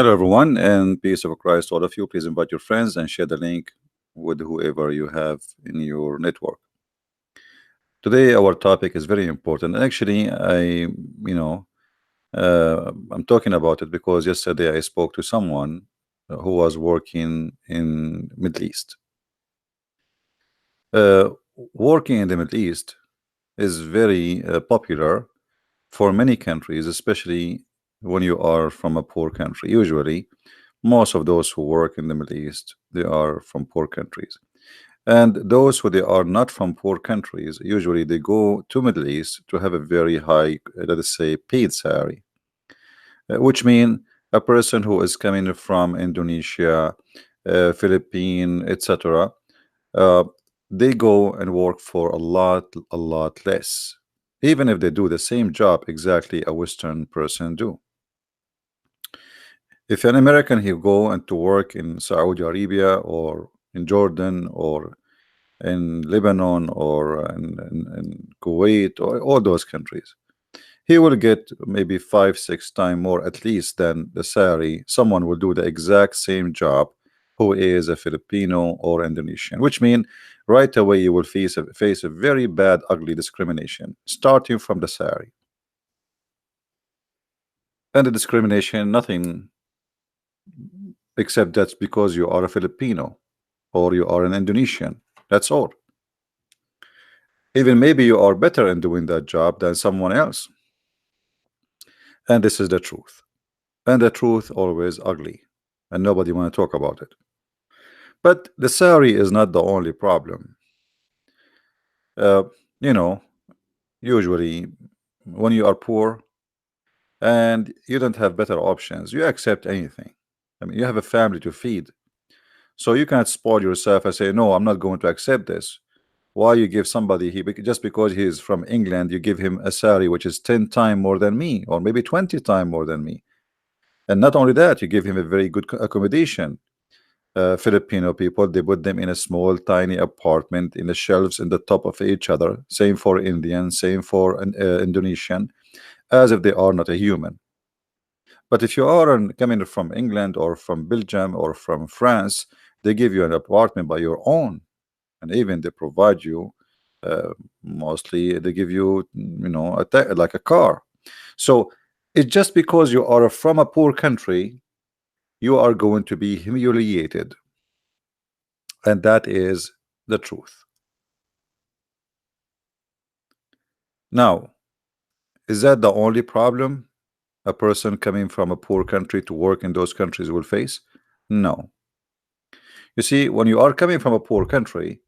Hello, everyone, and peace of Christ to all of you. Please invite your friends and share the link with whoever you have in your network. Today, our topic is very important. Actually, I'm talking about it because yesterday I spoke to someone who was working in Middle East. Uh, Working in the Middle East is very popular for many countries, especially when you are from a poor country. Usually, most of those who work in the Middle East, they are from poor countries. And those who they are not from poor countries, usually they go to Middle East to have a very high, let us say, paid salary, which mean a person who is coming from Indonesia, Philippines, etc. Uh, they go and work for a lot less, even if they do the same job exactly a Western person do. If an American he go and to work in Saudi Arabia or in Jordan or in Lebanon or in Kuwait or all those countries, he will get maybe 5 6 times more at least than the salary someone will do the exact same job who is a Filipino or Indonesian, which mean right away you will face a very bad ugly discrimination starting from the salary. And the discrimination nothing except that's because you are a Filipino or you are an Indonesian, that's all. Even maybe you are better in doing that job than someone else. And this is the truth. And the truth always ugly. And nobody want to talk about it. But the salary is not the only problem. Uh, you know, usually when you are poor and you don't have better options, you accept anything. I mean, you have a family to feed. So you can't spoil yourself and say, no, I'm not going to accept this. Why you give somebody just because he is from England, you give him a salary which is 10 times more than me, or maybe 20 times more than me. And not only that, you give him a very good accommodation. Filipino people, they put them in a small, tiny apartment in the shelves in the top of each other. Same for Indian, same for an Indonesian, as if they are not a human. But if you are coming from England or from Belgium or from France, they give you an apartment by your own, and even they provide you. Mostly, they give you, like a car. So it's just because you are from a poor country, you are going to be humiliated, and that is the truth. Now, is that the only problem a person coming from a poor country to work in those countries will face? No. You see, when you are coming from a poor country,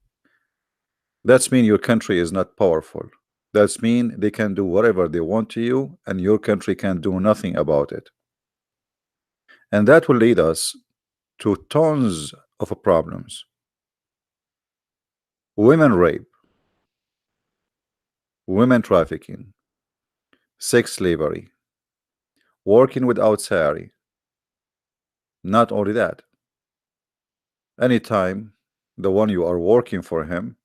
that's mean your country is not powerful. That's mean they can do whatever they want to you, and your country can do nothing about it. And that will lead us to tons of problems. Women rape, women trafficking, sex slavery, working without salary. Not only that, anytime the one you are working for him,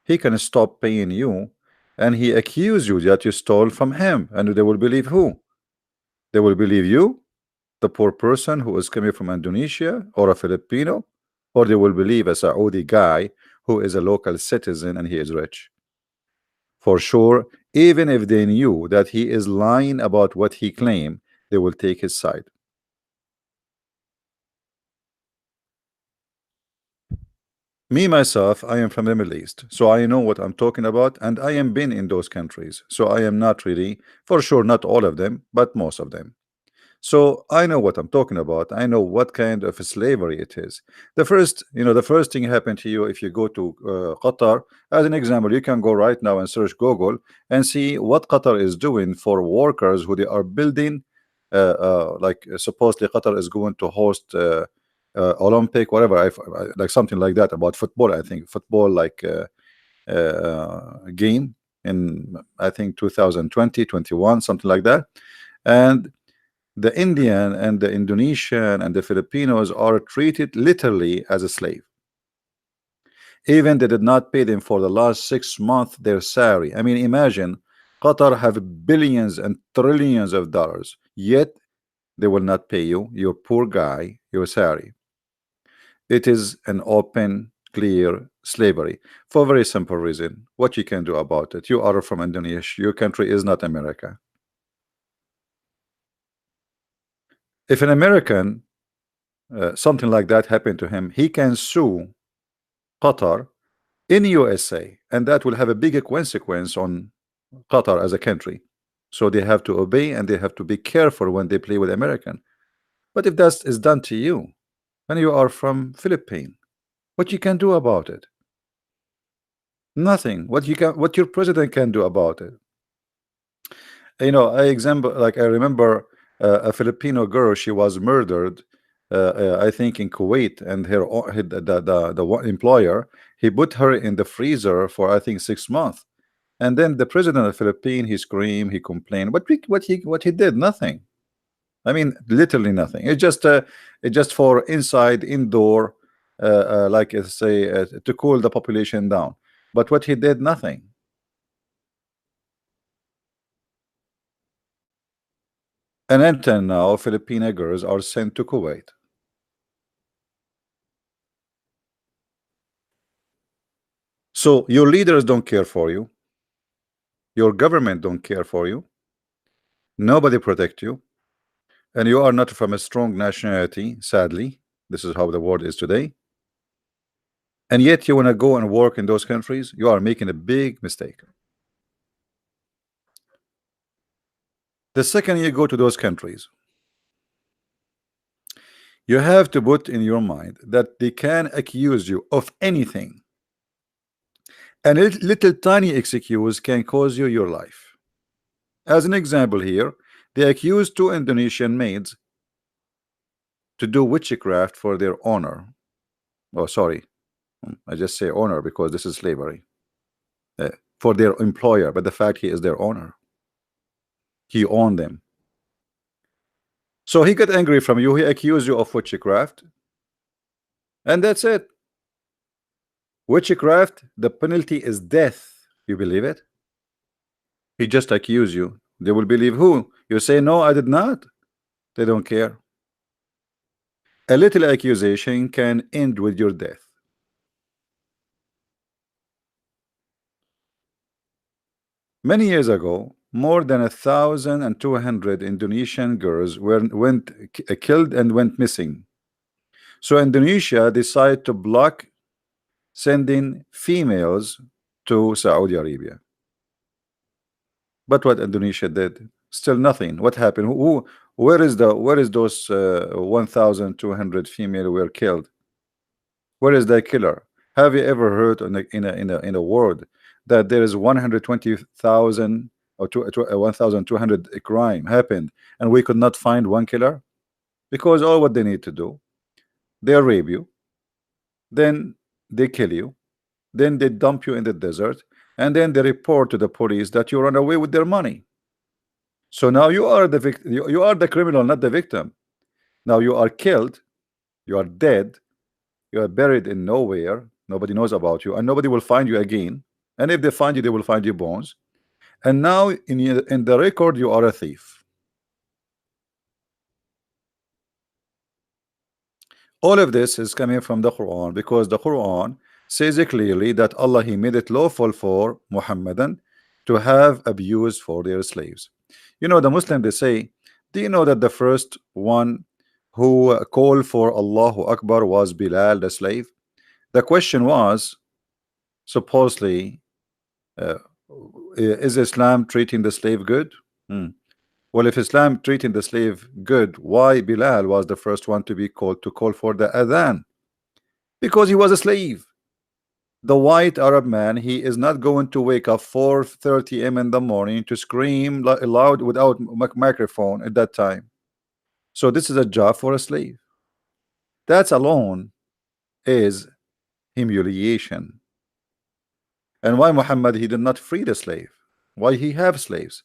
he can stop paying you and he accuse you that you stole from him, and they will believe who? They will believe you, the poor person who is coming from Indonesia or a Filipino, or they will believe a Saudi guy who is a local citizen and he is rich. For sure, even if they knew that he is lying about what he claimed, they will take his side. Me myself, I am from the Middle East, so I know what I'm talking about, and I am been in those countries, so I am not really, for sure, not all of them, but most of them. So I know what I'm talking about. I know what kind of a slavery it is. The first thing happened to you if you go to Qatar. As an example, you can go right now and search Google and see what Qatar is doing for workers who they are building. Supposedly Qatar is going to host Olympic, whatever, like something like that about football. I think football game in I think 2020, 21, something like that, and the Indian and the Indonesian and the Filipinos are treated literally as a slave. Even they did not pay them for the last 6 months their salary. I mean, imagine Qatar have billions and trillions of dollars, yet they will not pay you. You're poor guy, you're sorry. It is an open, clear slavery for a very simple reason. What you can do about it? You are from Indonesia. Your country is not America. If an American, something like that happened to him, he can sue Qatar in USA, and that will have a bigger consequence on Qatar as a country. So they have to obey and they have to be careful when they play with American. But if that is done to you, when you are from Philippines, what you can do about it? Nothing. What your president can do about it? You know, I remember a Filipino girl. She was murdered, I think in Kuwait, and the employer, he put her in the freezer for I think 6 months. And then the president of the Philippines, he screamed, he complained. What he did? Nothing. I mean, literally nothing. It's just for inside, indoor, like say, to cool the population down. But what he did, nothing. And until now, Filipino girls are sent to Kuwait. So your leaders don't care for you. Your government don't care for you. Nobody protect you. And you are not from a strong nationality, sadly. This is how the world is today. And yet you want to go and work in those countries, you are making a big mistake. The second you go to those countries, you have to put in your mind that they can accuse you of anything. And a little tiny excuse can cause you your life. As an example here, they accused 2 Indonesian maids to do witchcraft for their owner. Oh, sorry. I just say owner because this is slavery. For their employer, but the fact he is their owner. He owned them. So he got angry from you. He accused you of witchcraft. And that's it. Witchcraft, the penalty is death. You believe it? He just accused you. They will believe who? You say, no, I did not. They don't care. A little accusation can end with your death. Many years ago, more than 1,200 Indonesian girls went killed and went missing. So Indonesia decided to block sending females to Saudi Arabia. But what Indonesia did? Still nothing. What happened? Where is those 1,200 female were killed? Where is the killer? Have you ever heard in a world that there is 120,000 or 1,200 crime happened and we could not find one killer? Because all what they need to do, they rape you, then they kill you, then they dump you in the desert, and then they report to the police that you run away with their money. So now you are the victim. You are the criminal, not the victim. Now you are killed, you are dead, you are buried in nowhere. Nobody knows about you, and nobody will find you again. And if they find you, they will find your bones. And now in the record, you are a thief. All of this is coming from the Quran, because the Quran says it clearly that Allah, He made it lawful for Muhammadan to have abuse for their slaves. You know, the Muslim, they say, do you know that the first one who called for Allahu Akbar was Bilal, the slave? The question was, supposedly, is Islam treating the slave good? Well, if Islam treating the slave good, why Bilal was the first one to be called to call for the adhan? Because he was a slave. The white Arab man, he is not going to wake up 4:30 a.m. in the morning to scream loud without microphone at that time. So this is a job for a slave. That alone is humiliation. And why Muhammad, he did not free the slave? Why he have slaves?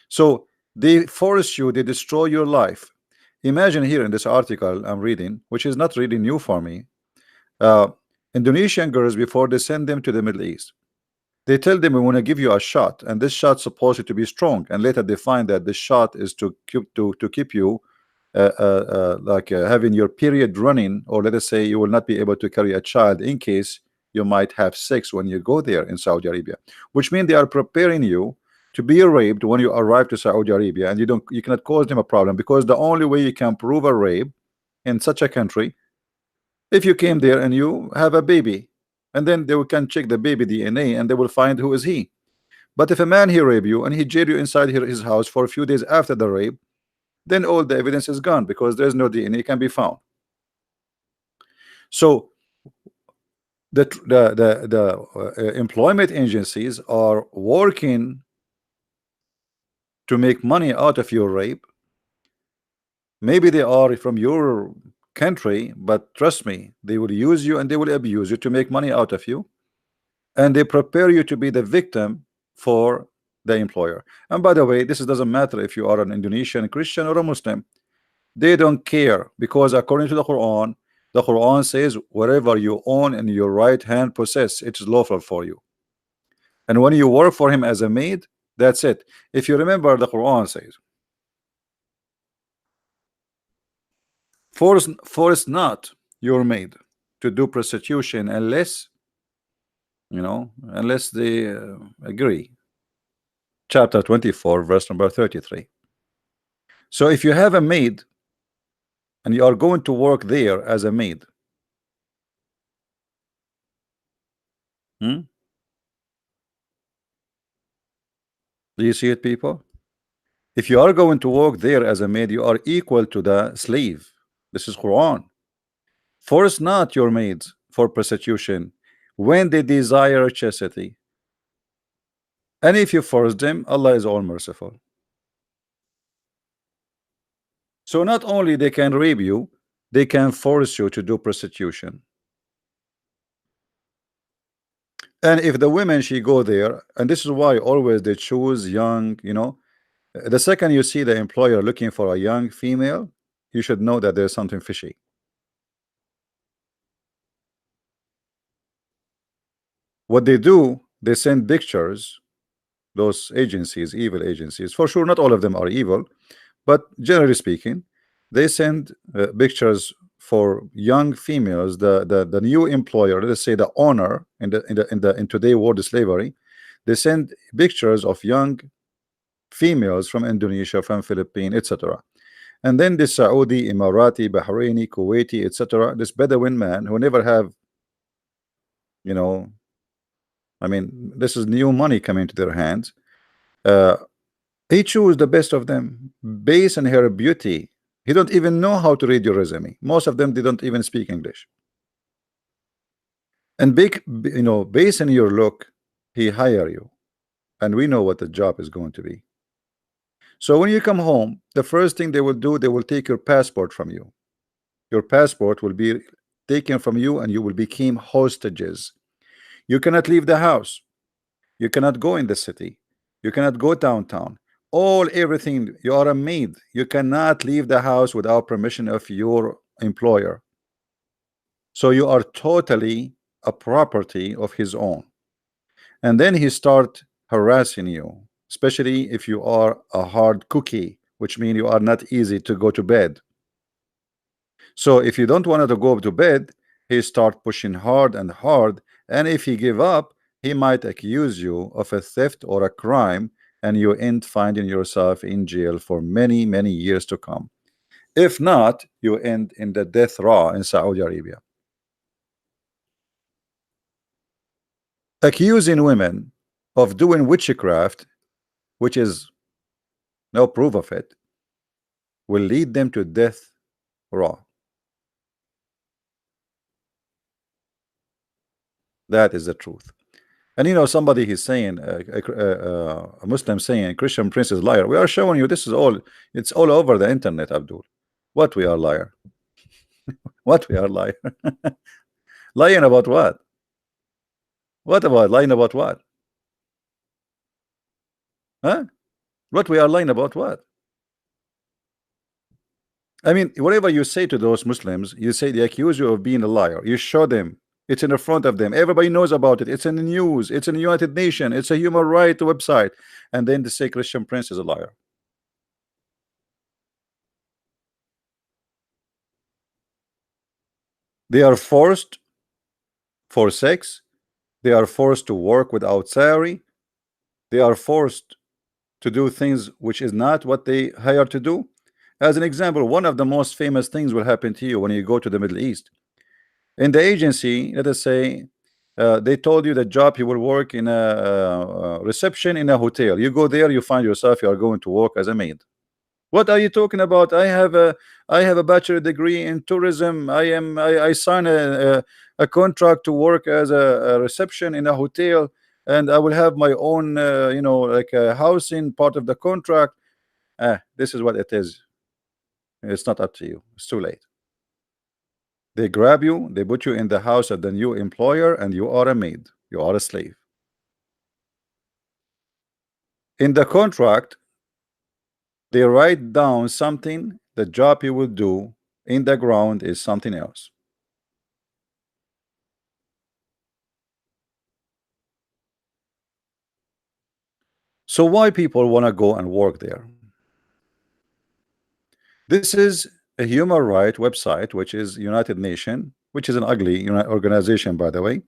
So they force you, they destroy your life. Imagine here in this article I'm reading, which is not really new for me, Indonesian girls, before they send them to the Middle East, They tell them we want to give you a shot, and this shot's supposed to be strong, and later they find that this shot is to keep you like having your period running, or let us say you will not be able to carry a child in case you might have sex when you go there in Saudi Arabia, which means they are preparing you to be raped when you arrive to Saudi Arabia, and you cannot cause them a problem, because the only way you can prove a rape in such a country, if you came there and you have a baby, and then they can check the baby DNA and they will find who is he. But if a man he rape you and he jail you inside his house for a few days after the rape, then all the evidence is gone because there's no DNA can be found. So the employment agencies are working to make money out of your rape. Maybe they are from your country, but trust me, they will use you and they will abuse you to make money out of you, and they prepare you to be the victim for the employer. And by the way, this doesn't matter if you are an Indonesian Christian or a Muslim. They don't care, because according to the Quran says whatever you own and your right hand possess, it is lawful for you. And when you work for him as a maid, that's it. If you remember, the Quran says, force not your maid to do prostitution unless unless they agree. Chapter 24, verse number 33. So if you have a maid and you are going to work there as a maid, do you see it, people? If you are going to work there as a maid, you are equal to the slave. This is Quran. Force not your maids for prostitution when they desire chastity, and if you force them, Allah is all merciful. So not only they can rape you, they can force you to do prostitution. And if the women she go there, and this is why always they choose young, the second you see the employer looking for a young female, you should know that there's something fishy. What they do, they send pictures, those agencies, evil agencies, for sure not all of them are evil, but generally speaking, they send pictures for young females. The new employer, let's say the owner in today's world of slavery, they send pictures of young females from Indonesia, from Philippines, etc. And then the Saudi, Emirati, Bahraini, Kuwaiti, etc., this Bedouin man who never have, I mean, this is new money coming to their hands. He chose the best of them based on her beauty. He don't even know how to read your resume. Most of them, they don't even speak English. And based on your look, he hire you, and we know what the job is going to be. So when you come home, the first thing they will do, they will take your passport from you. Your passport will be taken from you, and you will become hostages. You cannot leave the house. You cannot go in the city. You cannot go downtown. Everything, you are a maid. You cannot leave the house without permission of your employer. So you are totally a property of his own. And then he start harassing you, especially if you are a hard cookie, which means you are not easy to go to bed. So if you don't want to go to bed, he start pushing hard and hard, and if he give up, he might accuse you of a theft or a crime, and you end finding yourself in jail for many, many years to come. If not, you end in the death row in Saudi Arabia. Accusing women of doing witchcraft, which is no proof of it, will lead them to death row. That is the truth. And somebody he's saying, a Muslim saying, Christian Prince is liar. We are showing you this is all, it's all over the internet, Abdul. What we are liar? What we are liar? Lying about what? What about lying about what? Huh? What we are lying about what? I mean, whatever you say to those Muslims, you say they accuse you of being a liar. You show them It's in the front of them. Everybody knows about it. It's in the news. It's in the United Nations. It's a human rights website. And then they say Christian Prince is a liar. They are forced for sex. They are forced to work without salary. They are forced to do things which is not what they hired to do. As an example, one of the most famous things will happen to you when you go to the Middle East. In the agency, let us say, they told you the job you will work in a reception in a hotel. You go there, you find yourself you are going to work as a maid. What are you talking about? I have a bachelor degree in tourism. I sign a contract to work as a reception in a hotel, and I will have my own like a housing part of the contract. This is what it is. It's not up to you. It's too late. They grab you, they put you in the house of the new employer, and you are a maid. You are a slave. In the contract, they write down something. The job you will do in the ground is something else. So why people want to go and work there? This is a human rights website, which is United Nations, which is an ugly organization, by the way,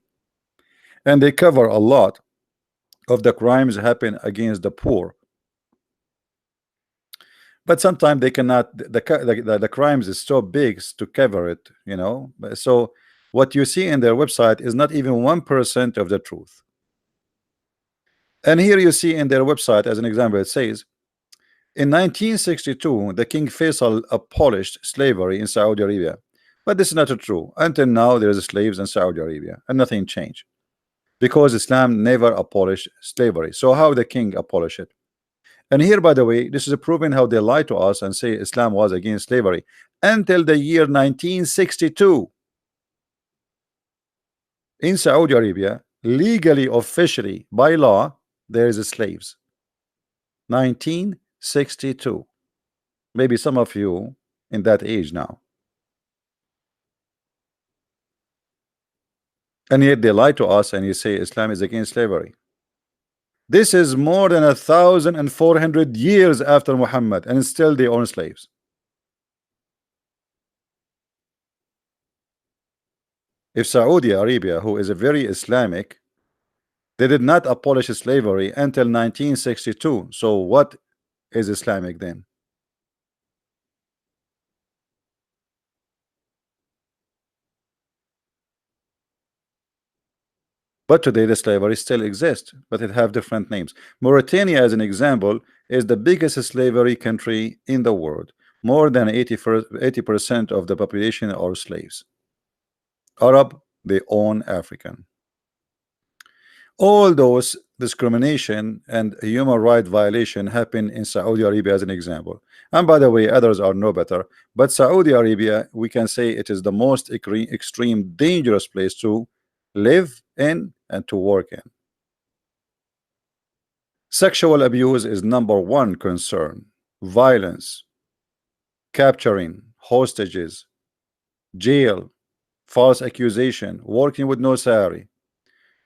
and they cover a lot of the crimes happen against the poor. But sometimes they cannot. The crimes is so big to cover it, So what you see in their website is not even 1% of the truth. And here you see in their website, as an example, it says, in 1962, the King Faisal abolished slavery in Saudi Arabia. But this is not true. Until now, there is slaves in Saudi Arabia, and nothing changed. Because Islam never abolished slavery. So how the king abolished it? And here, by the way, this is proving how they lie to us and say Islam was against slavery. Until the year 1962, in Saudi Arabia, legally, officially, by law, there is slaves. 1962. Maybe some of you in that age now. And yet they lie to us and you say Islam is against slavery. This is more than 1,400 years after Muhammad, and still they own slaves. If Saudi Arabia, who is a very Islamic, they did not abolish slavery until 1962. So what is Islamic then? But today the slavery still exists, but it have different names. Mauritania, as an example, is the biggest slavery country in the world. More than 80% of the population are slaves. Arab, they own African. All those discrimination and human right violation happen in Saudi Arabia, as an example. And by the way, others are no better. But Saudi Arabia, we can say it is the most extreme dangerous place to live in and to work in. Sexual abuse is #1 concern. Violence, capturing, hostages, jail, false accusation, working with no salary.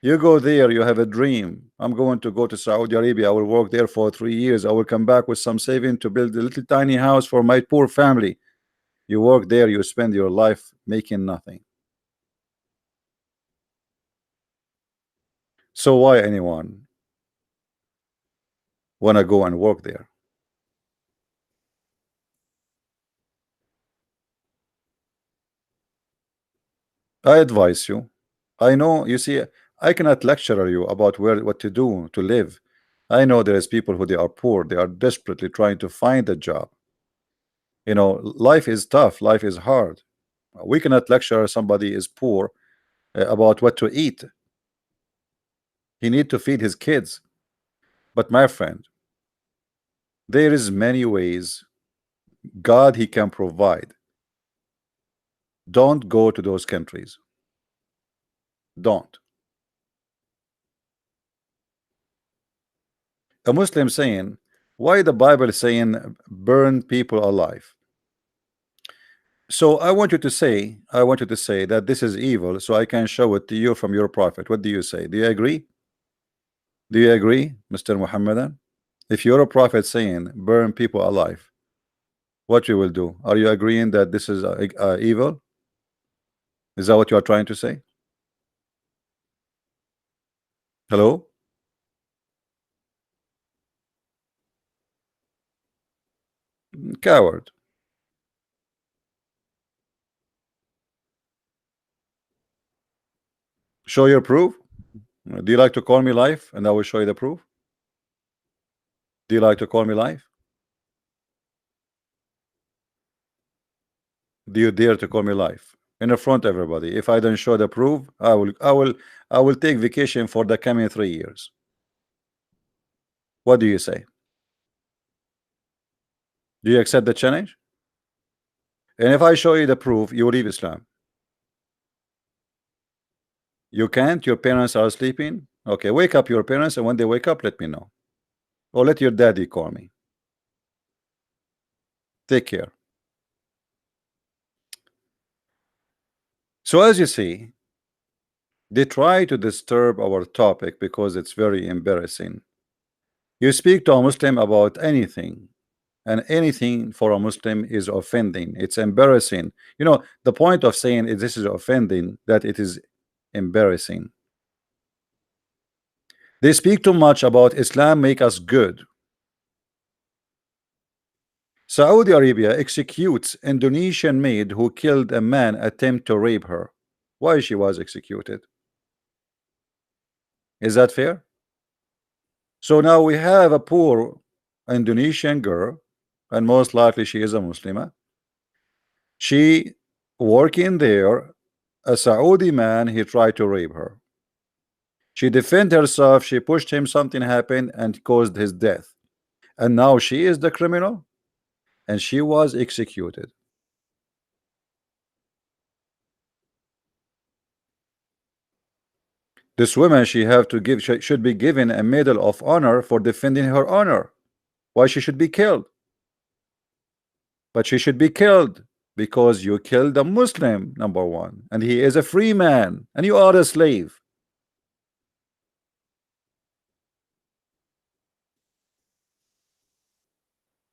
You go there, you have a dream. I'm going to go to Saudi Arabia. I will work there for 3 years. I will come back with some saving to build a little tiny house for my poor family. You work there, you spend your life making nothing. So why anyone want to go and work there? I advise you. I know, you see, I cannot lecture you about what to do to live. I know there is people who they are poor. They are desperately trying to find a job. Life is tough. Life is hard. We cannot lecture somebody is poor about what to eat. He need to feed his kids. But my friend, there is many ways God he can provide. Don't go to those countries. Don't. A Muslim saying, why the Bible is saying burn people alive? So I want you to say that this is evil, so I can show it to you from your prophet. What do you say? Do you agree? Do you agree, Mr. Muhammadan? If you're a prophet saying burn people alive, what you will do? Are you agreeing that this is evil? Is that what you are trying to say? Hello? Coward. Show your proof. Do you like to call me live and I will show you the proof? Do you like to call me live? Do you dare to call me live in the front of everybody? If I don't show the proof, I will take vacation for the coming 3 years. What do you say? Do you accept the challenge? And if I show you the proof, you will leave Islam. You can't? Your parents are sleeping? Okay, wake up your parents, and when they wake up, let me know. Or let your daddy call me. Take care. So as you see, they try to disturb our topic because it's very embarrassing. You speak to a Muslim about anything, and anything for a Muslim is offending. It's embarrassing. You know, the point of saying this is offending, that it is embarrassing. They speak too much about Islam make us good. Saudi Arabia executes Indonesian maid who killed a man attempt to rape her. Why she was executed? Is that fair? So now we have a poor Indonesian girl, and most likely she is a Muslimah. She working there, a Saudi man, he tried to rape her. She defended herself, she pushed him, something happened and caused his death. And now she is the criminal and she was executed. This woman, she have to give, should be given a medal of honor for defending her honor. Why she should be killed? But she should be killed because you killed a Muslim, number one, and he is a free man and you are a slave.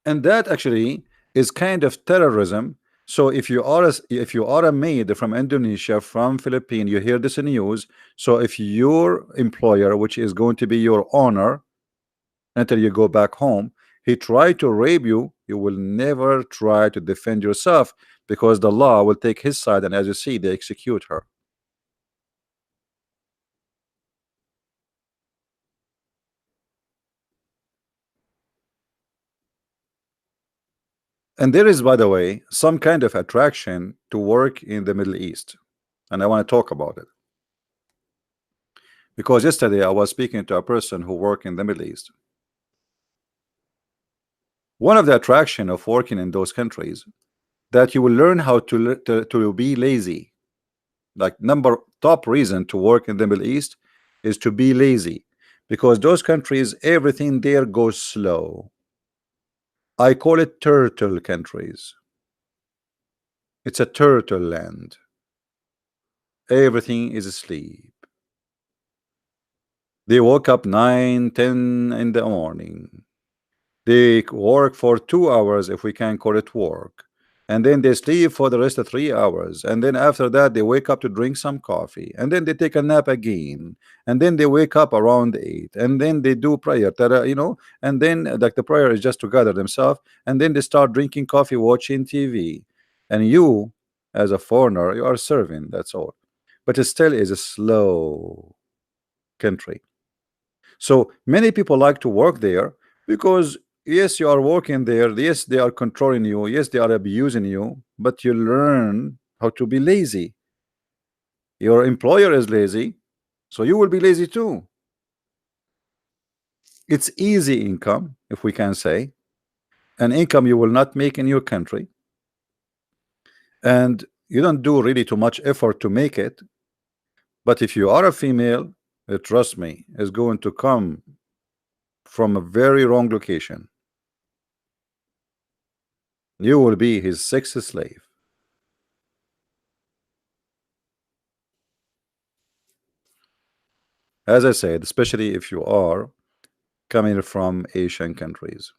And that actually is kind of terrorism. So if you are a maid from Indonesia, from Philippines, you hear this in news. So if your employer, which is going to be your honor until you go back home, he tried to rape you, you will never try to defend yourself because the law will take his side, and as you see, they execute her. And there is, by the way, some kind of attraction to work in the Middle East, and I want to talk about it because yesterday I was speaking to a person who worked in the Middle East. One of the attraction of working in those countries that you will learn how to be lazy. Like number top reason to work in the Middle East is to be lazy because those countries, everything there goes slow. I call it turtle countries. It's a turtle land. Everything is asleep. They woke up 9, 10 in the morning. They work for 2 hours, if we can call it work, and then they sleep for the rest of 3 hours, and then after that they wake up to drink some coffee, and then they take a nap again, and then they wake up around 8, and then they do prayer, and then like the prayer is just to gather themselves, and then they start drinking coffee, watching TV, and you as a foreigner, you are serving, that's all. But it still is a slow country. So many people like to work there because yes, you are working there, yes, they are controlling you, yes, they are abusing you, but you learn how to be lazy. Your employer is lazy, so you will be lazy too. It's easy income, if we can say, an income you will not make in your country, and you don't do really too much effort to make it. But if you are a female, trust me, is going to come from a very wrong location. You will be his sex slave. As I said, especially if you are coming from Asian countries.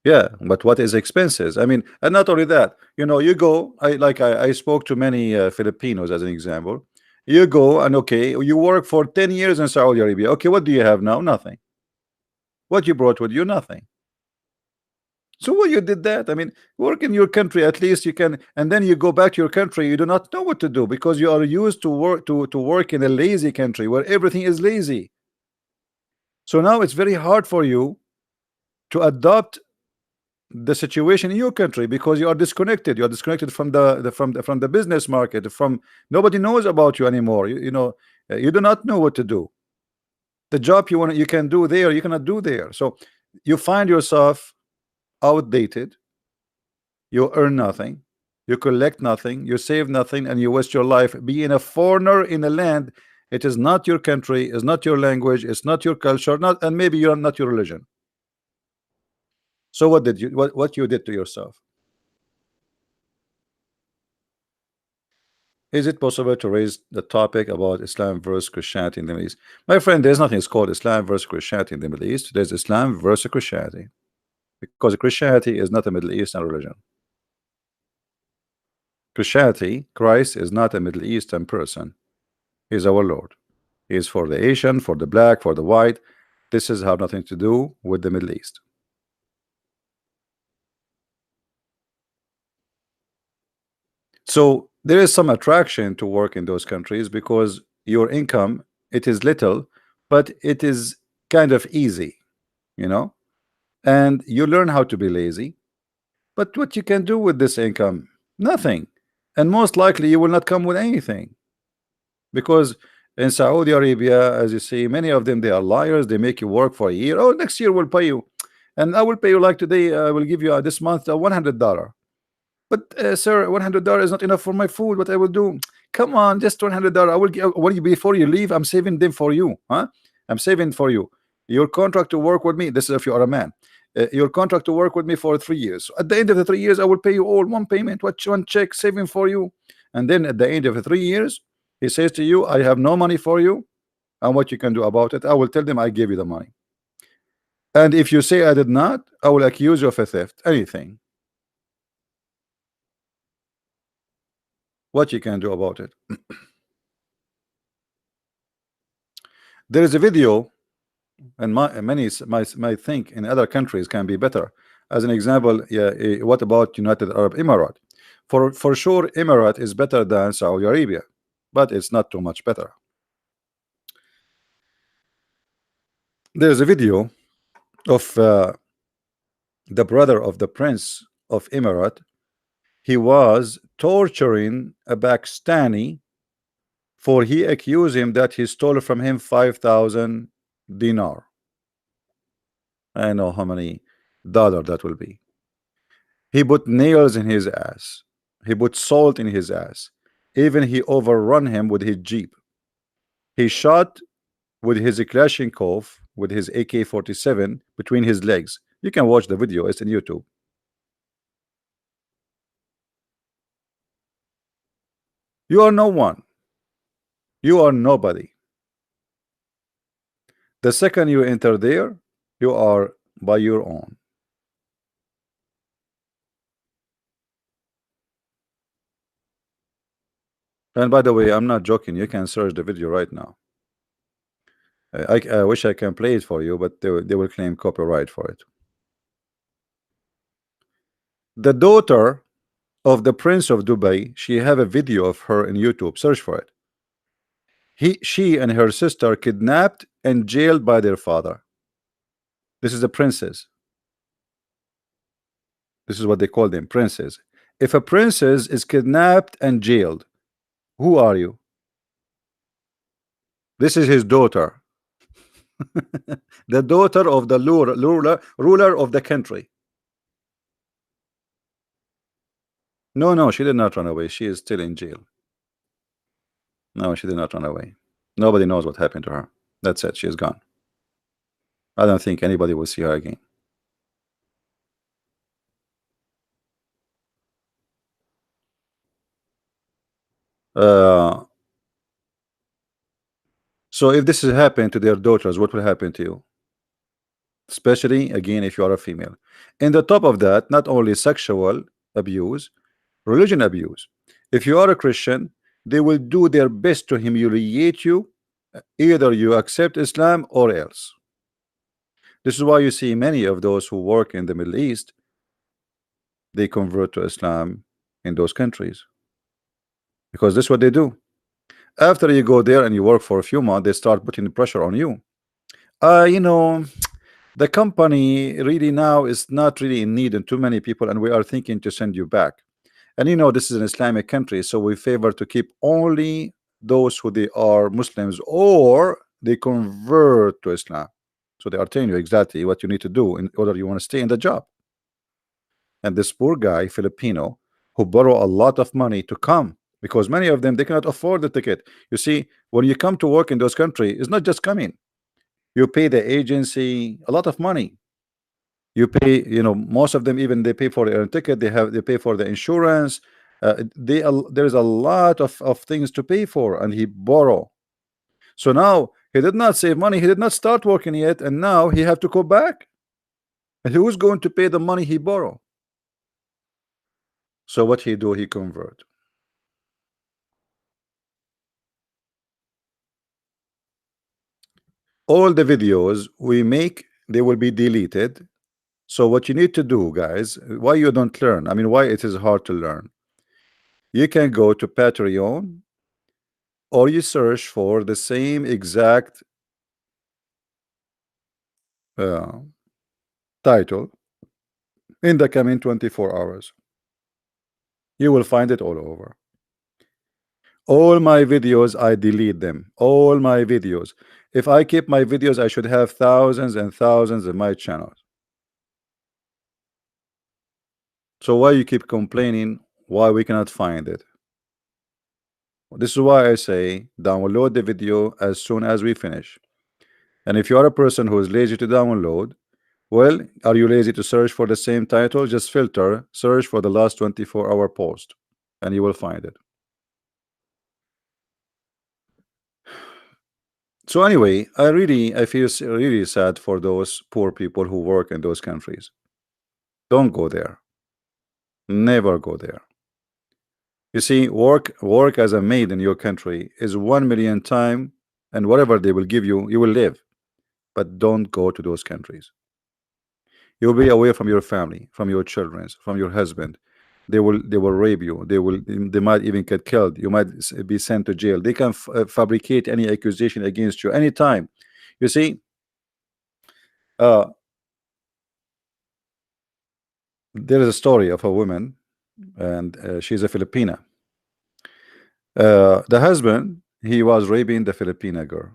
Yeah, but what is expenses? I mean, and not only that, you know, you go. I spoke to many Filipinos as an example. You go and okay, you work for 10 years in Saudi Arabia. Okay, what do you have now? Nothing. What you brought with you? Nothing. So what you did that? I mean, work in your country at least you can, and then you go back to your country. You do not know what to do because you are used to work in a lazy country where everything is lazy. So now it's very hard for you to adopt the situation in your country because you are disconnected. You are disconnected from from the business market. From nobody knows about you anymore. You know, you do not know what to do. The job you can do there, you cannot do there. So you find yourself outdated. You earn nothing, you collect nothing, you save nothing, and you waste your life being a foreigner in a land. It is not your country, it's not your language, it's not your culture, not, and maybe you're not your religion. So what you did to yourself? Is it possible to raise the topic about Islam versus Christianity in the Middle East? My friend, there's nothing called Islam versus Christianity in the Middle East. There's Islam versus Christianity because Christianity is not a Middle Eastern religion. Christianity, Christ is not a Middle Eastern person. He's our Lord. He is for the Asian, for the black, for the white. This has have nothing to do with the Middle East. So there is some attraction to work in those countries because your income, it is little, but it is kind of easy, you know, and you learn how to be lazy. But what you can do with this income? Nothing. And most likely you will not come with anything because in Saudi Arabia, as you see, many of them, they are liars. They make you work for a year. Oh, next year we'll pay you, and I will pay you like today. I will give you this month $100. But sir, $100 is not enough for my food. What I will do? Come on, just $100. I will give when you before you leave. I'm saving them for you, huh? I'm saving for you. Your contract to work with me. This is if you are a man. Your contract to work with me for 3 years. At the end of the 3 years, I will pay you all one payment, one check, saving for you. And then at the end of the 3 years, he says to you, I have no money for you. And what you can do about it? I will tell them I gave you the money. And if you say I did not, I will accuse you of a theft. Anything. What you can do about it? There is a video, and many might think in other countries can be better. As an example, yeah, what about United Arab Emirates? For sure, Emirate is better than Saudi Arabia, but it's not too much better. There's a video of the brother of the Prince of Emirate. He was torturing a Pakistani for he accused him that he stole from him 5,000 dinar. I know how many dollar that will be. He put nails in his ass. He put salt in his ass. Even he overrun him with his jeep. He shot with his Kalashnikov, with his AK-47 between his legs. You can watch the video. It's in YouTube. You are no one. You are nobody. The second you enter there, you are by your own. And by the way, I'm not joking. You can search the video right now. I wish I can play it for you, but they will claim copyright for it. The daughter of the Prince of Dubai, she have a video of her in YouTube. Search for it. She and her sister kidnapped and jailed by their father. This is a princess. This is what they call them, princes. If a princess is kidnapped and jailed, who are you? This is his daughter. The daughter of the ruler of the country. No, she did not run away. She is still in jail. No, she did not run away. Nobody knows what happened to her. That's it. She is gone. I don't think anybody will see her again. Uh, So if this is happening to their daughters, what will happen to you? Especially again if you are a female. And the top of that, not only sexual abuse, religion abuse. If you are a Christian, they will do their best to humiliate you. Either you accept Islam or else. This is why you see many of those who work in the Middle East, they convert to Islam in those countries, because this is what they do. After you go there and you work for a few months, they start putting the pressure on you. You know, the company really now is not really in need of too many people, and we are thinking to send you back. And you know, this is an Islamic country, so we favor to keep only those who they are Muslims or they convert to Islam. So they are telling you exactly what you need to do in order you want to stay in the job. And this poor guy, Filipino, who borrow a lot of money to come, because many of them they cannot afford the ticket. You see, when you come to work in those countries, it's not just coming. You pay the agency a lot of money. You pay, you know, most of them even they pay for their own ticket. They pay for the insurance. There's a lot of things to pay for, and he borrow. So now he did not save money. He did not start working yet, and now he have to go back. And who's going to pay the money he borrow? So what he do? He convert. All the videos we make, they will be deleted. So what you need to do, guys, why you don't learn? I mean, why it is hard to learn? You can go to Patreon, or you search for the same exact uh, title in the coming 24 hours. You will find it all over. All my videos, I delete them. All my videos. If I keep my videos, I should have thousands and thousands in my channel. So why you keep complaining why we cannot find it? This is why I say download the video as soon as we finish. And if you are a person who is lazy to download, well, are you lazy to search for the same title? Just filter, search for the last 24-hour post, and you will find it. So anyway, I feel really sad for those poor people who work in those countries. Don't go there. Never go there. You see, work as a maid in your country is 1,000,000 times, and whatever they will give you, you will live. But don't go to those countries. You'll be away from your family, from your children, from your husband. They will rape you. They might even get killed. You might be sent to jail. They can fabricate any accusation against you anytime. You see, uh, there is a story of a woman, and she's a Filipina. The husband, he was raping the Filipina girl,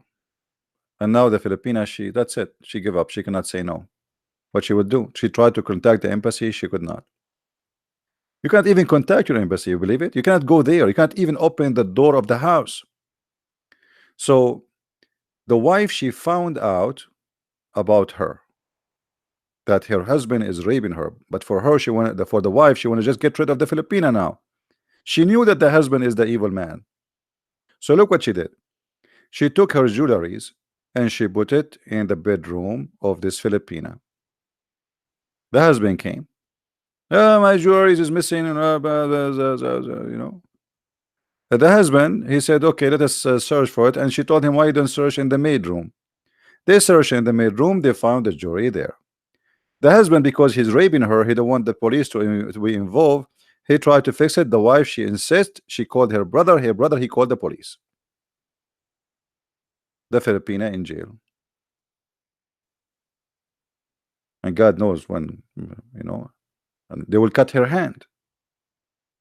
and now the Filipina, that's it. She gave up. She cannot say no. What she would do? She tried to contact the embassy. She could not. You can't even contact your embassy. You believe it? You cannot go there. You can't even open the door of the house. So the wife, she found out about her, that her husband is raping her. But for her, for the wife, she wanted to just get rid of the Filipina now. She knew that the husband is the evil man. So look what she did. She took her jewelries and she put it in the bedroom of this Filipina. The husband came. Oh, my jewelries is missing, you know. The husband, he said, okay, let us search for it. And she told him, why you don't search in the maid room? They searched in the maid room. They found the jewelry there. The husband, because he's raping her, he don't want the police to be involved. He tried to fix it. The wife, she insists. She called her brother. Her brother, he called the police. The Filipina in jail. And God knows when, you know, and they will cut her hand.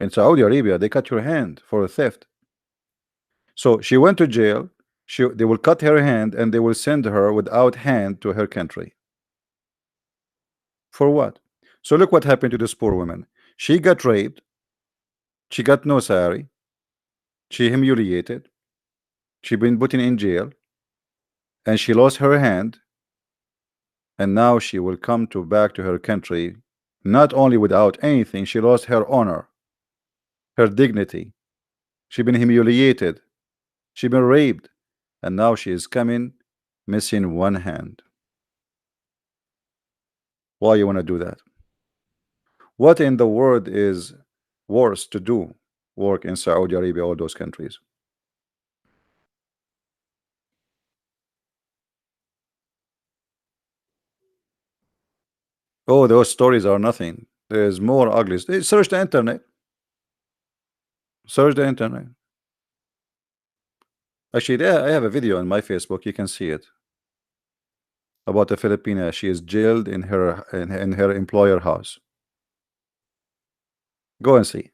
In Saudi Arabia, they cut your hand for a theft. So she went to jail. They will cut her hand and they will send her without hand to her country. For what? So look what happened to this poor woman. She got raped. She got no salary. She humiliated. She been put in jail. And she lost her hand. And now she will come back to her country, not only without anything, she lost her honor, her dignity. She been humiliated. She been raped. and now she is coming missing one hand. Why you want to do that? What in the world is worse to do? Work in Saudi Arabia or those countries? Oh, those stories are nothing. There's more ugly. Search the internet. Search the internet. Actually, there I have a video on my Facebook. You can see it about a Filipina. She is jailed in her employer house. Go and see.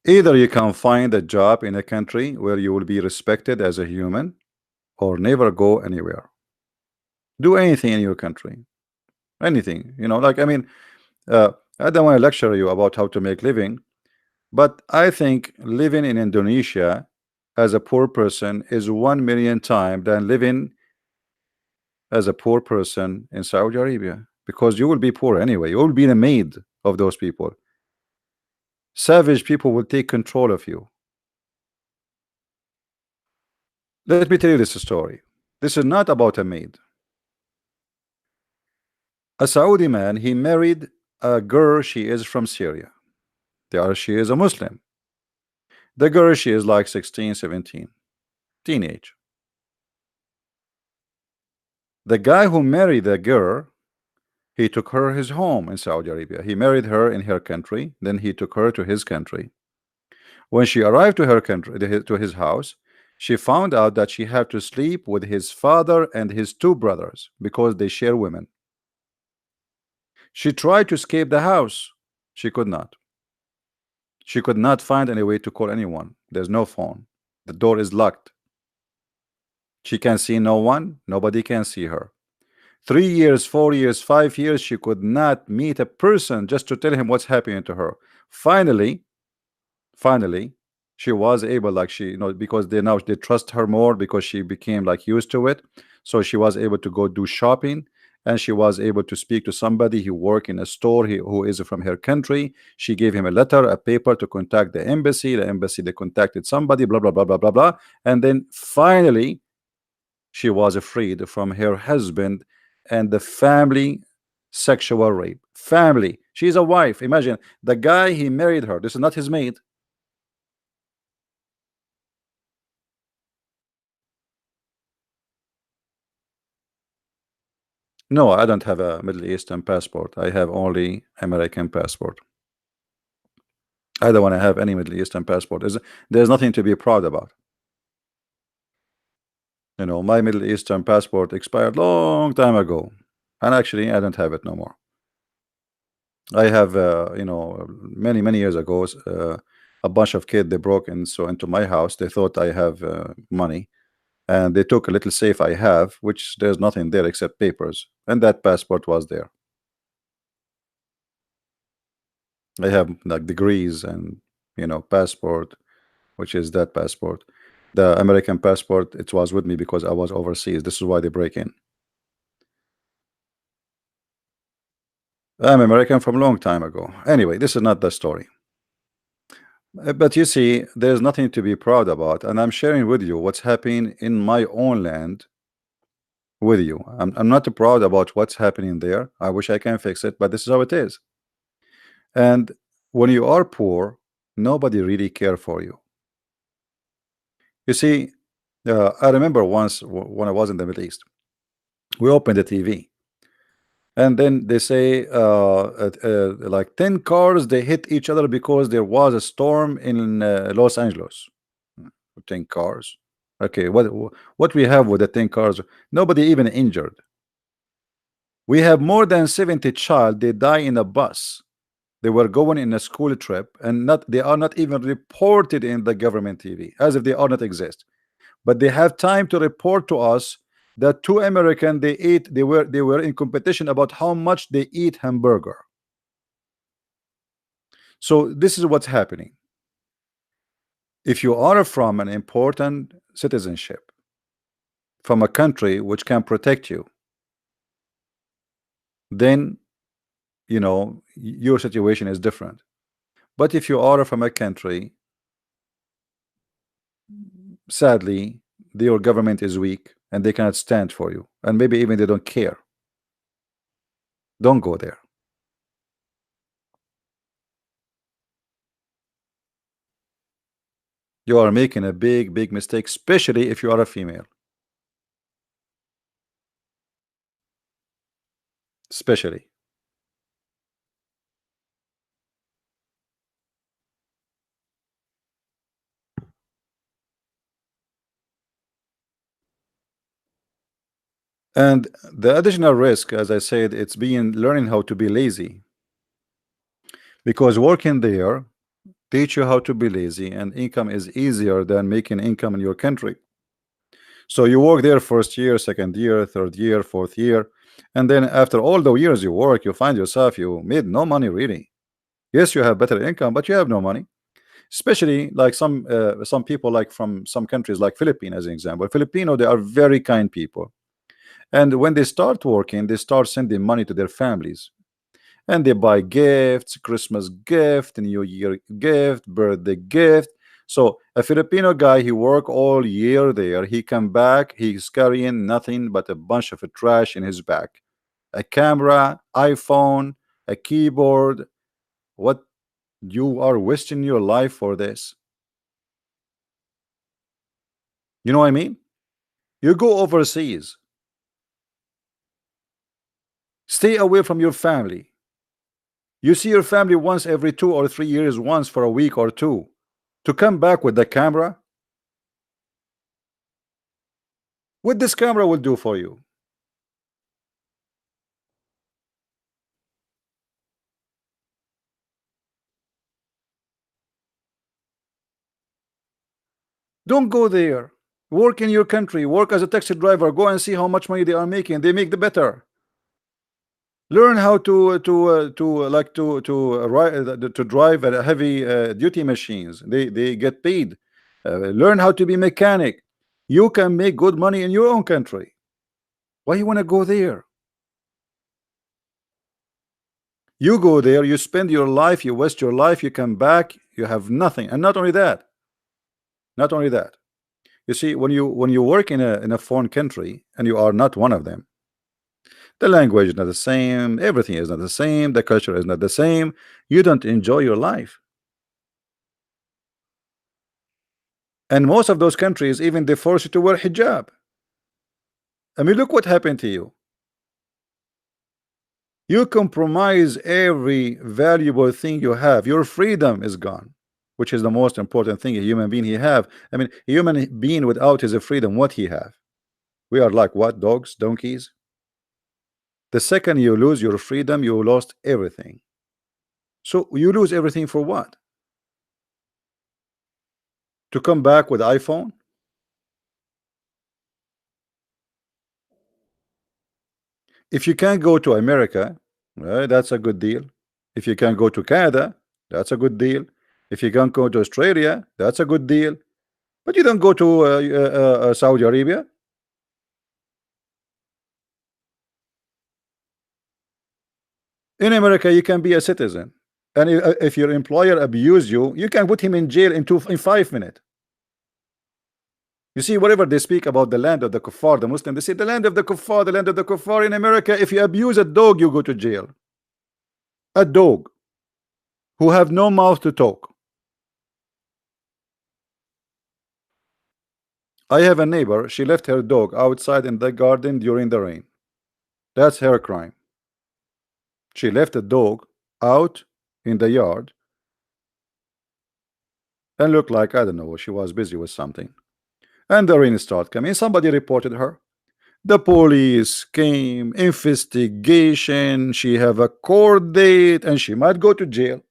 Either you can find a job in a country where you will be respected as a human, or never go anywhere. Do anything in your country. Anything. Like, I mean, I don't want to lecture you about how to make living, but I think living in Indonesia as a poor person is 1 million times than living as a poor person in Saudi Arabia, because you will be poor anyway. You will be the maid of those people. Savage people will take control of you. Let me tell you this story. This is not about a maid. A Saudi man, he married a girl. She is from Syria. She is a Muslim. The girl, she is like 16, 17, teenage. The guy who married the girl, he took her his home in Saudi Arabia. He married her in her country, then he took her to his country. When she arrived to her country, to his house, she found out that she had to sleep with his father and his two brothers because they share women. She tried to escape the house. She could not. She could not find any way to call anyone. There's no phone. The door is locked. She can see no one. Nobody can see her. 3 years, 4 years, 5 years, she could not meet a person just to tell him what's happening to her. Finally, she was able, like, because they trust her more, because she became like used to it. So she was able to go do shopping, and she was able to speak to somebody who work in a store who is from her country. She gave him a letter, a paper to contact the embassy. The embassy, they contacted somebody, blah blah blah blah blah blah, and then finally she was freed from her husband and the family sexual rape. Family. She's a wife. Imagine, the guy, he married her. This is not his maid. No, I don't have a Middle Eastern passport. I have only American passport. I don't want to have any Middle Eastern passport. There's nothing to be proud about. My Middle Eastern passport expired long time ago, and actually I don't have it no more. I have, many years ago, a bunch of kids, they broke into my house. They thought I have money, and they took a little safe I have, which there's nothing there except papers, and that passport was there. I have like degrees and passport, which is that passport. The American passport, it was with me because I was overseas. This is why they break in. I'm American from a long time ago. Anyway, this is not the story. But you see, there's nothing to be proud about, and I'm sharing with you what's happening in my own land with you. I'm not proud about what's happening there. I wish I can fix it, but this is how it is. And when you are poor, nobody really care for you. You see, I remember once when I was in the Middle East, we opened the TV, and then they say like 10 cars, they hit each other because there was a storm in Los Angeles. 10 cars. Okay, what we have with the 10 cars? Nobody even injured. We have more than 70 child. They die in a bus. They were going in a school trip, and they are not even reported in the government TV, as if they are not exist. But they have time to report to us that two American, they were in competition about how much they eat hamburger. So this is what's happening. If you are from an important citizenship, from a country which can protect you, then you know, your situation is different. But if you are from a country, sadly, your government is weak and they cannot stand for you, and maybe even they don't care. Don't go there. You are making a big mistake, especially if you are a female. Especially. And the additional risk, as I said, it's being learning how to be lazy. Because working there teach you how to be lazy, and income is easier than making income in your country. So you work there first year, second year, third year, fourth year, and then after all the years you work, you find yourself you made no money really. Yes, you have better income, but you have no money. Especially like some people like from some countries like Philippines as an example. Filipino, they are very kind people, and when they start working, they start sending money to their families, and they buy gifts, Christmas gift, New Year gift, birthday gift. So a Filipino guy, he work all year there, he come back, he's carrying nothing but a bunch of trash in his back, a camera, iPhone, a keyboard. What, you are wasting your life for this? You know what I mean? You go overseas, stay away from your family. You see your family once every 2 or 3 years, once for a week or two. To come back with the camera, what this camera will do for you? Don't go there. Work in your country. Work as a taxi driver. Go and see how much money they are making. They make the better. Learn how to drive a heavy duty machines. They get paid. Learn how to be mechanic. You can make good money in your own country. Why you want to go there? You go there, you spend your life, you waste your life, you come back, you have nothing. And not only that, not only that. You see, when you work in a foreign country and you are not one of them, the language is not the same, everything is not the same, the culture is not the same. You don't enjoy your life. And most of those countries, even they force you to wear hijab. I mean, look what happened to you. You compromise every valuable thing you have. Your freedom is gone, which is the most important thing a human being he have. I mean, a human being without his freedom, what he have? We are like what? Dogs, donkeys? The second you lose your freedom, you lost everything. So you lose everything for what? To come back with iPhone? If you can't go to America, that's a good deal. If you can go to Canada, that's a good deal. If you can't go to Australia, that's a good deal. But you don't go to Saudi Arabia. In America, you can be a citizen, and if your employer abuse you, you can put him in jail in 5 minutes. You see, whatever they speak about the land of the kuffar, the Muslim, they say the land of the kuffar, the land of the kuffar. In America, if you abuse a dog, you go to jail. A dog who have no mouth to talk. I have a neighbor, she left her dog outside in the garden during the rain. That's her crime. She left the dog out in the yard and looked like, I don't know, she was busy with something. And the rain started coming. Somebody reported her. The police came, investigation, she have a court date, and she might go to jail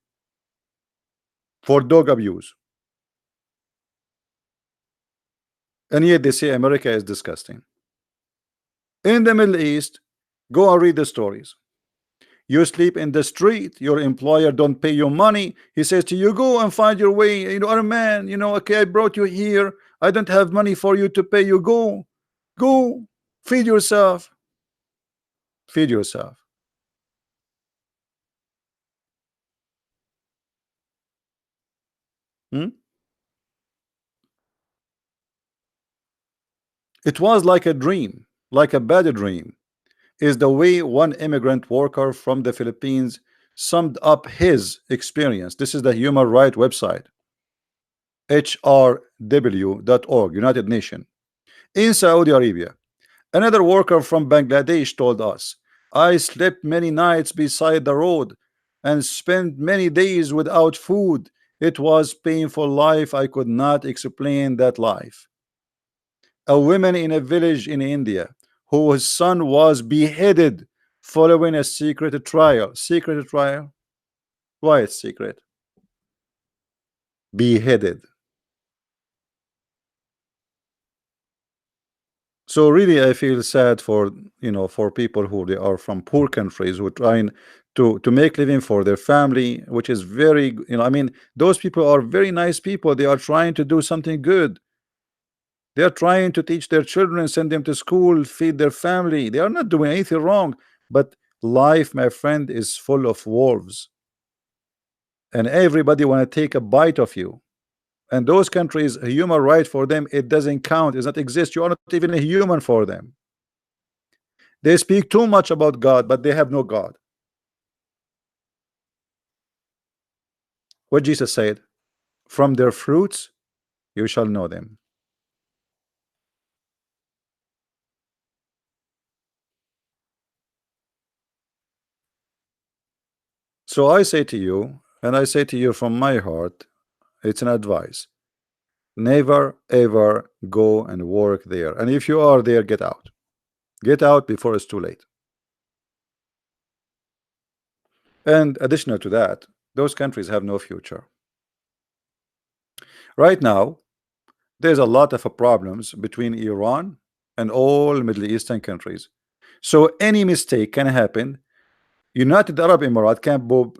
for dog abuse. And yet they say America is disgusting. In the Middle East, go and read the stories. You sleep in the street, your employer don't pay you money. He says to you, go and find your way. You are a man, okay, I brought you here. I don't have money for you to pay you. Go, feed yourself. Feed yourself. Hmm? It was like a dream, like a bad dream, is the way one immigrant worker from the Philippines summed up his experience. This is the human rights website, hrw.org, United Nations. In Saudi Arabia, another worker from Bangladesh told us, I slept many nights beside the road and spent many days without food. It was painful life. I could not explain that life. A woman in a village in India whose son was beheaded following a secret trial. Secret trial? Why it's secret? Beheaded. So really, I feel sad for for people who they are from poor countries who are trying to make living for their family, which is very I mean those people are very nice people. They are trying to do something good. They are trying to teach their children, send them to school, feed their family. They are not doing anything wrong. But life, my friend, is full of wolves, and everybody want to take a bite of you. And those countries, a human right for them, it doesn't count. It does not exist. You are not even a human for them. They speak too much about God, but they have no God. What Jesus said, from their fruits you shall know them. So I say to you, and I say to you from my heart, it's an advice. Never ever go and work there. And if you are there, get out. Get out before it's too late. And additional to that, those countries have no future. Right now, there's a lot of problems between Iran and all Middle Eastern countries. So any mistake can happen. United Arab Emirates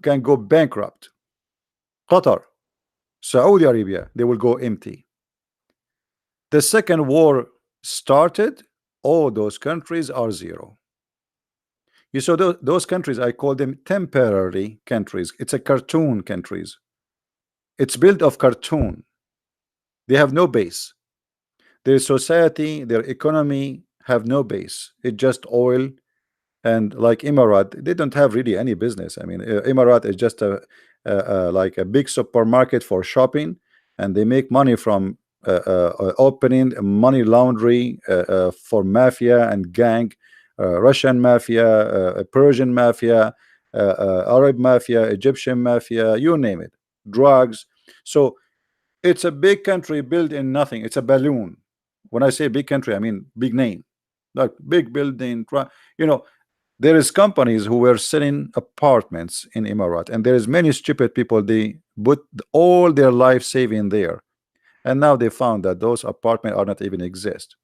can go bankrupt. Qatar, Saudi Arabia, they will go empty. The second war started, all those countries are zero. You saw those countries, I call them temporary countries. It's a cartoon countries. It's built of cartoon. They have no base. Their society, their economy have no base. It's just oil. And like Emirat, they don't have really any business. I mean, Emirat is just like a big supermarket for shopping, and they make money from opening money laundry for mafia and gang, Russian mafia, Persian mafia, Arab mafia, Egyptian mafia, you name it, drugs. So it's a big country built in nothing. It's a balloon. When I say big country, I mean big name, like big building. You know, there is companies who were selling apartments in Emirat, and there is many stupid people. They put all their life saving there, and now they found that those apartments are not even exist,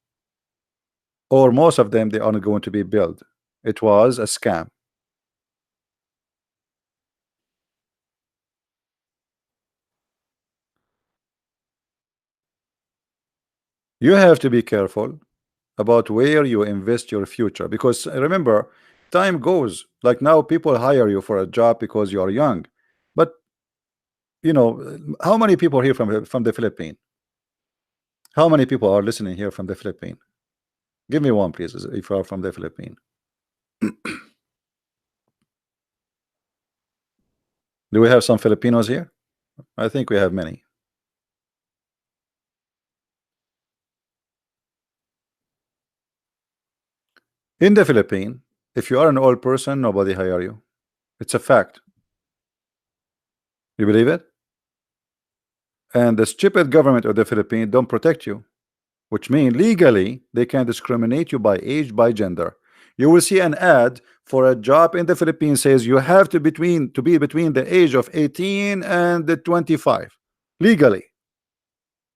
or most of them they aren't going to be built. It was a scam. You have to be careful about where you invest your future, because remember, time goes. Like now, people hire you for a job because you are young, but how many people are here from the Philippines? How many people are listening here from the Philippines? Give me one, please, if you are from the Philippines. Do we have some Filipinos here? I think we have many. In the Philippines, if you are an old person, nobody hire you. It's a fact. You believe it? And the stupid government of the Philippines don't protect you, which means legally they can discriminate you by age, by gender. You will see an ad for a job in the Philippines says you have to be between the age of 18 and the 25 legally,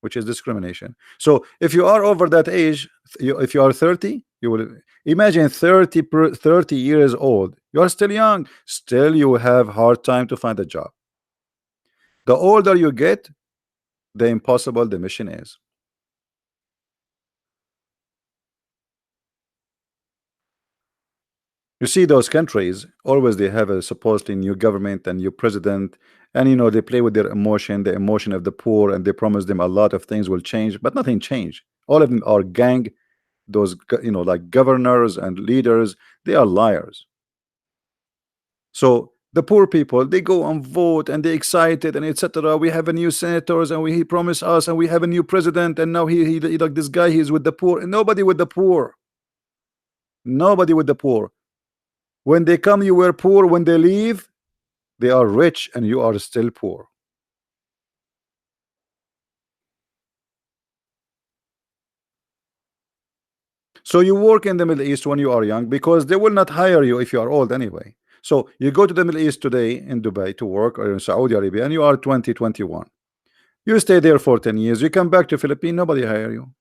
which is discrimination. So if you are over that age, if you are 30, you will imagine 30 years old. You are still young, still you have hard time to find a job. The older you get, the impossible the mission is. You see those countries always they have a supposedly new government and new president, and they play with their emotion, the emotion of the poor, and they promise them a lot of things will change, but nothing change. All of them are gang. Those like governors and leaders, they are liars. So the poor people, they go and vote and they excited and etc. We have a new senators and he promised us, and we have a new president, and now he like this guy, he's with the poor, and nobody with the poor. Nobody with the poor. When they come, you were poor. When they leave, they are rich and you are still poor. So you work in the Middle East when you are young because they will not hire you if you are old anyway. So you go to the Middle East today in Dubai to work, or in Saudi Arabia, and you are 20, 21. You stay there for 10 years. You come back to Philippines, nobody hire you.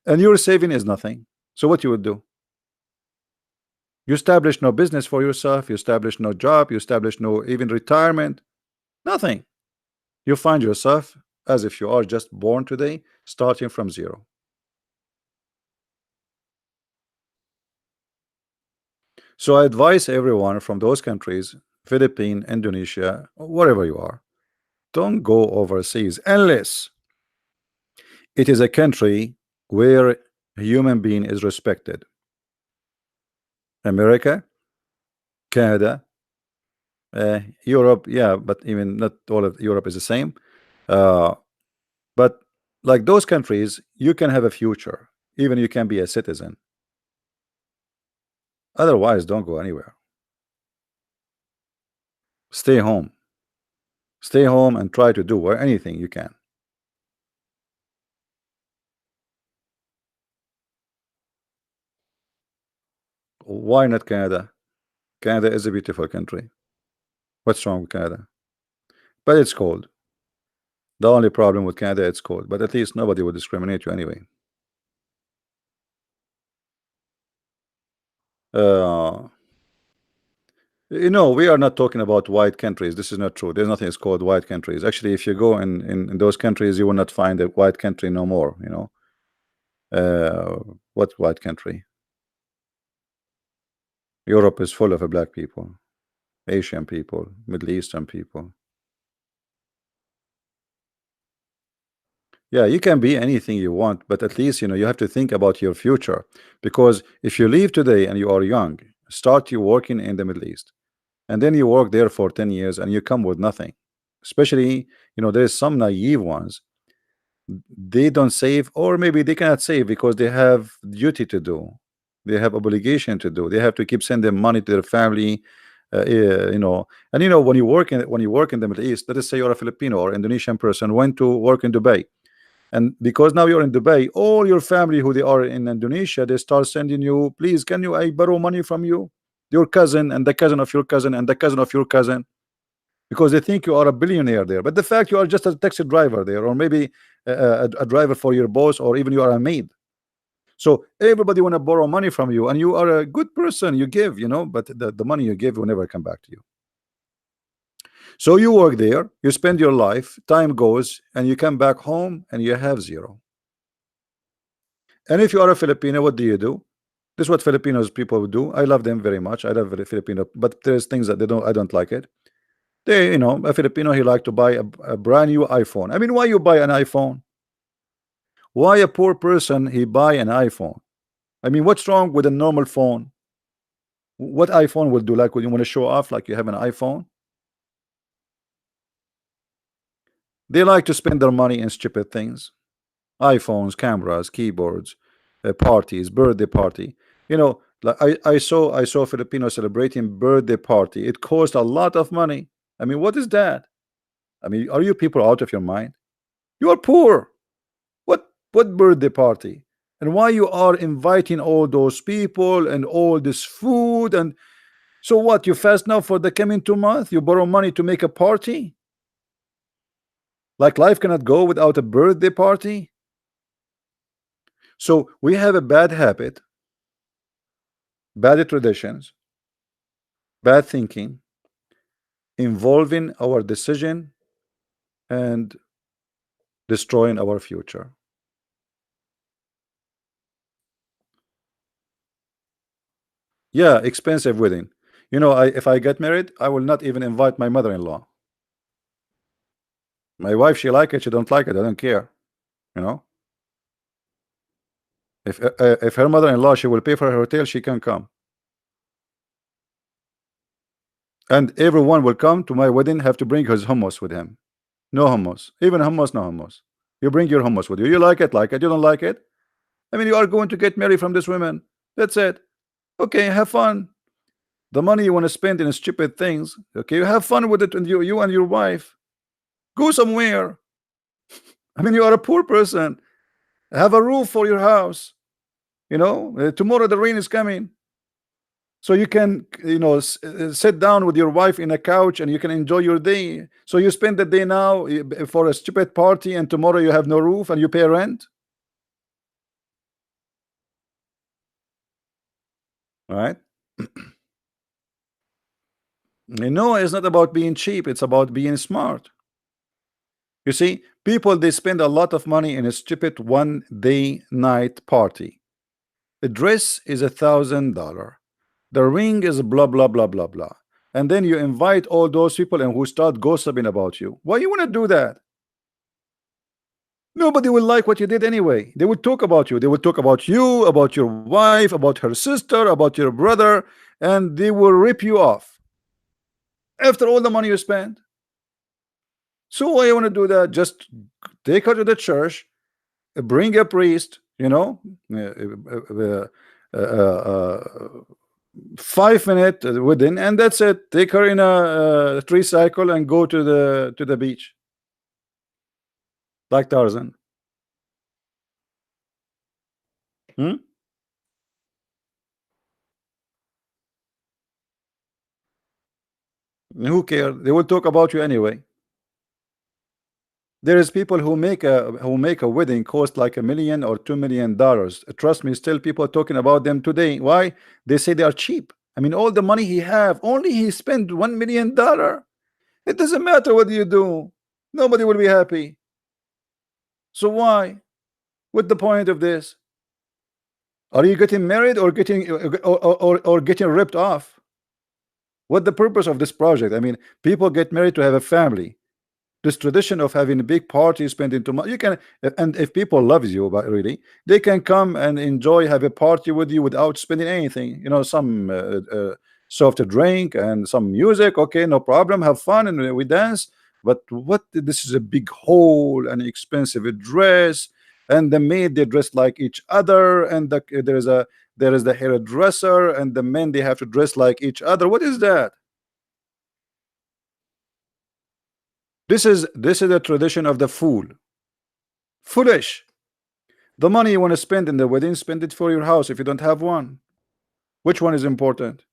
And your saving is nothing. So what you would do? You establish no business for yourself. You establish no job. You establish no even retirement. Nothing. You find yourself as if you are just born today, starting from zero. So I advise everyone from those countries, Philippines, Indonesia, wherever you are, don't go overseas unless it is a country where a human being is respected. America, Canada, Europe, yeah, but even not all of Europe is the same. Uh, but like those countries, you can have a future, even you can be a citizen. Otherwise, don't go anywhere. Stay home. Stay home and try to do anything you can. Why not Canada? Canada is a beautiful country. What's wrong with Canada? But it's cold. The only problem with Canada, it's cold. But at least nobody will discriminate you anyway. Uh, we are not talking about white countries. This is not true. There's nothing is called white countries. Actually, if you go in those countries, you will not find a white country no more. What white country? Europe is full of black people, Asian people, Middle Eastern people. Yeah, you can be anything you want, but at least you have to think about your future. Because if you leave today and you are young, start you working in the Middle East, and then you work there for 10 years and you come with nothing. Especially, there's some naive ones. They don't save, or maybe they cannot save because they have duty to do. They have obligation to do. They have to keep sending money to their family. And when you work in the Middle East, let us say you're a Filipino or Indonesian person went to work in Dubai. And because now you're in Dubai, all your family who they are in Indonesia, they start sending you, please, can I borrow money from you? Your cousin and the cousin of your cousin and the cousin of your cousin, because they think you are a billionaire there. But the fact you are just a taxi driver there, or maybe a driver for your boss, or even you are a maid. So everybody want to borrow money from you, and you are a good person. You give, but the money you give will never come back to you. So you work there, you spend your life, time goes, and you come back home and you have zero. And if you are a Filipino, what do you do? This is what Filipinos people do. I love them very much. I love the Filipino, but there's things that they don't. I don't like it. A Filipino, he like to buy a brand new iPhone. I mean, why you buy an iPhone? Why a poor person he buy an iPhone? I mean, what's wrong with a normal phone? What iPhone will do? Like, when you want to show off, like you have an iPhone? They like to spend their money in stupid things. iPhones, cameras, keyboards, parties, birthday party. Like I saw Filipino celebrating birthday party. It cost a lot of money. I mean, what is that? I mean, are you people out of your mind? You are poor. What birthday party? And why you are inviting all those people and all this food? And so what, you fast now for the coming 2 months? You borrow money to make a party? Like life cannot go without a birthday party? So we have a bad habit, bad traditions, bad thinking involving our decision and destroying our future. Yeah, expensive wedding. You know, if I get married, I will not even invite my mother-in-law. My wife, she like it, she don't like it, I don't care. You know, if her mother-in-law, she will pay for her hotel, she can come, and everyone will come to my wedding have to bring his hummus with him. No hummus, even hummus, no hummus. You bring your hummus with you. You like it, like it. You don't like it. I mean, you are going to get married from this woman. That's it. Okay, have fun. The money you want to spend in stupid things. Okay, you have fun with it, and you and your wife go somewhere. I mean, you are a poor person. Have a roof for your house. You know, tomorrow the rain is coming, so you can, you know, sit down with your wife in a couch and you can enjoy your day. So you spend the day now for a stupid party, and tomorrow you have no roof and you pay rent. All right. No, it's not about being cheap, it's about being smart. You see, people, they spend a lot of money in a stupid one day night party. The dress is $1,000. The ring is blah blah blah blah blah. And then you invite all those people and who start gossiping about you. Why you want to do that? Nobody will like what you did anyway. They will talk about you. They will talk about you, about your wife, about her sister, about your brother, and they will rip you off after all the money you spent. So why you want to do that? Just take her to the church, bring a priest, you know, uh, uh, 5 minute wedding, and that's it. Take her in a tricycle and go to the beach like Tarzan. Hmm? Who cares? They will talk about you anyway. There is people who make a wedding cost like $1 million or $2 million. Trust me, still people talking about them today. Why? They say they are cheap. I mean, all the money he have, only he spent $1 million. It doesn't matter what you do. Nobody will be happy. So why? What's the point of this? Are you getting married or getting ripped off? What the purpose of this project? I mean, people get married to have a family. This tradition of having a big party, spending too much, you can, and if people loves you, but really they can come and enjoy, have a party with you without spending anything, you know, some soft drink and some music. Okay, no problem, have fun, and we dance. But what, this is a big hole and expensive dress, and the maid, they dress like each other, and there is the hairdresser, and the men, they have to dress like each other. What is that? This is a tradition of the fool. Foolish. The money you want to spend in the wedding, spend it for your house if you don't have one. Which one is important?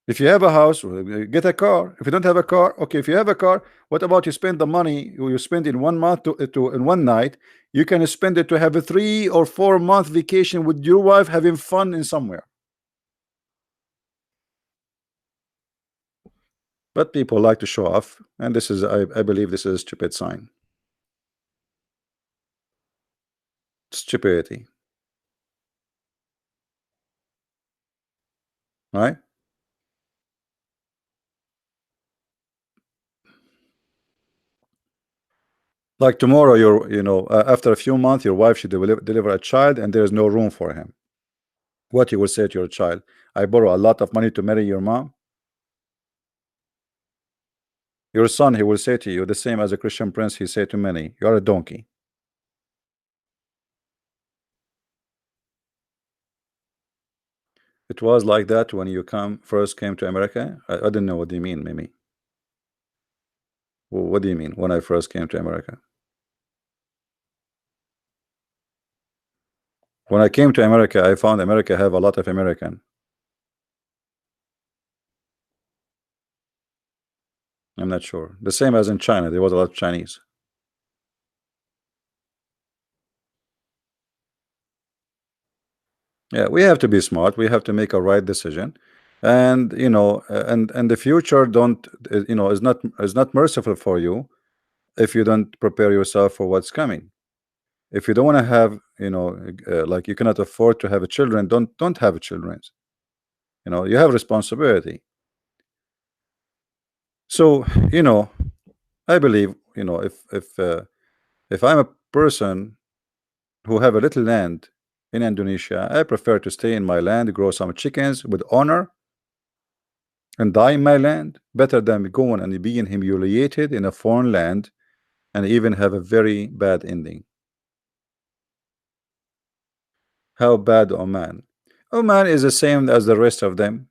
If you have a house, well, get a car. If you don't have a car, okay. If you have a car, what about you spend the money you spend in 1 month to in one night? You can spend it to have a 3 or 4 month vacation with your wife, having fun in somewhere. But people like to show off, and this is, I believe, this is a stupid sign. Stupidity, right? Like tomorrow, after a few months, your wife should deliver a child, and there is no room for him. What you will say to your child? I borrow a lot of money to marry your mom. Your son, he will say to you the same as a Christian prince he said to many, you are a donkey. It was like that when you first came to America. I didn't know what do you mean, Mimi. What do you mean when I first came to America? When I came to America, I found America have a lot of American. I'm not sure. The same as in China, there was a lot of Chinese. Yeah, we have to be smart. We have to make a right decision, and and the future don't is not merciful for you if you don't prepare yourself for what's coming. If you don't want to have, like you cannot afford to have a children, don't have children. You have responsibility. So, I believe, if I'm a person who have a little land in Indonesia, I prefer to stay in my land, grow some chickens with honor, and die in my land, better than going and being humiliated in a foreign land and even have a very bad ending. How bad Oman? Oman is the same as the rest of them,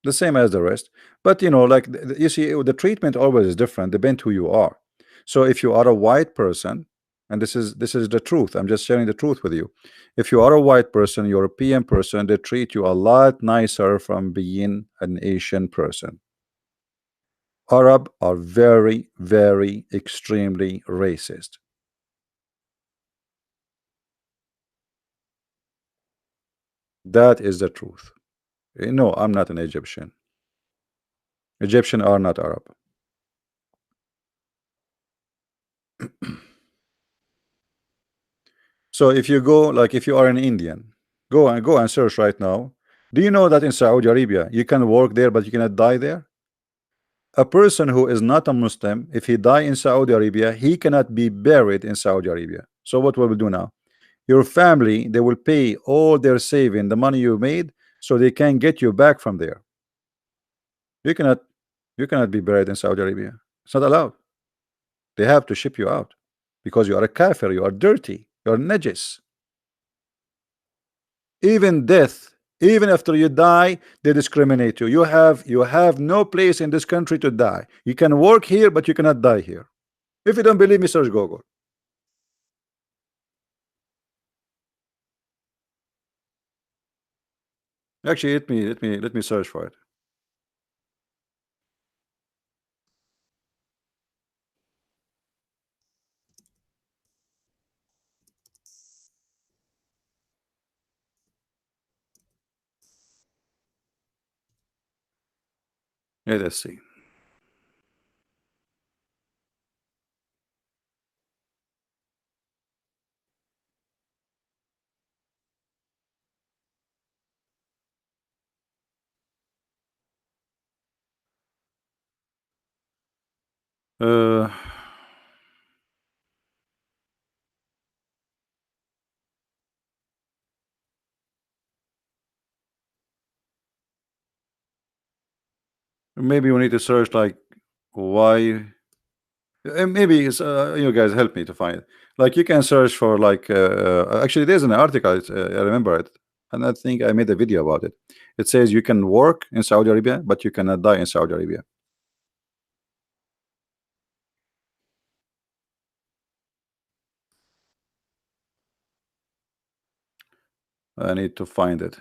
the same as the rest. But like you see, the treatment always is different, depend who you are. So if you are a white person, and this is the truth, I'm just sharing the truth with you. If you are a white person, European person, they treat you a lot nicer from being an Asian person. Arab are very, very extremely racist. That is the truth. No, I'm not an Egyptian. Egyptian are not Arab. So if you go, like if you are an Indian, go and search right now. Do you know that in Saudi Arabia you can work there but you cannot die there? A person who is not a Muslim, if he die in Saudi Arabia, he cannot be buried in Saudi Arabia. So what will we do now? Your family, they will pay all their saving, the money you made, so they can get you back from there. You cannot you cannot be buried in Saudi Arabia. It's not allowed. They have to ship you out because you are a kafir, you are dirty, you are najis. Even death, even after you die, they discriminate you. You have no place in this country to die. You can work here, but you cannot die here. If you don't believe me, search Google. Actually, let me search for it. Let us see. Uh, Maybe we need to search like why. Maybe it's, you guys help me to find it. Like you can search for like actually there's an article, I remember it, and I think I made a video about it. It says you can work in Saudi Arabia, but you cannot die in Saudi Arabia. I need to find it.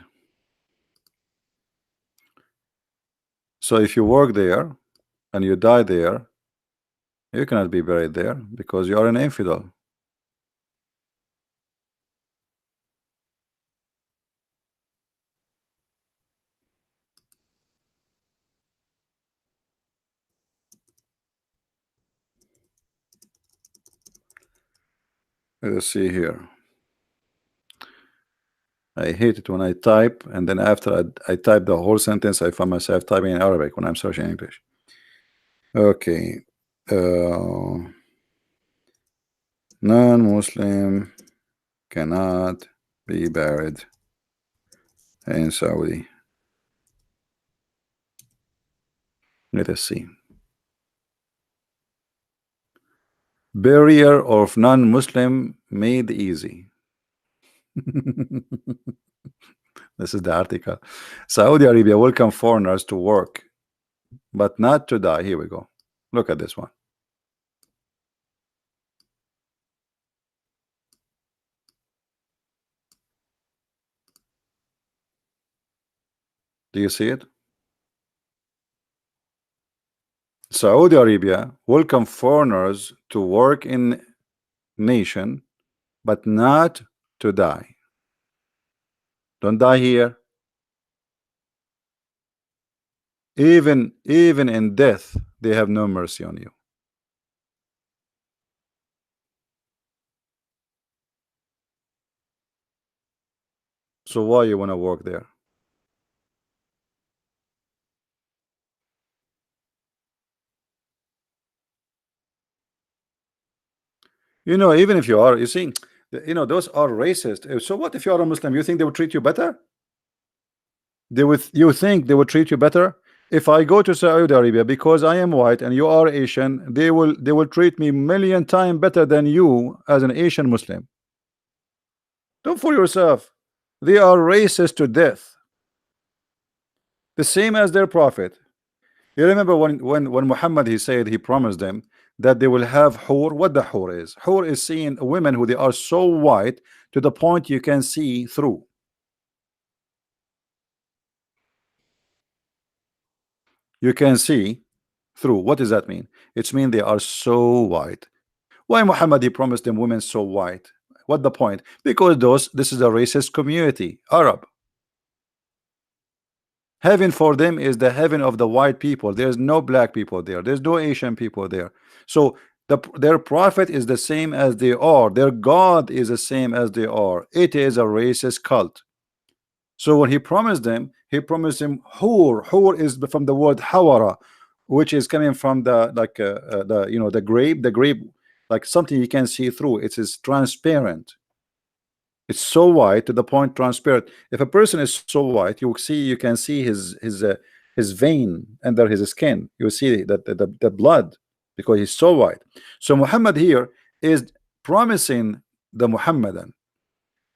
So if you work there and you die there, you cannot be buried there because you are an infidel. Let's see here. I hate it when I type and then after I type the whole sentence, I find myself typing in Arabic when I'm searching English. Okay. Non-Muslim cannot be buried in Saudi. Let us see. Barrier of non-Muslim made easy. This is the article. Saudi Arabia welcome foreigners to work, but not to die. Here we go. Look at this one. Do you see it? Saudi Arabia welcome foreigners to work in nation, but not to die. Don't die here. Even in death, they have no mercy on you. So why you want to work there? You know, even if you are, you see, you know, those are racist. So what if you are a Muslim? You think they would treat you better? You think they would treat you better? If I go to Saudi Arabia because I am white and you are Asian, they will treat me million times better than you as an Asian Muslim. Don't fool yourself. They are racist to death. The same as their prophet. You remember when Muhammad, he said, he promised them that they will have hur. What the hur is? Hur is seeing women who they are so white to the point you can see through. You can see through. What does that mean? It's mean they are so white. Why Muhammad, he promised them women so white? What the point? Because this is a racist community, Arab. Heaven for them is the heaven of the white people. There's no black people there. There's no Asian people there. So their prophet is the same as they are. Their God is the same as they are. It is a racist cult. So when he promised them, he promised him hur. Hur is from the word hawara, which is coming from the the you know the grape, like something you can see through. It is transparent. It's so white to the point transparent. If a person is so white, you can see his vein under his skin. You see that the blood, because he's so white. So Muhammad here is promising the Muhammadan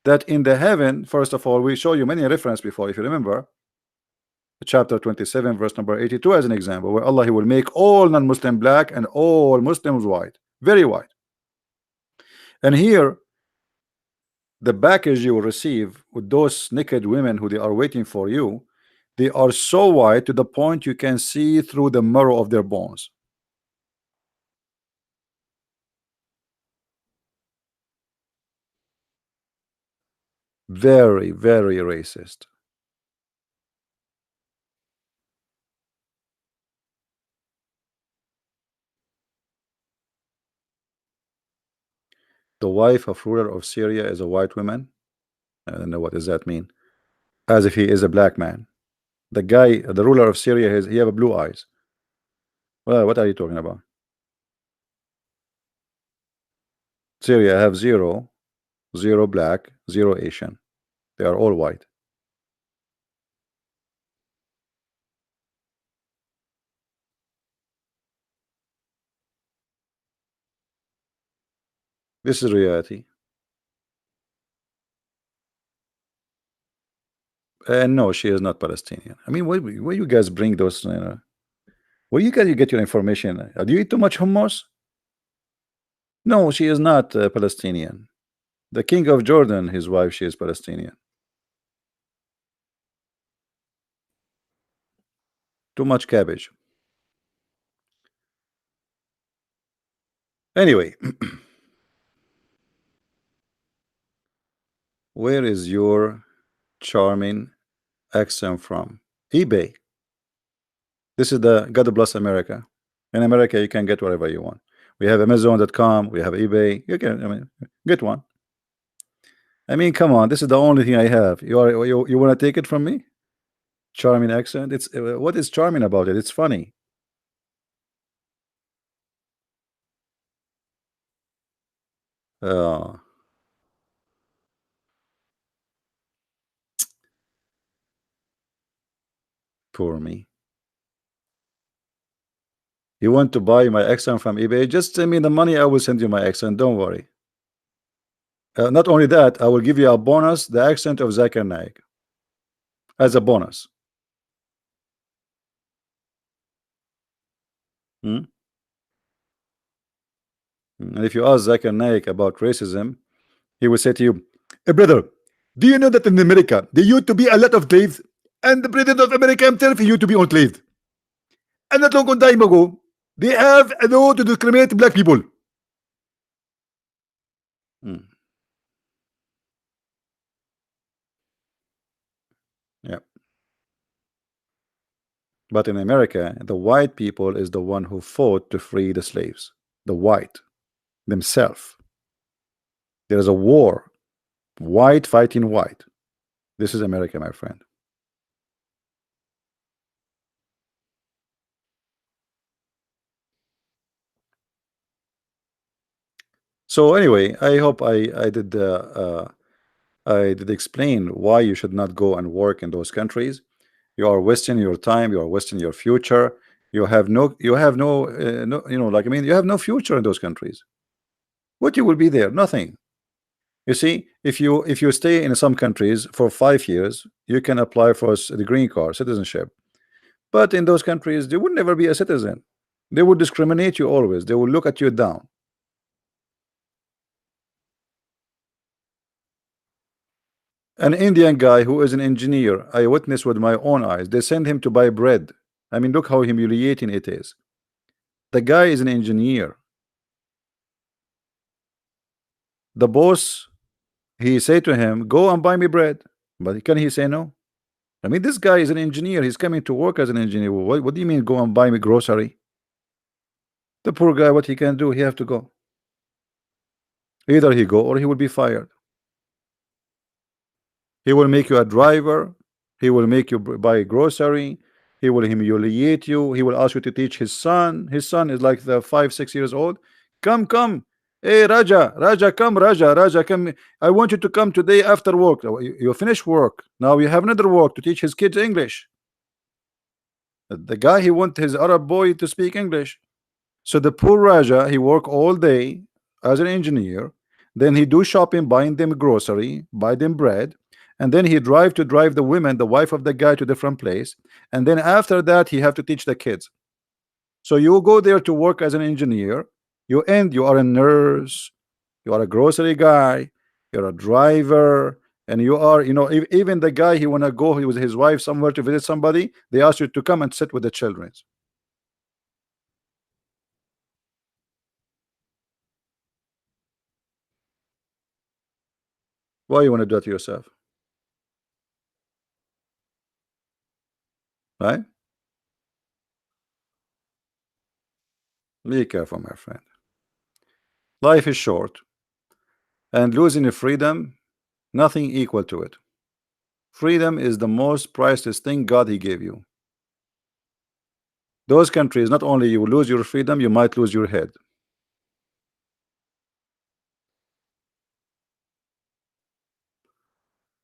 that in the heaven, first of all, we show you many reference before, if you remember, chapter 27, verse number 82, as an example, where Allah, he will make all non-Muslim black and all Muslims white, very white. And here, the package you will receive with those naked women who they are waiting for you, they are so white to the point you can see through the marrow of their bones. Very, very racist. The wife of ruler of Syria is a white woman. I don't know what does that mean. As if he is a black man. The guy, the ruler of Syria, he have blue eyes. Well, what are you talking about? Syria have zero, zero black, zero Asian. They are all white. This is reality. And no, she is not Palestinian. I mean, where you guys bring those? Where you guys get your information? Do you eat too much hummus? No, she is not Palestinian. The king of Jordan, his wife, she is Palestinian. Too much cabbage. Anyway, where is your charming accent from? eBay. This is the God bless America. In America, you can get whatever you want. We have Amazon.com. We have eBay. You can, I mean, get one. I mean, come on. This is the only thing I have. You want to take it from me? Charming accent. It's what is charming about it? It's funny. Uh, Poor me. You want to buy my accent from eBay? Just send me the money. I will send you my accent. Don't worry. Not only that, I will give you a bonus, the accent of Zakir Naik, as a bonus. Hmm? And if you ask Zakir Naik about racism, he will say to you, "Hey, brother, do you know that in America there used to be a lot of slaves, and the president of America himself he used to be enslaved, and not long time ago they have a law to discriminate black people." Hmm. Yeah. But in America, the white people is the one who fought to free the slaves. The white themselves. There is a war. White fighting white. This is America, my friend. So anyway, I hope I did explain why you should not go and work in those countries. You are wasting your time. You are wasting your future. You have no you know, like, I mean, you have no future in those countries. What you will be there? Nothing. You see, if you stay in some countries for 5 years, you can apply for the green card citizenship. But in those countries, they would never be a citizen. They would discriminate you always. They will look at you down. An Indian guy who is an engineer, I witnessed with my own eyes. They send him to buy bread. I mean, look how humiliating it is. The guy is an engineer. The boss, he say to him, "Go and buy me bread." But can he say no? I mean, this guy is an engineer. He's coming to work as an engineer. What do you mean, go and buy me grocery? The poor guy, what he can do? He have to go. Either he go or he will be fired. He will make you a driver. He will make you buy grocery. He will humiliate you. He will ask you to teach his son. His son is like the 5, 6 years old. Come, come. Hey, Raja, Raja, come, Raja, Raja, come. I want you to come today after work. You finish work. Now you have another work to teach his kids English. The guy, he want his Arab boy to speak English. So the poor Raja, he work all day as an engineer. Then he do shopping, buying them grocery, buy them bread, and then he drive the women, the wife of the guy, to different place. And then after that, he have to teach the kids. So you go there to work as an engineer. You are a nurse, you are a grocery guy, you're a driver, and you are, even the guy, he wanna go with his wife somewhere to visit somebody. They ask you to come and sit with the children. Why you want to do it to yourself, right? Be careful, my friend. Life is short, and losing your freedom, nothing equal to it. Freedom is the most priceless thing God he gave you. Those countries, not only you lose your freedom, you might lose your head.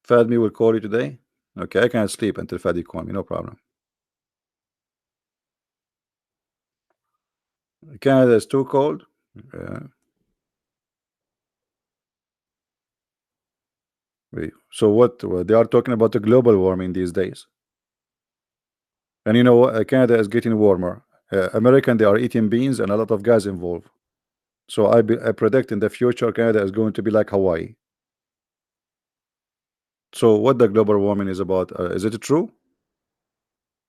Fadmi will call you today. Okay, I can't sleep until Fadi call me, no problem. Canada is too cold. So what they are talking about the global warming these days. And you know what? Canada is getting warmer. American, they are eating beans and a lot of gas involved. So I predict in the future Canada is going to be like Hawaii. So what the global warming is about? Is it true?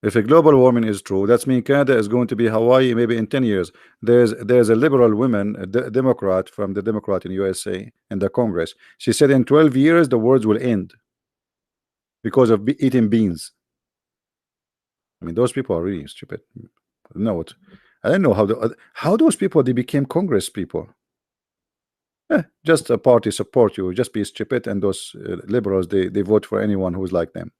If a global warming is true, that means Canada is going to be Hawaii maybe in 10 years. There's a liberal woman, a Democrat from the Democrat in USA in the Congress. She said in 12 years the world will end because of eating beans. I mean, those people are really stupid. No, what? I don't know how those people they became Congress people. Just a party support you. Just be stupid, and those liberals they vote for anyone who's like them.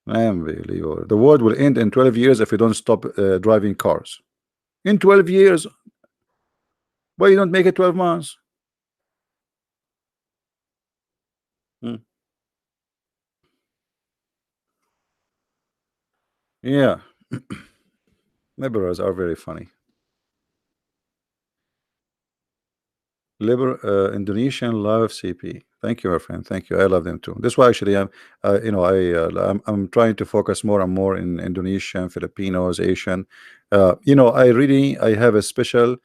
Unbelievable. The world will end in 12 years if you don't stop driving cars. In 12 years, why you don't make it 12 months? Hmm. Yeah, liberals are very funny. Indonesian love CP. Thank you, my friend. Thank you. I love them too. That's why actually I'm trying to focus more and more in Indonesian, Filipinos, Asian. I have a special.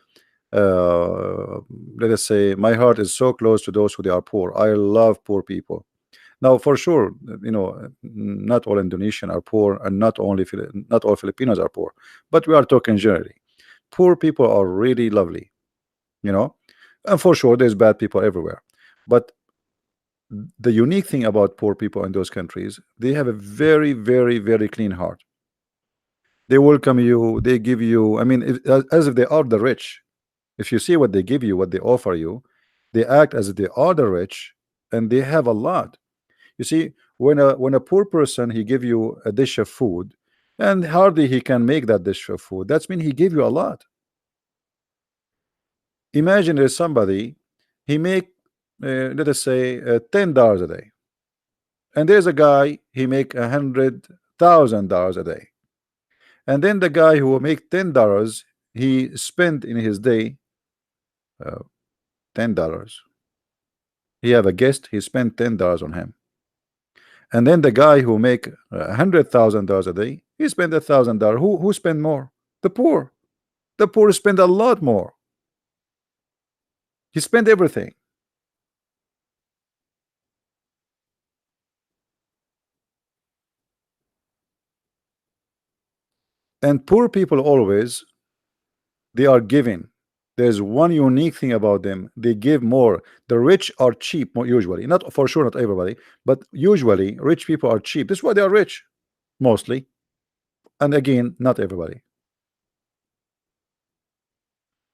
Let us say my heart is so close to those who they are poor. I love poor people. Now, for sure, not all Indonesian are poor, and not all Filipinos are poor. But we are talking generally. Poor people are really lovely. You know, and for sure, there's bad people everywhere. But the unique thing about poor people in those countries, they have a very, very, very clean heart. They welcome you, they give you, I mean, as if they are the rich. If you see what they give you, what they offer you, they act as if they are the rich, and they have a lot. You see, when a poor person he give you a dish of food, and hardly he can make that dish of food, that's mean he gave you a lot. Imagine there's somebody, he make let us say $10 a day, and there's a guy he make $100,000 a day, and then the guy who will make $10, he spend in his day $10. He have a guest, he spent $10 on him, and then the guy who make $100,000 a day, he spend $1,000. Who spend more? The poor. The poor spend a lot more. He spend everything. And poor people always, they are giving. There's one unique thing about them: they give more. The rich are cheap, usually, not for sure, not everybody, but usually rich people are cheap. This is why they are rich, mostly. And again, not everybody.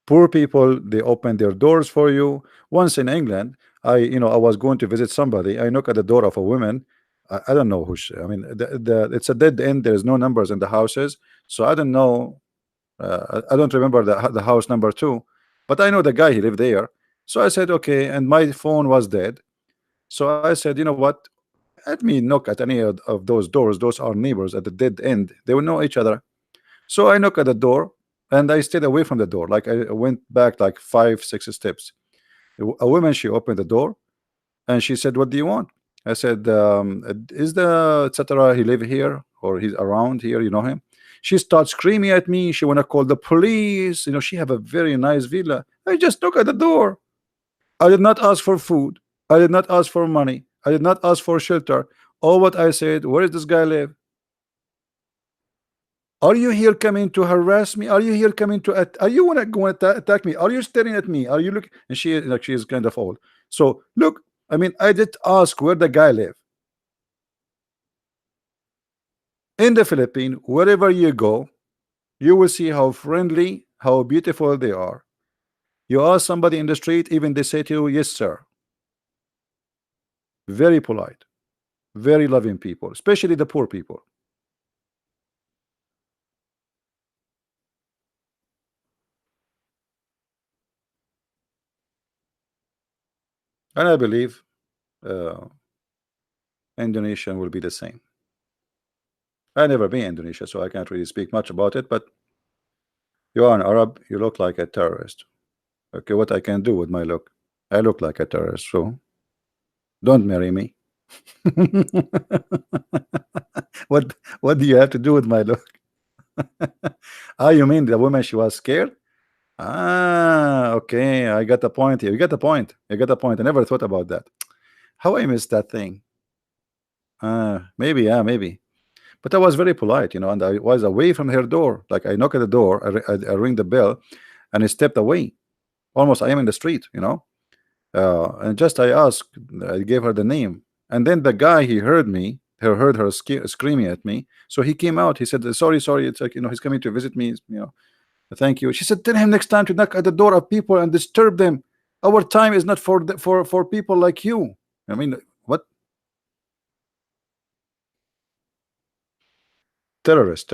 Poor people, they open their doors for you. Once in England, I was going to visit somebody. I knock at the door of a woman. I don't know who she, I mean, it's a dead end. There's no numbers in the houses, so I don't know. I don't remember the house number two, but I know the guy, he lived there. So I said, okay, and my phone was dead. So I said, you know what? Let me knock at any of those doors. Those are neighbors at the dead end. They will know each other. So I knock at the door, and I stayed away from the door. Like I went back like 5, 6 steps. A woman, she opened the door, and she said, "What do you want?" I said, "Is the etc. he live here or he's around here? You know him?" She starts screaming at me. She wanna call the police. She have a very nice villa. I just knock at the door. I did not ask for food. I did not ask for money. I did not ask for shelter. All what I said, where does this guy live? Are you here coming to harass me? Are you here coming to are you wanna go and attack me? Are you staring at me? Are you look? And she is kind of old. So look, I mean, I did ask where the guy live. In the Philippines, wherever you go, you will see how friendly, how beautiful they are. You ask somebody in the street, even they say to you, yes, sir. Very polite, very loving people, especially the poor people. And I believe uh, Indonesia will be the same. I never been Indonesia, so I can't really speak much about it. But you are an Arab, you look like a terrorist. Okay, what I can do with my look? I look like a terrorist, so don't marry me. What do you have to do with my look? Ah, you mean the woman, she was scared? Ah, okay, I got the point here. You got the point. You got the point. I never thought about that. How I missed that thing. Maybe, yeah, maybe. But I was very polite, and I was away from her door. Like I knock at the door, I ring the bell, and I stepped away. Almost I am in the street. And just I asked, I gave her the name, and then the guy, he heard me, he heard her screaming at me, so he came out. He said, "Sorry, sorry, it's like he's coming to visit me. Thank you." She said, "Tell him next time to knock at the door of people and disturb them. Our time is not for people like you." I mean, what? Terrorist,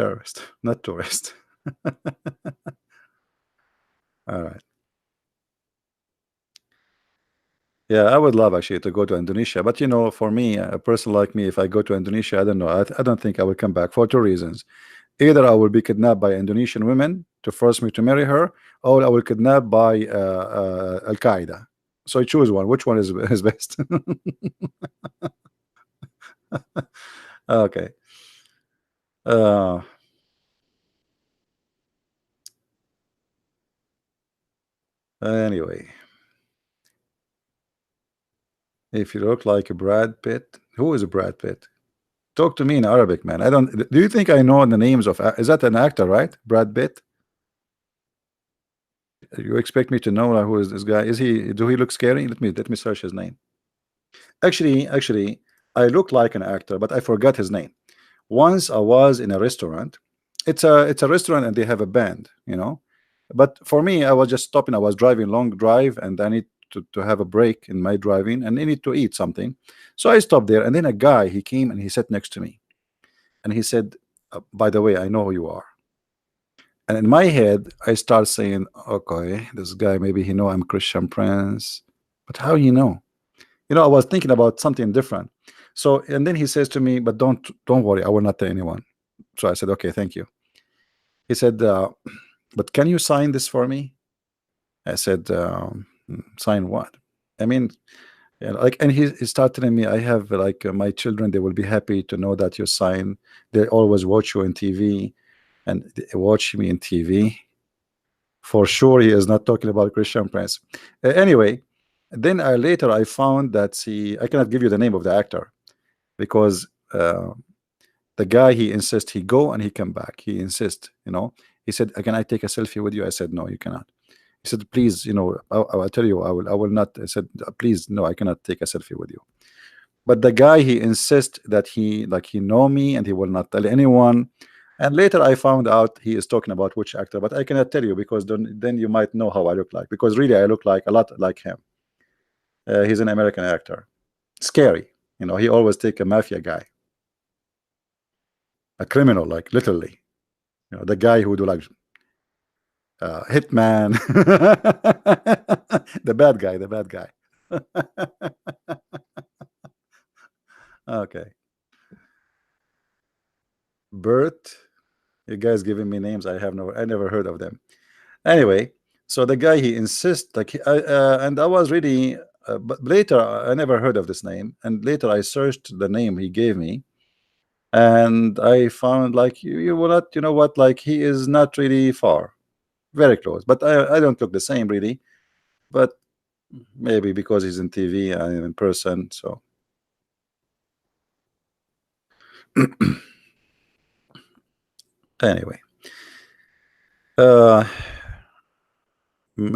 not tourist. All right. Yeah, I would love actually to go to Indonesia, but for me, a person like me, if I go to Indonesia, I don't know. I don't think I will come back for two reasons. Either I will be kidnapped by Indonesian women to force me to marry her, or I will kidnapped by Al Qaeda. So I choose one. Which one is best? Okay. Uh, anyway, if you look like a Brad Pitt, who is a Brad Pitt? Talk to me in Arabic, man. I don't. Do you think I know the names of? Is that an actor, right? Brad Pitt. You expect me to know who is this guy? Is he? Do he look scary? Let me search his name. Actually, I look like an actor, but I forgot his name. Once I was in a restaurant. It's a restaurant and they have a band. But for me, I was just stopping. I was driving long drive and I need to have a break in my driving and I need to eat something. So I stopped there and then a guy, he came and he sat next to me and he said, by the way, I know who you are. And in my head, I start saying, okay, this guy, maybe he know I'm Christian Prince, but how you know? I was thinking about something different. So, and then he says to me, but don't worry, I will not tell anyone. So I said, okay, thank you. He said, but can you sign this for me? I said, sign what? I mean, yeah, like, and he started telling me, I have like my children, they will be happy to know that you sign. They always watch you on TV, and they watch me in TV. For sure, he is not talking about Christian Prince. Anyway, then later I found that I cannot give you the name of the actor because the guy, he insists he go and he come back. He insists, He said, can I take a selfie with you? I said, no, you cannot. He said, please, I'll tell you, I will not. I said, please, no, I cannot take a selfie with you. But the guy, he insists that he know me and he will not tell anyone. And later I found out he is talking about which actor, but I cannot tell you because then you might know how I look like, because really I look like a lot like him. He's an American actor. Scary. He always take a mafia guy, a criminal, like literally. The guy who do like hitman. The bad guy. Okay. Bert. You guys giving me names I never heard of them. Anyway, so the guy, he insists, like, and I was really, but later I never heard of this name, and later I searched the name he gave me, and I found like you will not, you know what, like he is not really far, very close, but I don't look the same really, but maybe because he's in TV and in person, so. Anyway,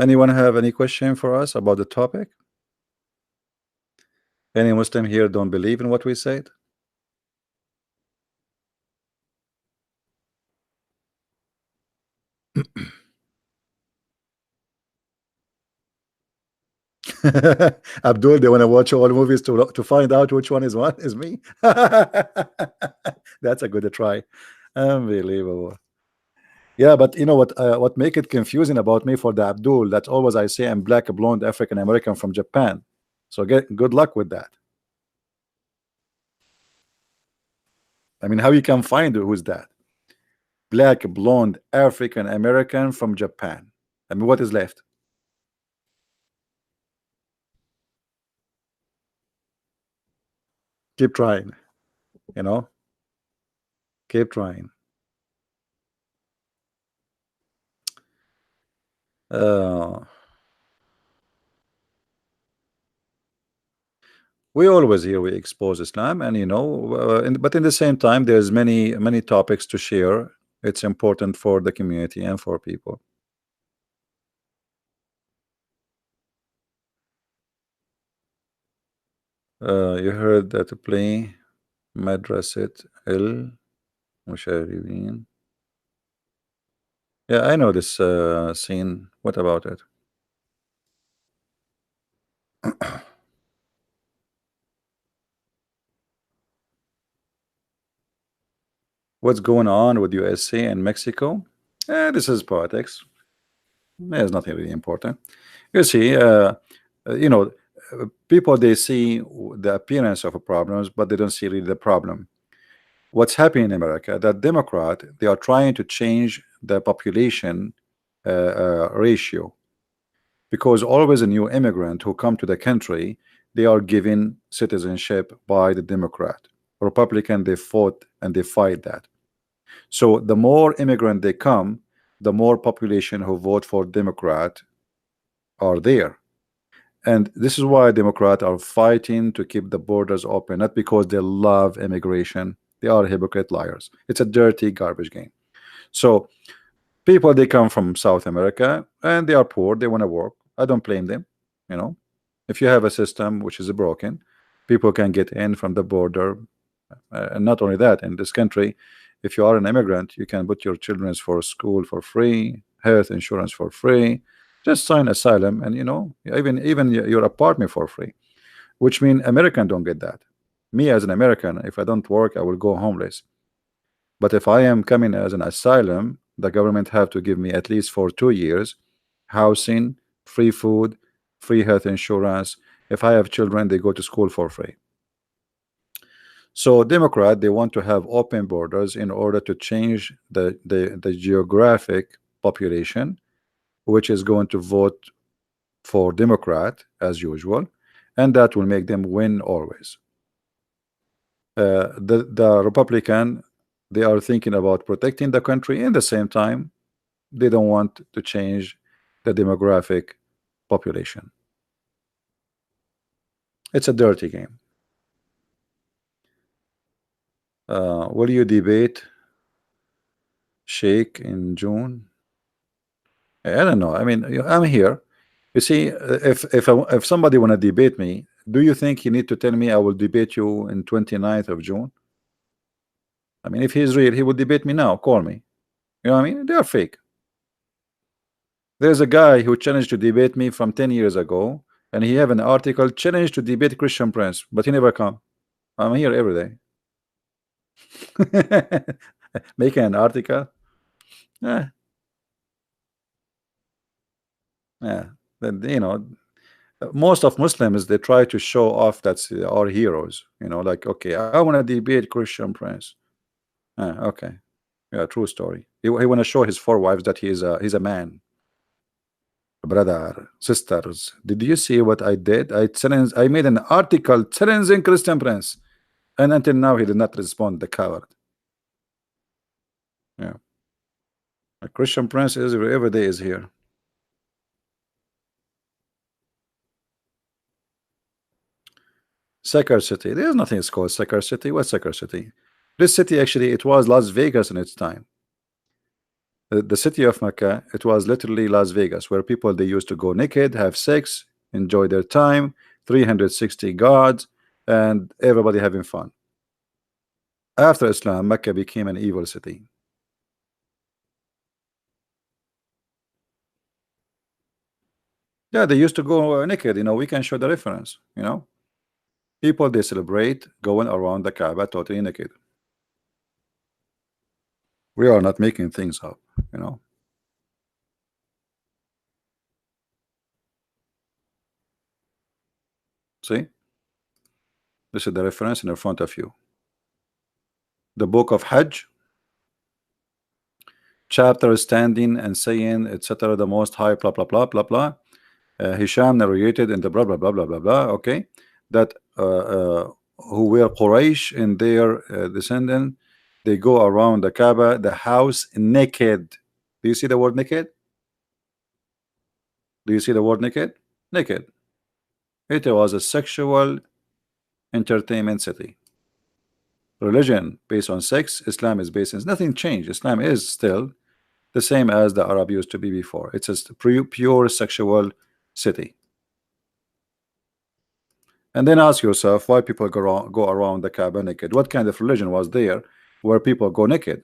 anyone have any question for us about the topic? Any Muslim here don't believe in what we said? Abdul, they want to watch all movies to find out which one is me. That's a good try. Unbelievable. Yeah, but you know what make it confusing about me for the Abdul, that always I say I'm black, blonde, African American from Japan. So good luck with that. I mean, how you can find who's that? Black, blonde, African American from Japan. I mean, what is left? Keep trying, you know, keep trying. Uh, we always here we expose Islam, and but in the same time, there's many topics to share. It's important for the community and for people. You heard that play Madrasat El Musharibin. Yeah, I know this scene. What about it? What's going on with USA and Mexico? This is politics. There's nothing really important. You see, you know, people, they see the appearance of a problems, but they don't see really the problem. What's happening in America, that Democrat, they are trying to change the population ratio, because always a new immigrant who come to the country, they are given citizenship by the Democrat. Republican, they fought and they fight that. So the more immigrant they come, the more population who vote for Democrat are there. And this is why Democrats are fighting to keep the borders open, not because they love immigration. They are hypocrite liars. It's a dirty garbage game. So people, they come from South America and they are poor, they want to work. I don't blame them. If you have a system which is broken, people can get in from the border. And not only that, in this country, if you are an immigrant, you can put your children for school for free, health insurance for free, just sign asylum, and even your apartment for free, which mean American don't get that. Me as an American, if I don't work, I will go homeless. But if I am coming as an asylum, the government have to give me at least for 2 years housing, free food, free health insurance. If I have children, they go to school for free. So Democrat, they want to have open borders in order to change the geographic population, which is going to vote for Democrat as usual, and that will make them win always. The Republican, they are thinking about protecting the country. In the same time, they don't want to change the demographic population. It's a dirty game. Will you debate Sheikh in June? I don't know. I mean, I'm here. You see, if somebody want to debate me, do you think you need to tell me I will debate you in 29th of June? I mean, if he's real, he would debate me now. Call me. You know what I mean? They are fake. There's a guy who challenged to debate me from 10 years ago, and he have an article challenged to debate Christian Prince, but he never come. I'm here every day. Making an article. Yeah. Then, you know, most of Muslims, they try to show off that our heroes. You know, like, okay, I want to debate Christian Prince. Okay, yeah, true story. He want to show his 4 wives that he's a man. Brother, sisters, did you see what I did? I made an article challenging Christian Prince, and until now he did not respond. The coward. Yeah, a Christian Prince is every day is here. Sakar City. There's nothing it's called Sakar City. What's Sakar City? This city actually, it was Las Vegas in its time. The city of Mecca, it was literally Las Vegas, where people, they used to go naked, have sex, enjoy their time, 360 gods, and everybody having fun. After Islam, Mecca became an evil city. Yeah, they used to go naked. You know, we can show the reference. You know, people, they celebrate going around the Kaaba totally naked. We are not making things up, you know. See, this is the reference in front of you. The book of Hajj, chapter standing and saying, etc. The Most High, blah blah blah blah blah. Hisham narrated in the blah blah blah blah blah blah. Okay, that who were Quraysh and their descendant, they go around the Kaaba, the house, naked. Do you see the word naked? Do you see the word naked? Naked. It was a sexual entertainment city. Religion based on sex, Islam is based on nothing changed. Islam is still the same as the Arab used to be before. It's a pure sexual city. And then ask yourself why people go around the Kaaba naked. What kind of religion was there where people go naked?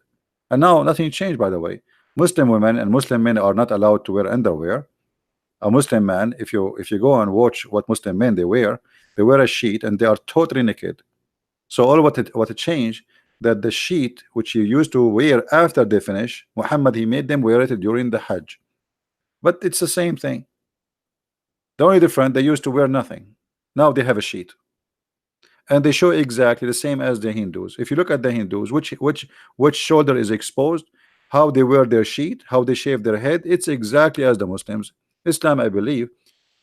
And now nothing changed, by the way. Muslim women and Muslim men are not allowed to wear underwear. A Muslim man, if you go and watch what Muslim men they wear a sheet and they are totally naked. So all what it changed, that the sheet which you used to wear after they finish, Muhammad, he made them wear it during the Hajj. But it's the same thing. The only difference, they used to wear nothing. Now they have a sheet, and they show exactly the same as the Hindus. If you look at the Hindus, which shoulder is exposed, how they wear their sheet, how they shave their head, it's exactly as the Muslims. Islam, I believe,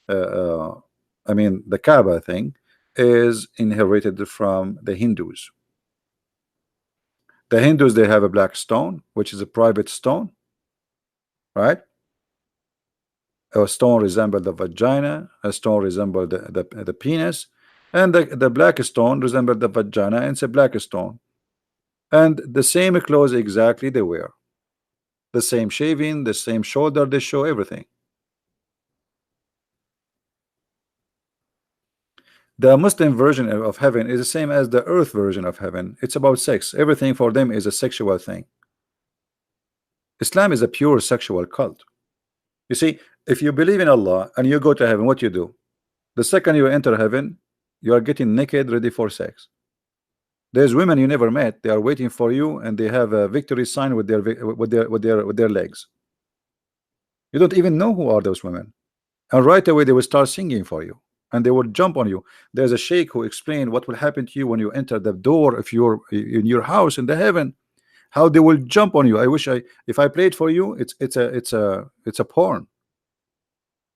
I mean, the Kaaba thing is inherited from the Hindus. The Hindus, they have a black stone, which is a private stone, right? A stone resembles the vagina, a stone resembles the penis, and the black stone resembles the vagina, and it's a black stone. And the same clothes exactly they wear. The same shaving, the same shoulder, they show everything. The Muslim version of heaven is the same as the earth version of heaven. It's about sex. Everything for them is a sexual thing. Islam is a pure sexual cult. You see, if you believe in Allah and you go to heaven, what you do? The second you enter heaven, you are getting naked, ready for sex. There's women you never met. They are waiting for you, and they have a victory sign with their legs. You don't even know who are those women, and right away they will start singing for you, and they will jump on you. There's a sheikh who explained what will happen to you when you enter the door if you're in your house in the heaven. How they will jump on you. I wish if I played for you. It's a porn.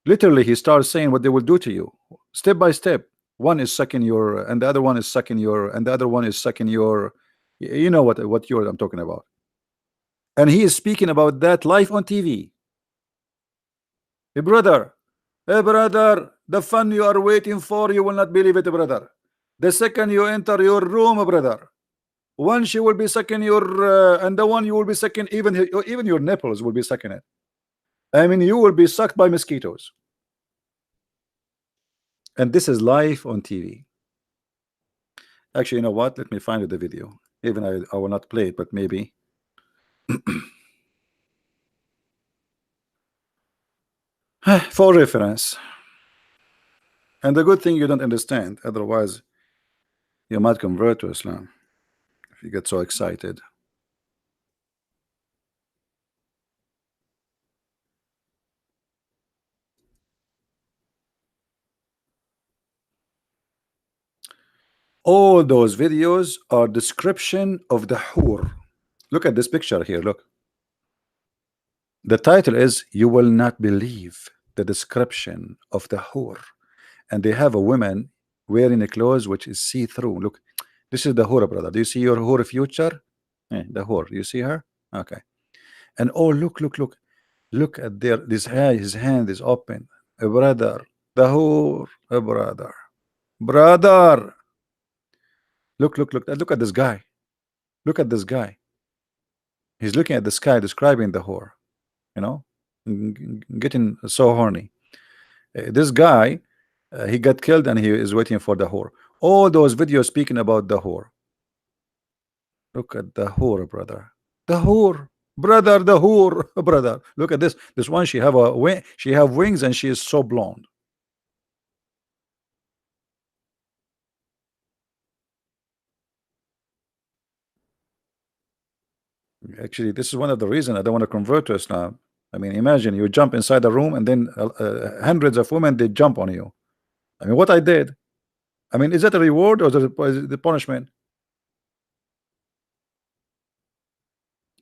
Literally, he starts saying what they will do to you, step by step. One is sucking your, and the other one is sucking your, and the other one is sucking your. You know what you're I'm talking about. And he is speaking about that live on TV. Hey brother, hey brother, the fun you are waiting for, you will not believe it, brother. The second you enter your room, brother, one she will be sucking your, and the one you will be sucking, even your nipples will be sucking it. I mean, you will be sucked by mosquitoes. And this is live on TV. Actually, you know what? Let me find the video. Even I will not play it, but maybe. For reference. And the good thing you don't understand, otherwise you might convert to Islam if you get so excited. All those videos are description of the hur. Look at this picture here. Look. The title is "You Will Not Believe the Description of the Hur," and they have a woman wearing a clothes which is see-through. Look, this is the hur, brother. Do you see your hur future? The hur. You see her? Okay. And oh, look at his hand is open. A brother, the hur, a brother. Look at this guy. Look at this guy. He's looking at the sky, describing the whore. You know, getting so horny. This guy, he got killed, and he is waiting for the whore. All those videos speaking about the whore. Look at the whore, brother. The whore, brother. The whore, brother. Look at this. This one, she have a wing. She have wings, and she is so blonde. Actually, this is one of the reasons I don't want to convert to Islam. I mean, imagine you jump inside a room, and then hundreds of women they jump on you. I mean, what I did. I mean, is that a reward or is it the punishment?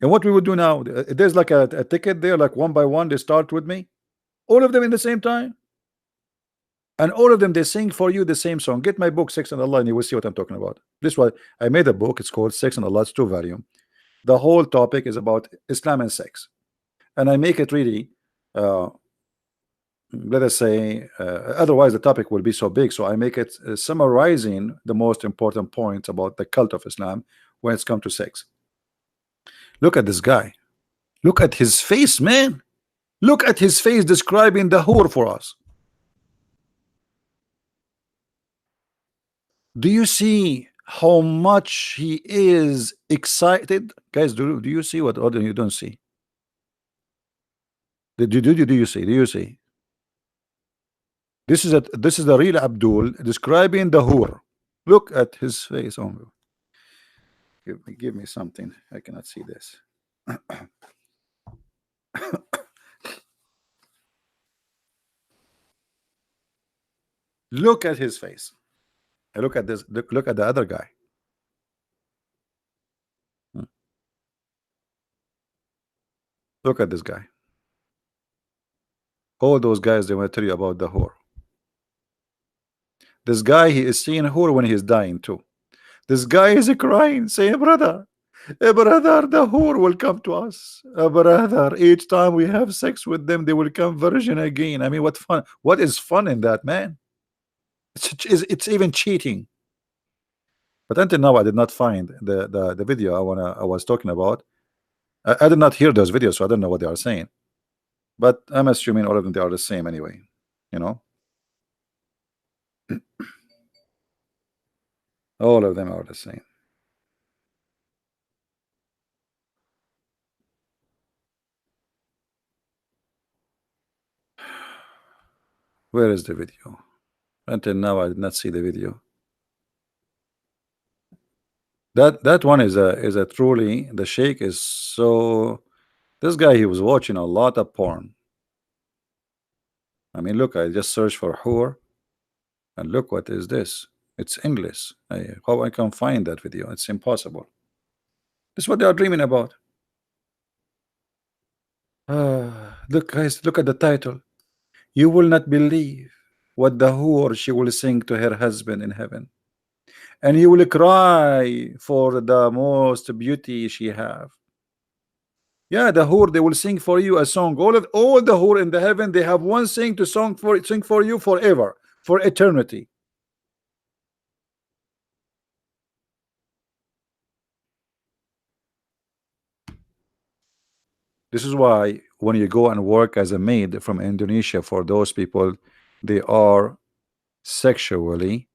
And what we would do now? There's like a ticket there, like one by one. They start with me, all of them in the same time, and all of them they sing for you the same song. Get my book, Sex and Allah, and you will see what I'm talking about. This was I made a book. It's called Sex and Allah. It's 2 volume. The whole topic is about Islam and sex, and I make it really. Let us say, otherwise the topic will be so big. So I make it summarizing the most important points about the cult of Islam when it's come to sex. Look at this guy. Look at his face, man. Look at his face describing the whore for us. Do you see how much he is excited? Guys, do you see what other you don't see? Do you see? Do you see? This is the real Abdul describing the whore. Look at his face. Oh, give me something. I cannot see this. Look at his face. Look at this. Look at the other guy. Look at this guy. All those guys, they want to tell you about the whore. This guy, he is seeing whore when he is dying too. This guy is crying, saying, brother, the whore will come to us. Brother, each time we have sex with them, they will come virgin again. I mean, what fun? What is fun in that, man? It's even cheating. But until now, I did not find the video I was talking about. I did not hear those videos, so I don't know what they are saying. But I'm assuming all of them they are the same anyway. You know, all of them are the same. Where is the video? Until now, I did not see the video. That one is a truly, the sheikh is so, this guy, he was watching a lot of porn. I mean, look, I just searched for whore, and look what is this. It's English. How I can find that video? It's impossible. This is what they are dreaming about. Look, guys, look at the title. You will not believe what the whore she will sing to her husband in heaven, and you will cry for the most beauty she have. Yeah, the whore, they will sing for you a song. All the whore in the heaven, they have one sing to sing for you forever, for eternity. This is why when you go and work as a maid from Indonesia, for those people, they are sexually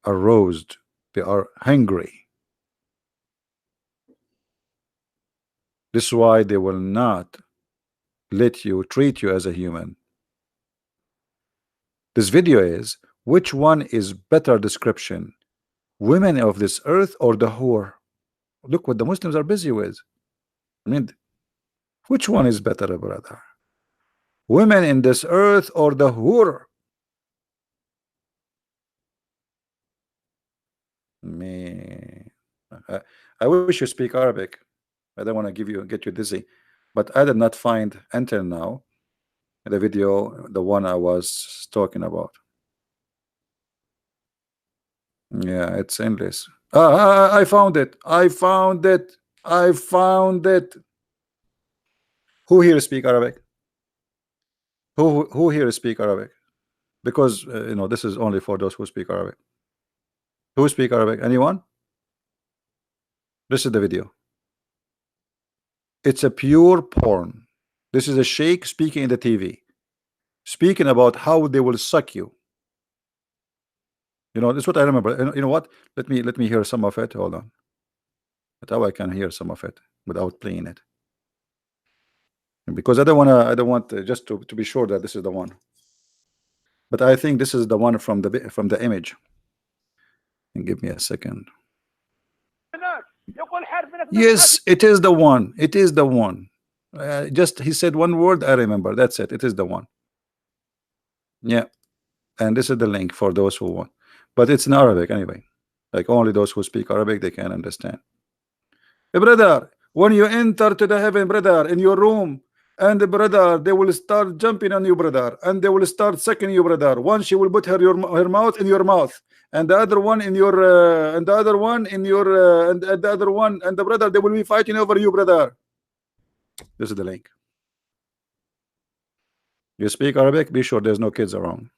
aroused. They are hungry. This is why they will not let you treat you as a human. This video is, which one is better description, women of this earth or the whore? Look what the Muslims are busy with. I mean, which one is better, brother? Women in this earth or the whore? Me, I wish you speak Arabic. I don't want to get you dizzy, but I did not find until now the video, the one I was talking about. Yeah, it's endless. I found it. I found it. I found it. Who here speak Arabic? Who here speak Arabic? Because this is only for those who speak Arabic. Who speak Arabic? Anyone? This is the video. It's a pure porn. This is a sheikh speaking in the TV, speaking about how they will suck you. This is what I remember. You know what? Let me hear some of it. Hold on. That's how I can hear some of it without playing it, because I don't want just to be sure that this is the one. But I think this is the one from the image. And give me a second. Yes, it is the one. It is the one. Just he said one word. I remember. That's it. It is the one. Yeah, and this is the link for those who want. But it's in Arabic anyway. Like only those who speak Arabic, they can understand. Brother, when you enter to the heaven, brother, in your room, and brother, they will start jumping on you, brother, and they will start sucking you, brother. One, she will put her mouth in your mouth, and the other one in your and the other one in your and the other one, and the brother, they will be fighting over you, brother. This is the link. You speak Arabic, be sure there's no kids around.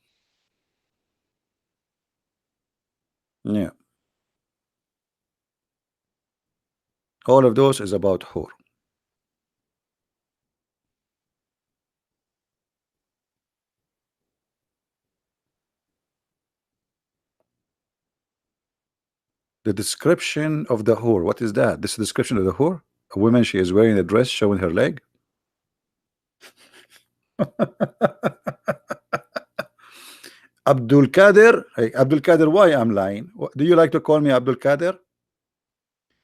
Yeah, all of those is about whore. The description of the whore, what is that? This is the description of the whore. A woman, she is wearing a dress showing her leg. Abdul Kader. Hey, Abdul Kader, why I'm lying? Do you like to call me Abdul Kader?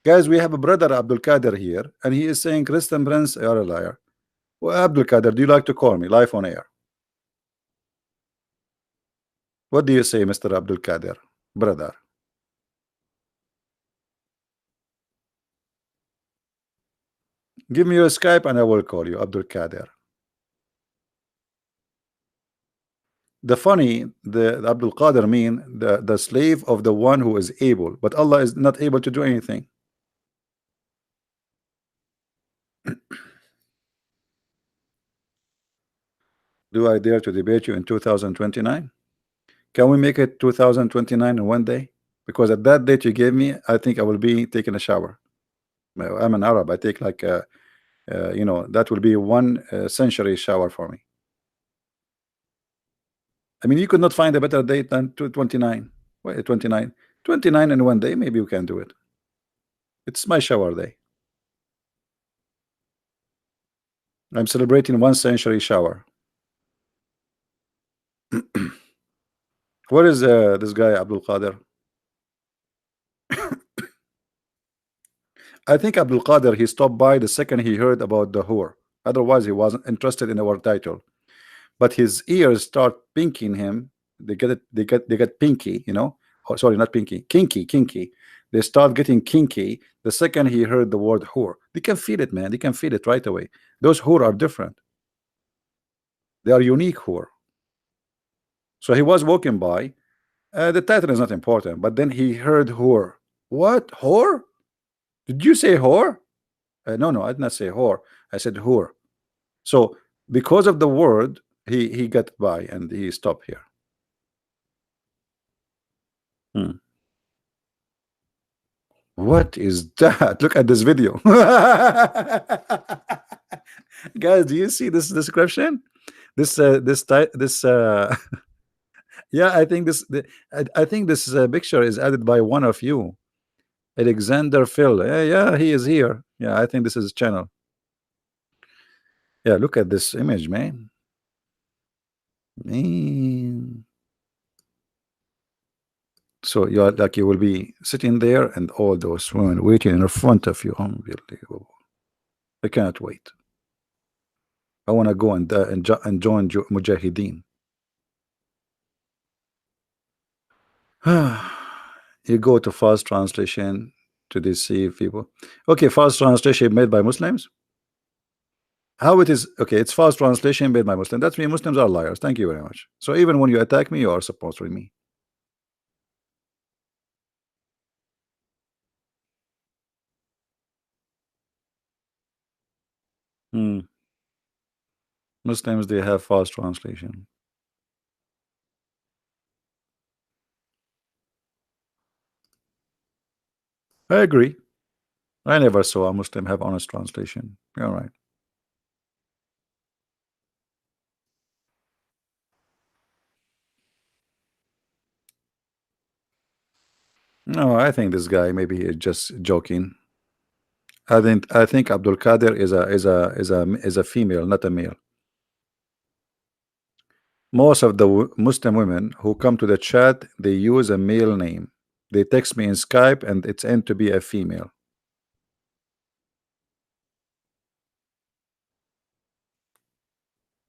Guys, we have a brother Abdul Kader here, and he is saying Christian Prince are a liar. Well, Abdul Kader, do you like to call me live on air? What do you say, Mr. Abdul Kader, brother? Give me your Skype and I will call you Abdul Kader. The Abdul Qadir mean the slave of the one who is able, but Allah is not able to do anything. Do I dare to debate you in 2029? Can we make it 2029 in one day? Because at that date you gave me, I think I will be taking a shower. I'm an Arab. I take like that will be one century shower for me. I mean, you could not find a better date than 29. Wait, 29. 29 in one day, maybe you can do it. It's my shower day. I'm celebrating 1 century shower. Where is this guy Abdul Qadir? I think Abdul Qadir, he stopped by the second he heard about the whore. Otherwise, he wasn't interested in our title. But his ears start pinking him. They get it. They get pinky. Oh, sorry, not pinky. Kinky. They start getting kinky the second he heard the word whore. They can feel it, man. They can feel it right away. Those whore are different. They are unique whore. So he was walking by. The title is not important, but then he heard whore. What? Whore? Did you say whore? No, I did not say whore. I said whore. So because of the word, he got by and he stopped here. What is that? Look at this video. Guys, do you see this description? This yeah, I think I think this picture is added by one of you, Alexander Phil. Yeah, he is here. Yeah, I think this is his channel. Yeah, look at this image, man. So you are like, you will be sitting there and all those women waiting in front of you. Unbelievable. I cannot wait. I want to go and join Mujahideen. You go to false translation to deceive people. Okay, false translation made by Muslims. How it is? Okay, it's false translation made by Muslims. That means Muslims are liars. Thank you very much. So even when you attack me, you are supporting me. Muslims, they have false translation. I agree. I never saw a Muslim have honest translation. You're right. No, I think this guy maybe is just joking. I think Abdul Qadir is a female, not a male. Most of the Muslim women who come to the chat, they use a male name. They text me in Skype and it's end to be a female.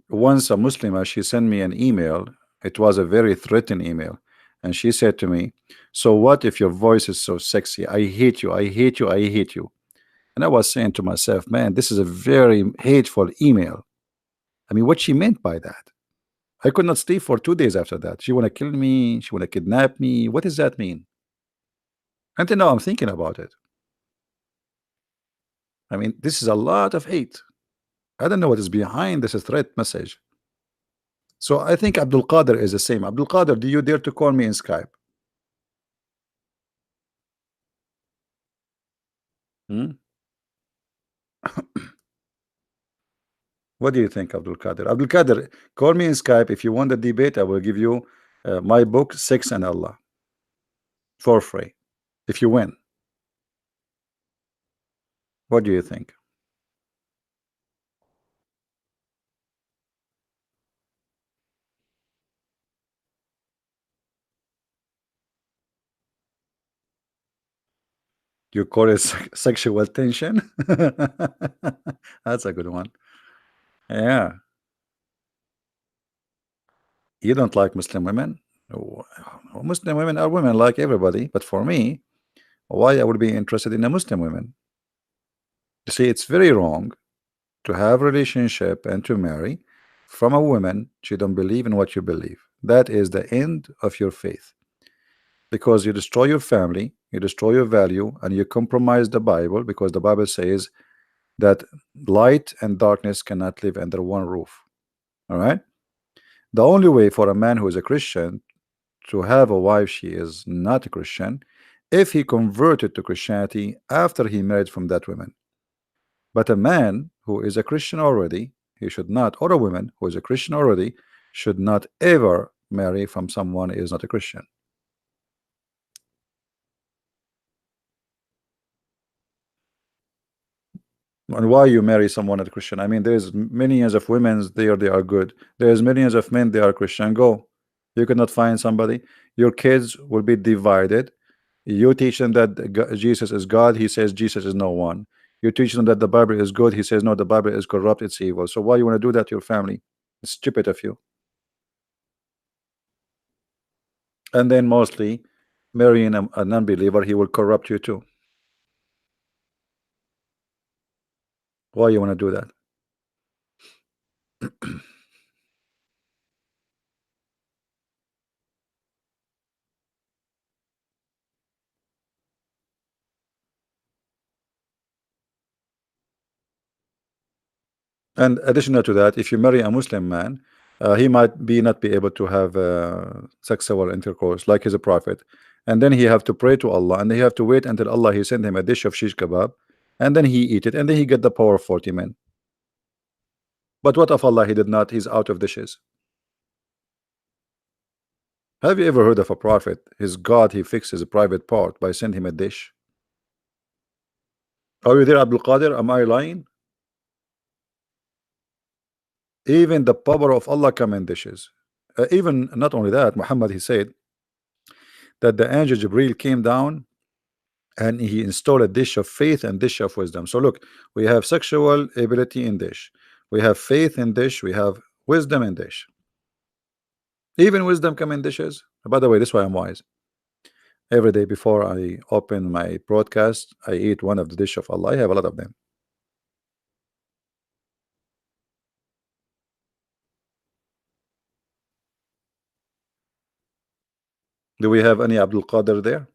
Once a Muslimah, she sent me an email. It was a very threatening email. And she said to me, so what if your voice is so sexy? I hate you, I hate you, I hate you. And I was saying to myself, man, this is a very hateful email. I mean, what she meant by that? I could not sleep for 2 days after that. She want to kill me. She want to kidnap me. What does that mean? Until now, I'm thinking about it. I mean, this is a lot of hate. I don't know what is behind this threat message. So I think Abdul Qadir is the same. Abdul Qadir, do you dare to call me in Skype? What do you think, Abdul Qadir? Abdul Qadir, call me in Skype. If you want the debate, I will give you my book, Sex and Allah, for free. If you win. What do you think? You call it sexual tension? That's a good one. Yeah. You don't like Muslim women? Muslim women are women like everybody, but for me, why I would be interested in a Muslim woman? You see, it's very wrong to have a relationship and to marry from a woman she don't believe in what you believe. That is the end of your faith, because you destroy your family, you destroy your value, and you compromise the Bible, because the Bible says that light and darkness cannot live under one roof. All right. The only way for a man who is a Christian to have a wife she is not a Christian, if he converted to Christianity after he married from that woman. But a man who is a Christian already, he should not, or a woman who is a Christian already, should not ever marry from someone who is not a Christian. And why you marry someone not a Christian? I mean, there's millions of women there, they are good. There's millions of men, they are Christian. Go. You cannot find somebody. Your kids will be divided. You teach him that Jesus is God. He says Jesus is no one. You teach him that the Bible is good. He says no, the Bible is corrupt. It's evil. So why you want to do that to your family? It's stupid of you. And then mostly marrying a non-believer, he will corrupt you too. Why you want to do that? And additional to that, if you marry a Muslim man, he might not be able to have sexual intercourse like he's a prophet, and then he have to pray to Allah, and he have to wait until Allah he send him a dish of shish kebab, and then he eat it, and then he get the power of 40 men. But what of Allah? He did not. He's out of dishes. Have you ever heard of a prophet? His God, he fixes a private part by sending him a dish. Are you there, Abdul Qadir? Am I lying? Even the power of Allah come in dishes. Even not only that, Muhammad he said that the angel Jibril came down and he installed a dish of faith and dish of wisdom. So look, we have sexual ability in dish, we have faith in dish, we have wisdom in dish. Even wisdom come in dishes. By the way, this is why I'm wise. Every day before I open my broadcast, I eat one of the dish of Allah. I have a lot of them. Do we have any Abdul Qadir there?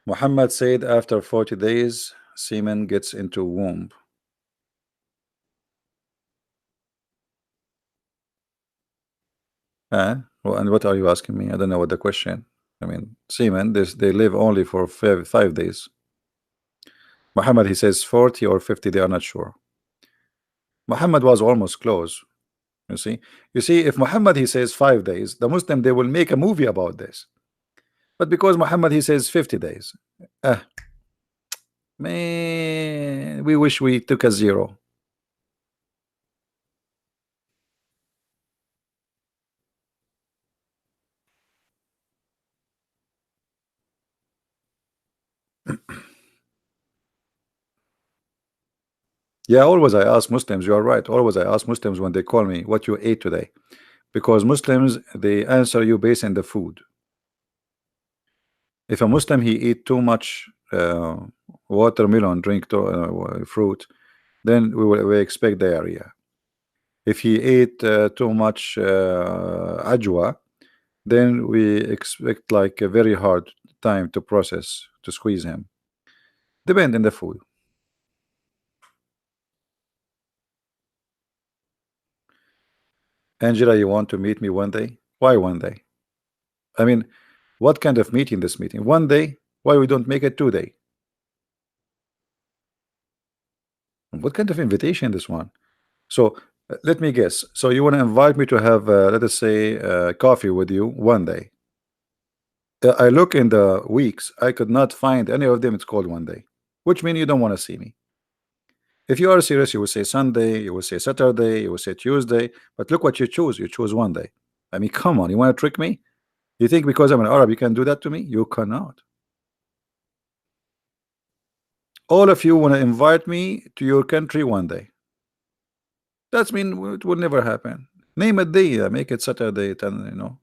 Muhammad said after 40 days semen gets into womb. Well, and what are you asking me? I don't know what the question. I mean, semen, they live only for 5 days. Muhammad he says 40 or 50, they are not sure. Muhammad was almost close. You see, if Muhammad he says 5 days, the Muslim they will make a movie about this. But because Muhammad he says 50 days, man, we wish we took a zero. Yeah, always I ask Muslims, you are right. Always I ask Muslims when they call me, what you ate today? Because Muslims, they answer you based on the food. If a Muslim he eat too much watermelon, drink fruit, then we expect diarrhea. If he ate too much ajwa, then we expect like a very hard time to process, to squeeze him. Depend on the food. Angela, you want to meet me one day? Why one day? I mean, what kind of meeting this meeting? One day? Why we don't make it 2 day? What kind of invitation this one? So let me guess. So you want to invite me to have, let us say, coffee with you one day. I look in the weeks, I could not find any of them. It's called one day, which means you don't want to see me. If you are serious, you will say Sunday, you will say Saturday, you will say Tuesday. But look what you choose. You choose one day. I mean, come on, you want to trick me? You think because I'm an Arab you can do that to me? You cannot. All of you want to invite me to your country one day. That's mean it will never happen. Name a day, make it Saturday, 10,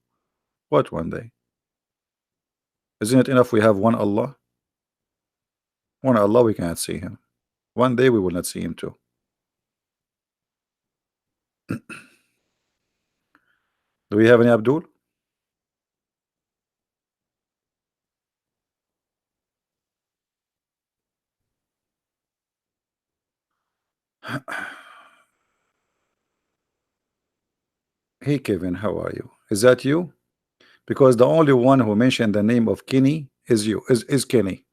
what one day? Isn't it enough we have one Allah? One Allah, we cannot see him. One day we will not see him too. Do we have any Abdul? Hey Kevin, how are you? Is that you? Because the only one who mentioned the name of Kenny is you, is Kenny.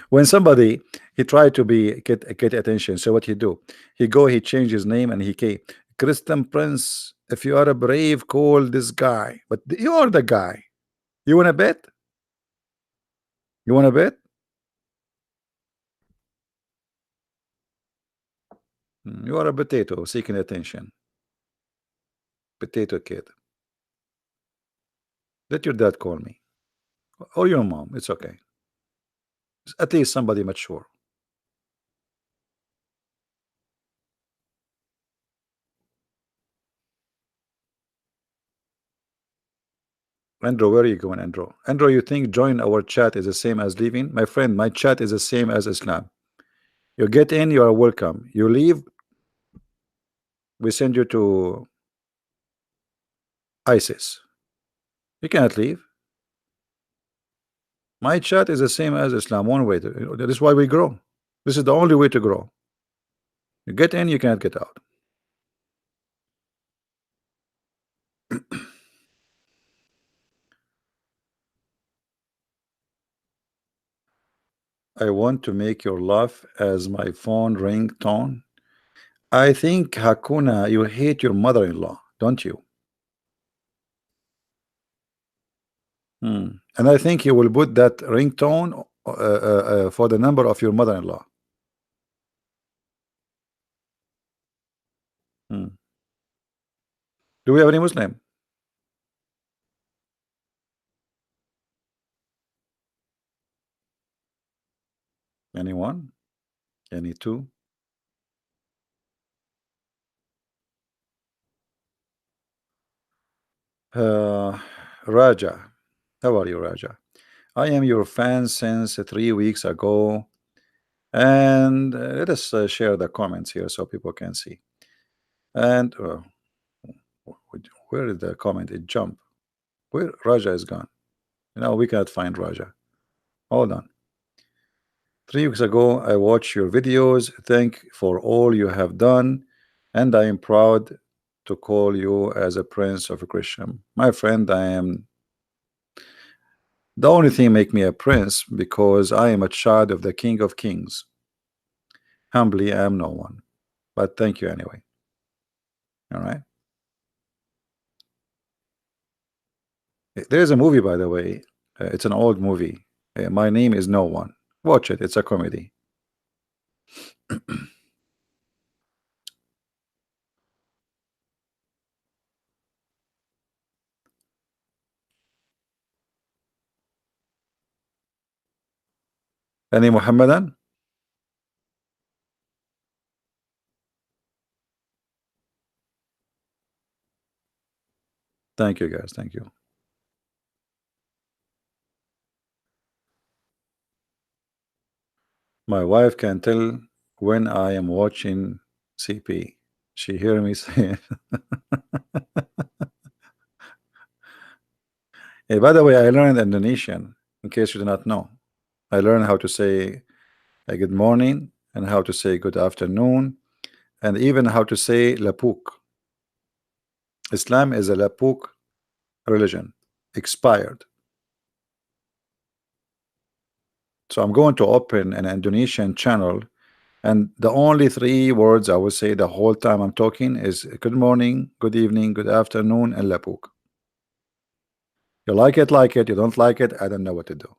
When somebody he tried to get attention, so what he do? He change his name and he came Christian Prince. If you are a brave, call this guy. But you are the guy. You want to bet? You want to bet? You are a potato seeking attention. Potato kid. Let your dad call me. Or your mom. It's okay. At least somebody mature. Andrew, where are you going, Andrew? Andrew, you think join our chat is the same as leaving? My friend, my chat is the same as Islam. You get in, you are welcome. You leave, we send you to ISIS. You cannot leave. My chat is the same as Islam. One way. That is why we grow. This is the only way to grow. You get in, you cannot get out. I want to make your laugh as my phone ringtone. I think, Hakuna, you hate your mother-in-law, don't you? And I think you will put that ringtone for the number of your mother-in-law. Do we have any Muslim? Anyone? Any two? Raja. How are you, Raja? I am your fan since 3 weeks ago. And let us share the comments here so people can see. And where is the comment? It jumped. Where Raja is gone? We can't find Raja. Hold on. 3 weeks ago, I watched your videos. Thank for all you have done, and I am proud to call you as a prince of a Christian. My friend, I am the only thing make me a prince because I am a child of the King of Kings. Humbly, I am no one, but thank you anyway. All right. There's a movie, by the way. It's an old movie. My name is No One. Watch it. It's a comedy. Any Muhammadan? Thank you, guys. Thank you. My wife can tell when I am watching CP. She hear me say it. Hey, by the way, I learned Indonesian, in case you do not know. I learned how to say good morning and how to say good afternoon and even how to say lapuk. Islam is a lapuk religion, expired. So I'm going to open an Indonesian channel, and the only 3 words I will say the whole time I'm talking is good morning, good evening, good afternoon, and lapuk. You like it, you don't like it, I don't know what to do.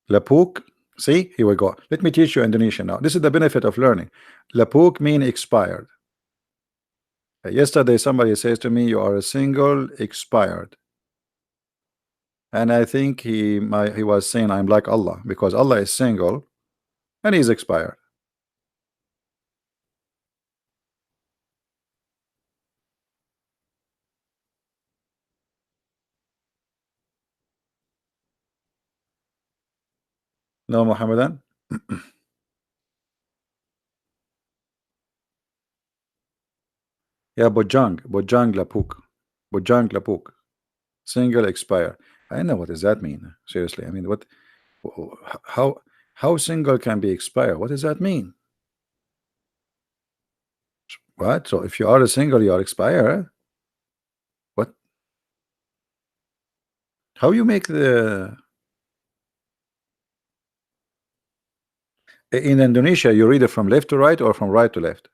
Lapuk, see, here we go. Let me teach you Indonesian now. This is the benefit of learning. Lapuk mean expired. Yesterday somebody says to me, you are a single expired. And I think he was saying I'm like Allah, because Allah is single and he's expired. No Muhammadan? Yeah, Bojang Lapuk. Bojang Lapuk. Single expire. I know, what does that mean? Seriously, I mean, what, how how single can be expired? What does that mean? What? So if you are a single, you are expired? What? How you make the in Indonesia, you read it from left to right or from right to left?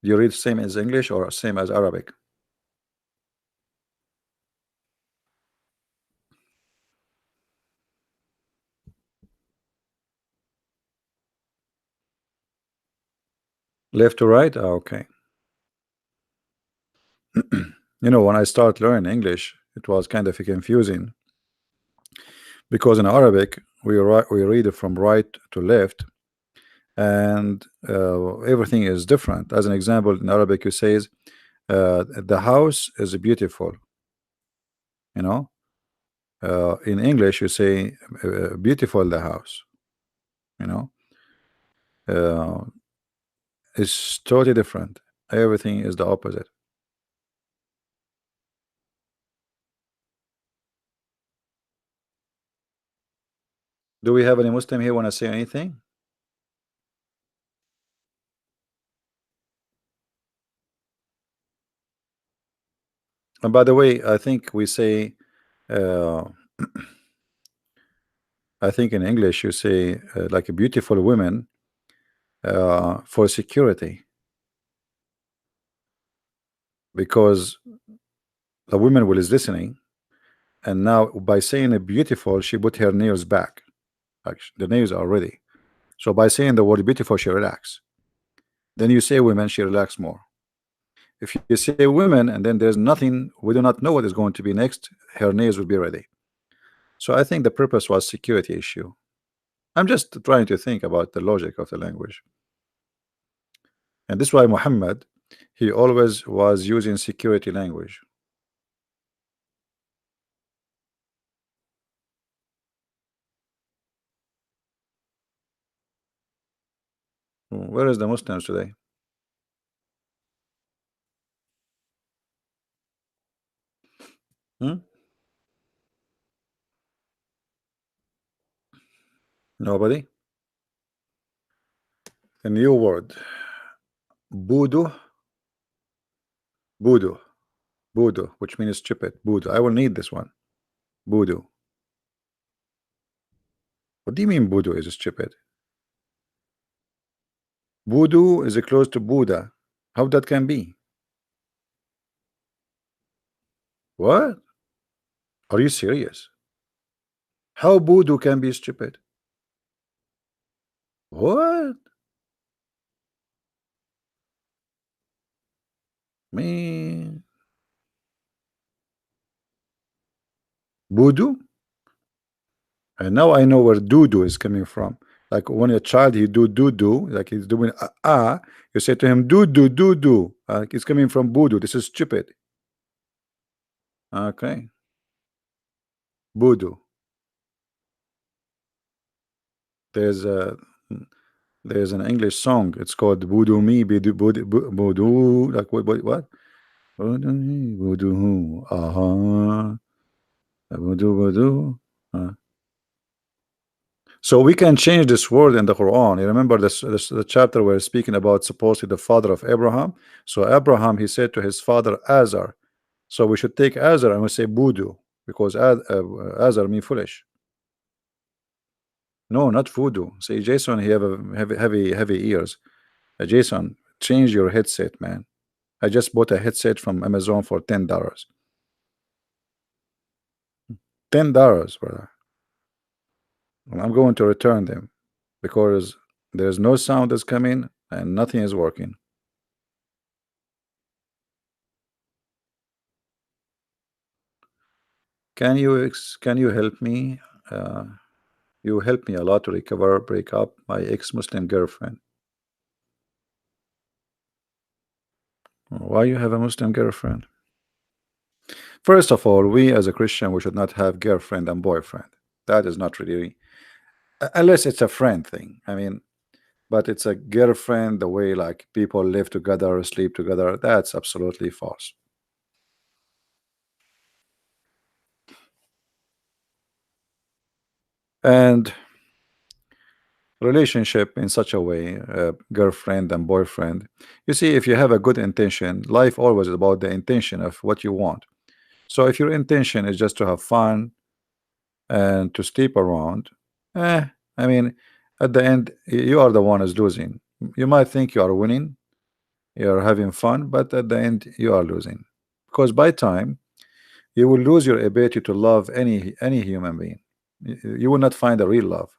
You read same as English or same as Arabic? Left to right? Ah, okay. You know, when I start learning English, it was kind of confusing because in Arabic we read it from right to left, and everything is different. As an example, in Arabic, you says the house is beautiful. You know, in English, you say beautiful the house. You know, uh, it's totally different. Everything is the opposite. Do we have any Muslim here want to say anything? And by the way, I think we say, uh, I think in English you say like a beautiful women for security, because the woman will is listening, and now by saying a beautiful, she put her nails back. Like the nails are ready. So by saying the word beautiful, she relax. Then you say women, she relax more. If you say women and then there's nothing, we do not know what is going to be next, her nails will be ready. So I think the purpose was security issue. I'm just trying to think about the logic of the language. And this is why Muhammad, he always was using security language. Where is the Muslims today? Hmm? Nobody? A new word. Voodoo. Voodoo. Voodoo, which means stupid. Voodoo. I will need this one. Voodoo. What do you mean voodoo is stupid? Voodoo is close to Buddha. How that can be? What? Are you serious? How voodoo can be stupid? What? Man. Voodoo? And now I know where doo-doo is coming from. Like when a child he do doo-doo, like he's doing you say to him doo-doo, doo-doo. It's coming from voodoo. This is stupid. Okay. Voodoo. There's a there's an English song. It's called Voodoo Me, Voodoo. Like what? Voodoo me, Voodoo. Voodoo, voodoo. Uh, So we can change this word in the Quran. You remember this the chapter where it's speaking about supposedly the father of Abraham. So Abraham, he said to his father Azar. So we should take Azar and we say voodoo, because Azar mean foolish. No, not voodoo. Say Jason, he have a heavy ears. Jason, change your headset, man. I just bought a headset from Amazon for $10. $10, brother. And I'm going to return them because there's no sound is coming and nothing is working. Can you help me? You helped me a lot to recover, break up my ex-Muslim girlfriend. Why you have a Muslim girlfriend? First of all, we as a Christian, we should not have girlfriend and boyfriend. That is not really, unless it's a friend thing. I mean, but it's a girlfriend, the way like people live together, sleep together. That's absolutely false. And relationship in such a way, girlfriend and boyfriend. You see, if you have a good intention, life always is about the intention of what you want. So if your intention is just to have fun and to sleep around, I mean, at the end, you are the one who's losing. You might think you are winning, You're having fun, but at the end you are losing, because by time you will lose your ability to love any human being. You will not find a real love,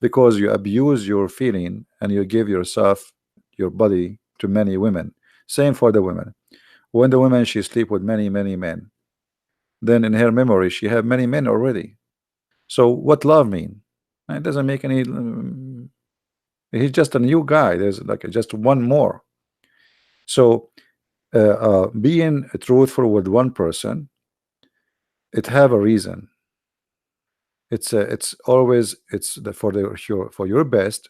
because you abuse your feeling and you give yourself, your body, to many women. Same for the women. When the woman, she sleep with many men, then in her memory she have many men already. So what love mean? It doesn't make any. He's just a new guy. There's like just one more. So being truthful with one person, it have a reason. It's always, for for your best,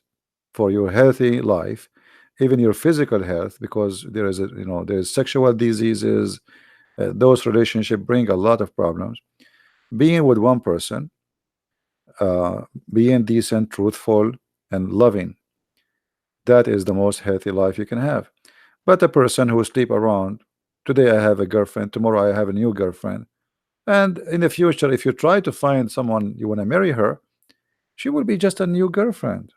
for your healthy life, even your physical health, because there is there's sexual diseases. Those relationships bring a lot of problems. Being with one person, uh, being decent, truthful, and loving, that is the most healthy life you can have. But a person who sleep around, today I have a girlfriend, tomorrow I have a new girlfriend, and in the future, if you try to find someone you want to marry her, she will be just a new girlfriend.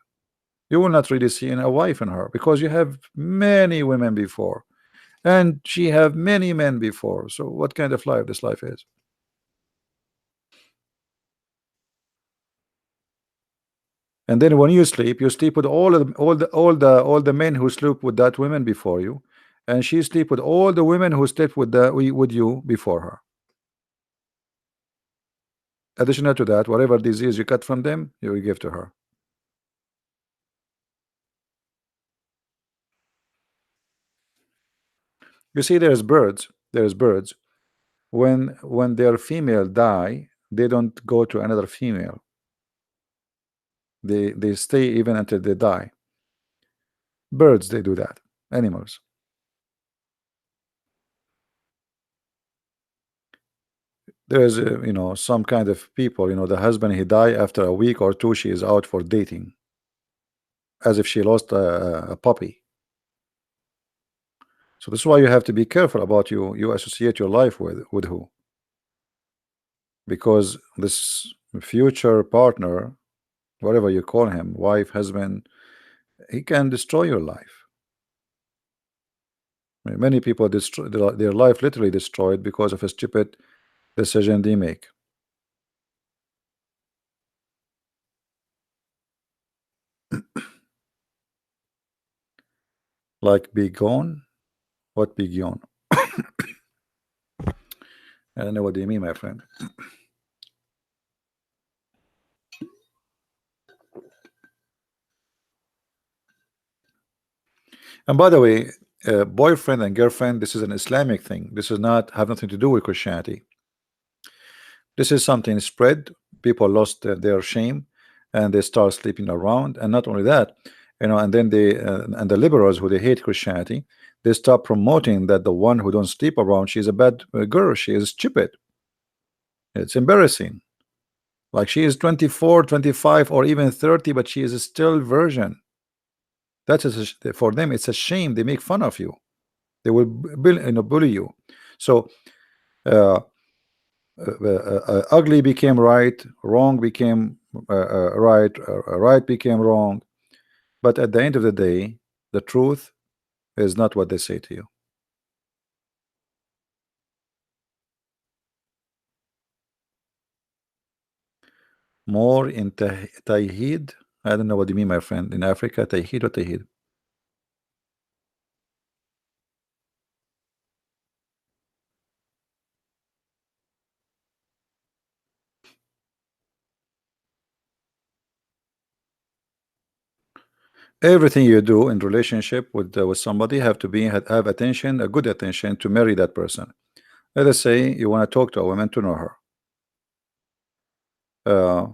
You will not really see a wife in her, because you have many women before, and she have many men before. So what kind of life this life is? And then when you sleep with all the men who sleep with that woman before you, and she sleep with all the women who slept with you before her. Additional to that, whatever disease you cut from them, you will give to her. You see, there's birds. When their female die, they don't go to another female. They stay even until they die. Birds, they do that. Animals. There's some kind of people, the husband, he die after a week or two, she is out for dating, as if she lost a puppy. So this is why you have to be careful about you associate your life with who, because this future partner, whatever you call him, wife, husband, he can destroy your life. Many people destroy their life, literally destroyed, because of a stupid decision they make. Like be gone. What be gone? I don't know what do you mean, my friend. And by the way, boyfriend and girlfriend, this is an Islamic thing. This is not have nothing to do with Christianity. This is something spread. People lost their shame, and they start sleeping around. And not only that, and then they and the liberals, who they hate Christianity, they start promoting that the one who don't sleep around, she's a bad girl, she is stupid. It's embarrassing. Like she is 24, 25, or even 30, but she is still virgin. That is for them, it's a shame. They make fun of you. They will bully you. So uh, ugly became right, wrong became right, right became wrong. But at the end of the day, the truth is not what they say to you. More in Tawheed. I don't know what you mean, my friend. In Africa, Tawheed or Tawheed? Everything you do in relationship with somebody have to have attention, a good attention, to marry that person. Let us say you want to talk to a woman to know her. Uh,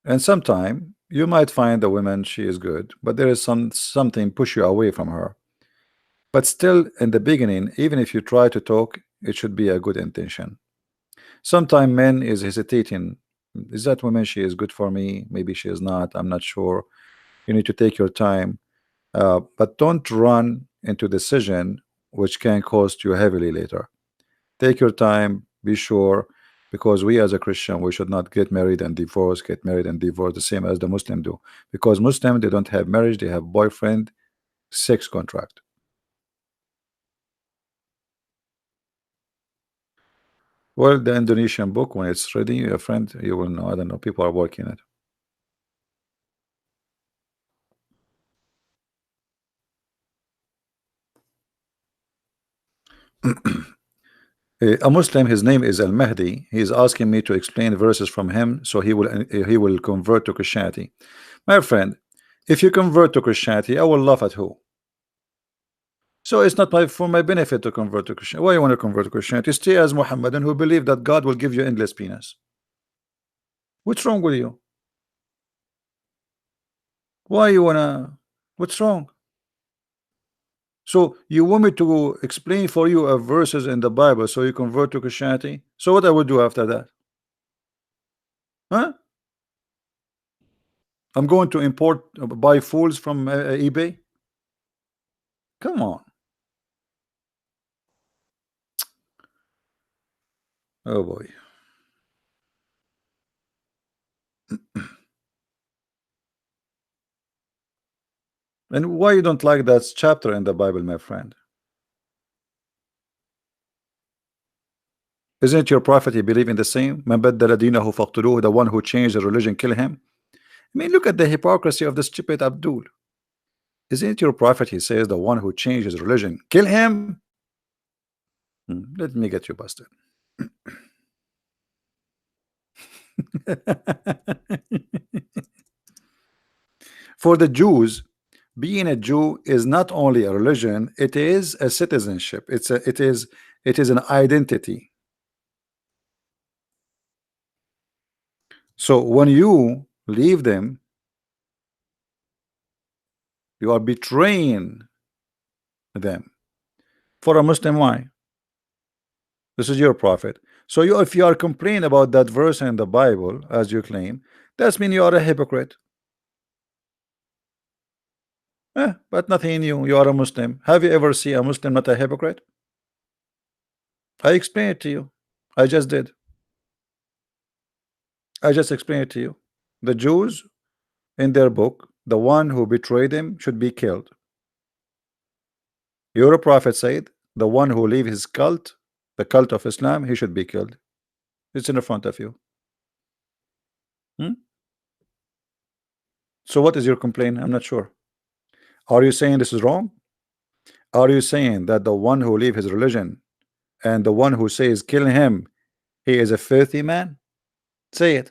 and sometime you might find a woman, she is good, but there is something push you away from her. But still, in the beginning, even if you try to talk, it should be a good intention. Sometimes men is hesitating. Is that woman, she is good for me? Maybe she is not. I'm not sure. You need to take your time, but don't run into decision which can cost you heavily later. Take your time, be sure, because we as a Christian, we should not get married and divorce, get married and divorce, the same as the Muslim do. Because Muslim, they don't have marriage, they have boyfriend, Sex contract. Well, the Indonesian book, when it's ready, your friend, you will know. I don't know. People are working it. A Muslim, his name is Al Mahdi. He is asking me to explain verses from him, so he will convert to Christianity. My friend, if you convert to Christianity, I will laugh at who. So it's not for my benefit to convert to Christianity. Why you want to convert to Christianity? Stay as Muhammadan who believe that God will give you endless penis. What's wrong with you? Why you wanna? What's wrong? So you want me to explain for you a verses in the Bible so you convert to Christianity? So what I would do after that? Huh? I'm going to import buy fools from eBay? Come on. Oh boy. And why you don't like that chapter in the Bible, my friend? Isn't it your prophet you believe in the same? Man baddala dinahu faqtuluhu, the one who changed the religion, kill him. I mean, look at the hypocrisy of the stupid Abdul. Isn't it your prophet, he says, the one who changed his religion, kill him? Let me get you busted. For the Jews, being a Jew is not only a religion, it is a citizenship. It is an identity. So when you leave them, you are betraying them. For a Muslim, why? This is your prophet. So if you are complaining about that verse in the Bible, as you claim, that means you are a hypocrite. But nothing new. You are a Muslim. Have you ever seen a Muslim not a hypocrite? I explained it to you. I just did. I just explained it to you. The Jews, in their book, the one who betrayed him should be killed. Your prophet said, the one who leave his cult, the cult of Islam, he should be killed. It's in front of you. So what is your complaint? I'm not sure. Are you saying this is wrong? Are you saying that the one who leave his religion and the one who says kill him, he is a filthy man? Say it.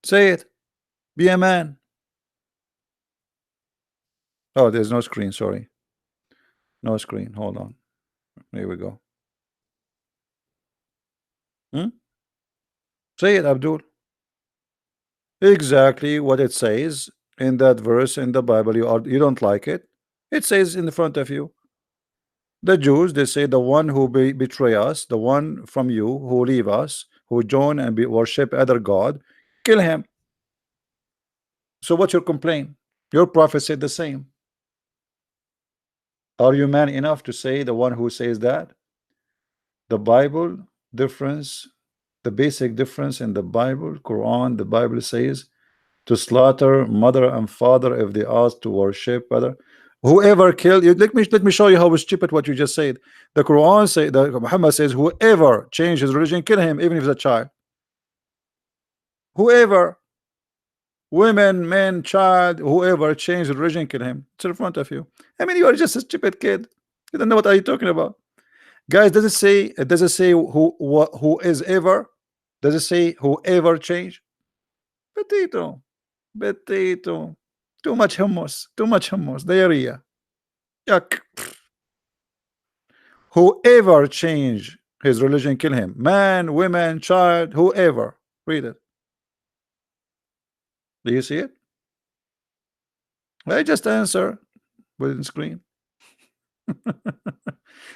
Say it. Be a man. Oh, there's no screen. Sorry. No screen. Hold on. Here we go. Say it, Abdul. Exactly what it says in that verse in the Bible. You don't like it. It says in front of you. The Jews, they say the one who betray us, the one from you who leave us, who join and worship other God, kill him. So what's your complaint? Your prophet said the same. Are you man enough to say the one who says that? The Bible difference, the basic difference in the Bible, Quran, the Bible says to slaughter mother and father if they ask to worship other. Whoever killed you, let me show you how stupid what you just said. The Quran say that Muhammad says whoever changed his religion, kill him, even if it's a child. Whoever, women, men, child, whoever changed religion, kill him. It's in front of you. I mean, you are just a stupid kid. You don't know what are you talking about. Guys, does it say who is ever? Does it say whoever change? Potato. Too much hummus, diarrhea. Yuck. Whoever change his religion, kill him. Man, women, child, whoever. Read it. Do you see it? I just answer within screen.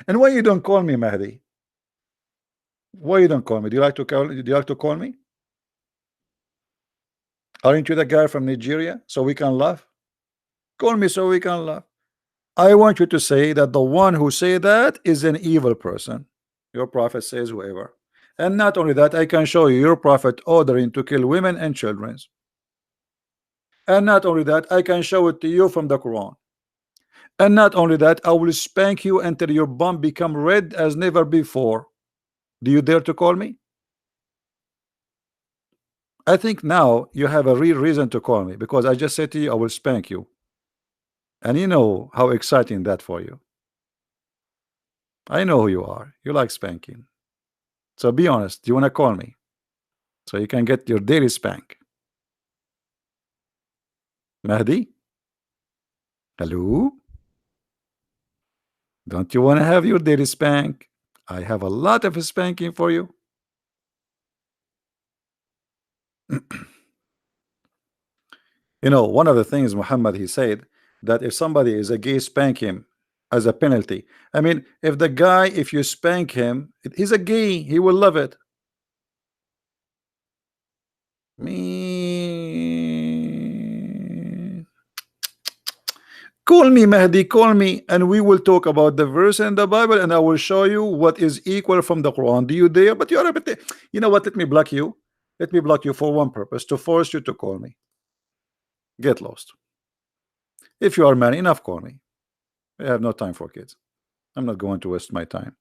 And why you don't call me Mahdi? Why you don't call me? Do you like to call me? Aren't you the guy from Nigeria? So we can laugh. Call me so we can laugh. I want you to say that the one who say that is an evil person. Your prophet says whoever. And not only that, I can show you your prophet ordering to kill women and children. And not only that, I can show it to you from the Quran. And not only that, I will spank you until your bum become red as never before. Do you dare to call me? I think now you have a real reason to call me, because I just said to you I will spank you. And you know how exciting that for you. I know who you are. You like spanking. So be honest. Do you want to call me so you can get your daily spank? Mahdi? Hello? Don't you want to have your daily spank? I have a lot of spanking for you. You know, one of the things Muhammad, he said that if somebody is a gay, spank him as a penalty. I mean, if the guy, if you spank him, he's a gay, he will love it. Me. Call me, Mahdi, call me, and we will talk about the verse in the Bible, and I will show you what is equal from the Quran. Do you dare? But you are a bit. You know what? Let me block you. Let me block you for one purpose: to force you to call me. Get lost. If you are man enough, call me. I have no time for kids. I'm not going to waste my time.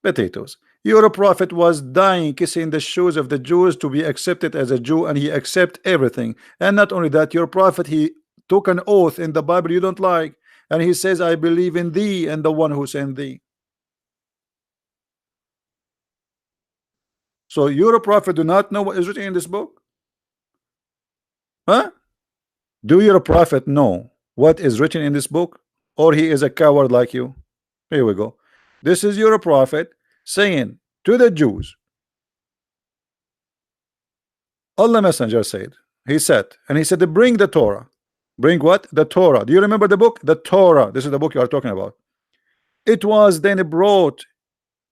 Potatoes. Your prophet was dying, kissing the shoes of the Jews to be accepted as a Jew, and he accept everything. And not only that, your prophet, he took an oath in the Bible you don't like, and he says, I believe in thee and the one who sent thee. So your prophet do not know what is written in this book? Huh? Do your prophet know what is written in this book, or he is a coward like you? Here we go. This is your prophet saying to the Jews, Allah Messenger said, he said, and he said to bring the Torah. Bring what? The Torah. Do you remember the book? The Torah. This is the book you are talking about. It was then brought.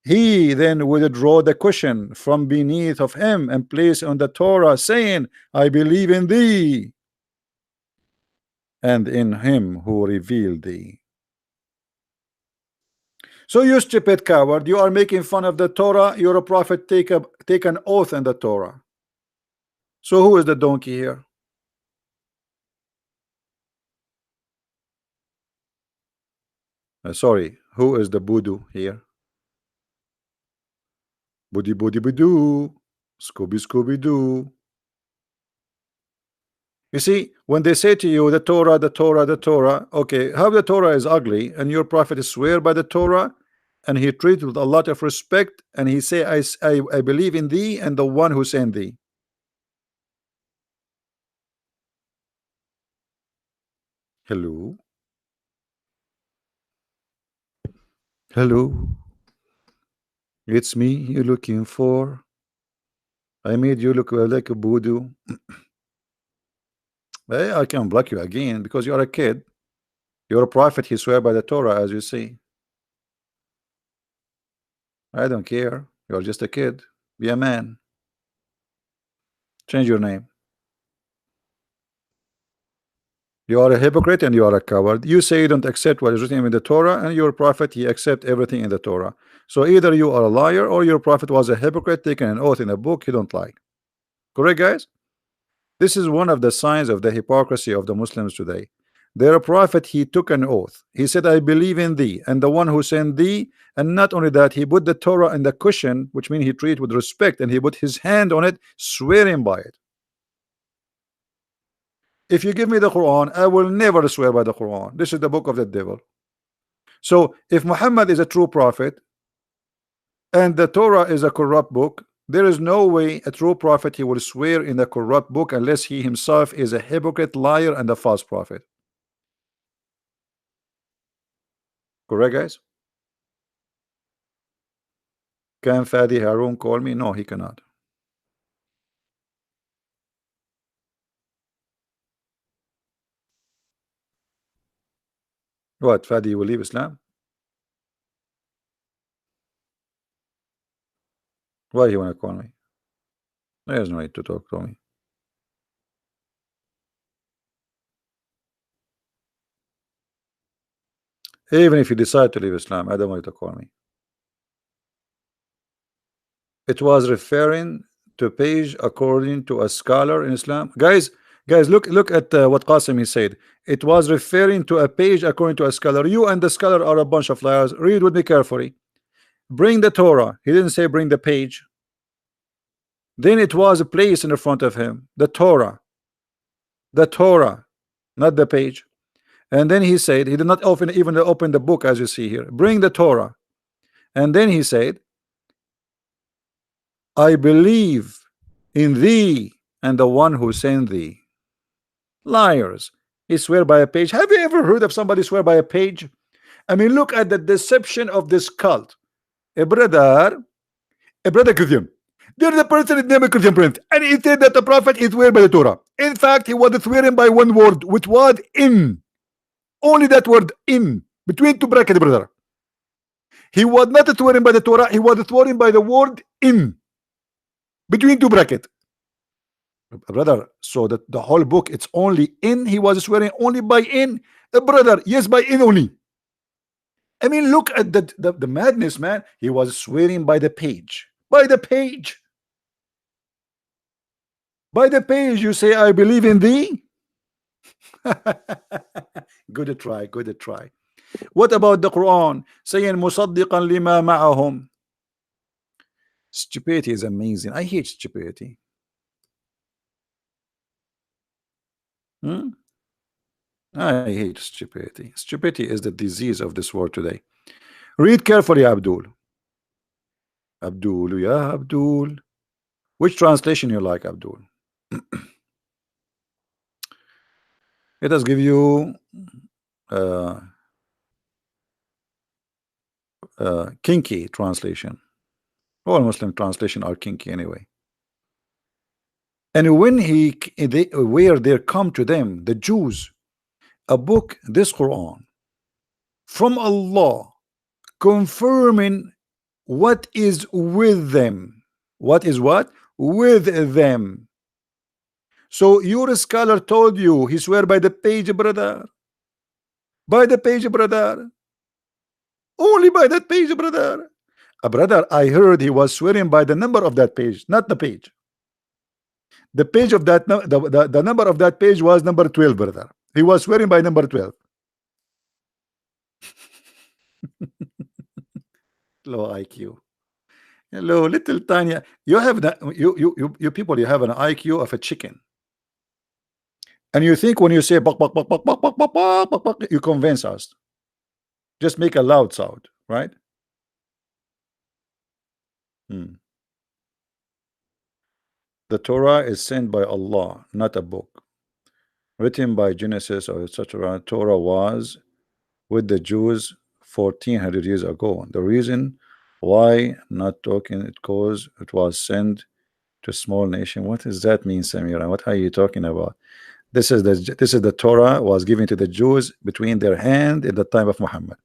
He then withdraw the cushion from beneath of him and place on the Torah, saying, I believe in thee and in him who revealed thee. So you stupid coward, you are making fun of the Torah. You're a prophet, take an oath in the Torah. So who is the donkey here? Sorry, who is the voodoo here? Boody boody boo, Scooby Scooby Doo. You see, when they say to you the Torah, the Torah, the Torah, okay, how the Torah is ugly, and your prophet swear by the Torah, and he treats with a lot of respect, and he say, I believe in thee and the one who sent thee. Hello, hello, it's me you're looking for. I made you look like a voodoo. Hey, I can block you again because you are a kid. You're a prophet, he swear by the Torah, as you see. I don't care. You're just a kid. Be a man. Change your name. You are a hypocrite and you are a coward. You say you don't accept what is written in the Torah, and your prophet, he accept everything in the Torah. So either you are a liar or your prophet was a hypocrite taking an oath in a book you don't like. Correct, guys? This is one of the signs of the hypocrisy of the Muslims today. Their prophet, he took an oath. He said, I believe in thee and the one who sent thee. And not only that, he put the Torah in the cushion, which means he treated with respect, and he put his hand on it, swearing by it. If you give me the Quran, I will never swear by the Quran. This is the book of the devil. So if Muhammad is a true prophet and the Torah is a corrupt book, there is no way a true prophet he will swear in a corrupt book unless he himself is a hypocrite, liar, and a false prophet. Correct, guys? Can Fadi Harun call me? No, he cannot. What? Fadi will leave Islam? Why he wanna call me? There's no need to talk to me. Even if you decide to leave Islam, I don't want you to call me. It was referring to page according to a scholar in Islam. Guys, Guys, look at what Qasim he said. It was referring to a page according to a scholar. You and the scholar are a bunch of liars. Read with me carefully. Bring the Torah. He didn't say bring the page. Then it was a place in the front of him. The Torah, not the page. And then he said, he did not even open the book as you see here. Bring the Torah. And then he said, I believe in thee and the one who sent thee. Liars. He swear by a page. Have you ever heard of somebody swear by a page? I mean, look at the deception of this cult. A brother Christian. There is a person is named Christian Prince, and he said that the prophet is swear by the Torah. In fact, he was swearing by one word, which was in. Only that word in. Between two brackets, brother. He was not swearing by the Torah, he was swearing by the word in. Between two brackets. Brother, so that the whole book, it's only in. He was swearing only by in. Brother, yes, by in only. I mean, look at the madness, man. He was swearing by the page. By the page. By the page, you say, I believe in thee. Good try, good try. What about the Quran? Saying musaddiqan lima ma'ahum. Stupidity is amazing. I hate stupidity. I hate stupidity. Stupidity is the disease of this world today. Read carefully, Abdul. Abdul, yeah, Abdul. Which translation you like, Abdul? Let us give you kinky translation. All Muslim translation are kinky anyway. And when where there come to them, the Jews, a book, this Quran, from Allah, confirming what is with them. What is what? With them. So your scholar told you, he swear by the page, brother. By the page, brother. Only by that page, brother. Brother, I heard he was swearing by the number of that page, not the page. The page of that, the number of that page was number 12, brother. He was swearing by number 12. Low IQ. Hello, little tiny. You have the you people. You have an IQ of a chicken, and you think when you say bok, bok, bok, bok, bok, bok, bok, bok, bok, bok, you convince us. Just make a loud sound, right? The Torah is sent by Allah, not a book written by Genesis or etc. Torah was with the Jews 1400 years ago. The reason why not talking it because it was sent to a small nation. What does that mean, Samira? What are you talking about? This is the Torah was given to the Jews between their hand in the time of Muhammad.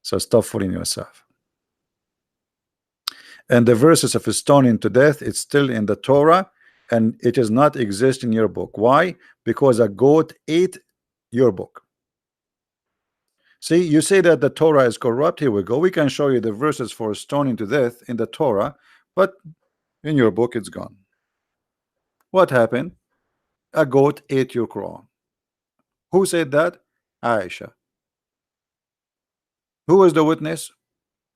So stop fooling yourself. And the verses of stoning to death, it's still in the Torah, and it does not exist in your book. Why? Because a goat ate your book. See, you say that the Torah is corrupt. Here we go. We can show you the verses for stoning to death in the Torah, but in your book it's gone. What happened? A goat ate your Quran. Who said that? Aisha. Who was the witness?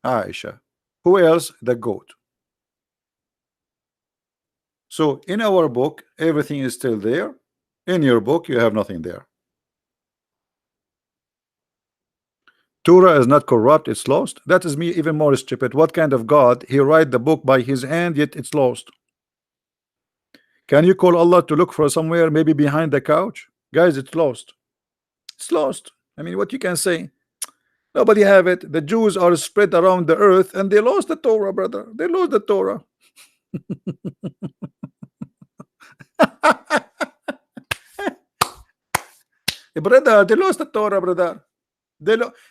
Aisha. Who else? The goat. So in our book, everything is still there. In your book, you have nothing there. Torah is not corrupt, it's lost. That is me even more stupid. What kind of God? He write the book by his hand, yet it's lost. Can you call Allah to look for somewhere, maybe behind the couch? Guys, it's lost. It's lost. I mean, what you can say? Nobody have it. The Jews are spread around the earth, and they lost the Torah, brother. They lost the Torah. Brother, they lost the Torah, brother.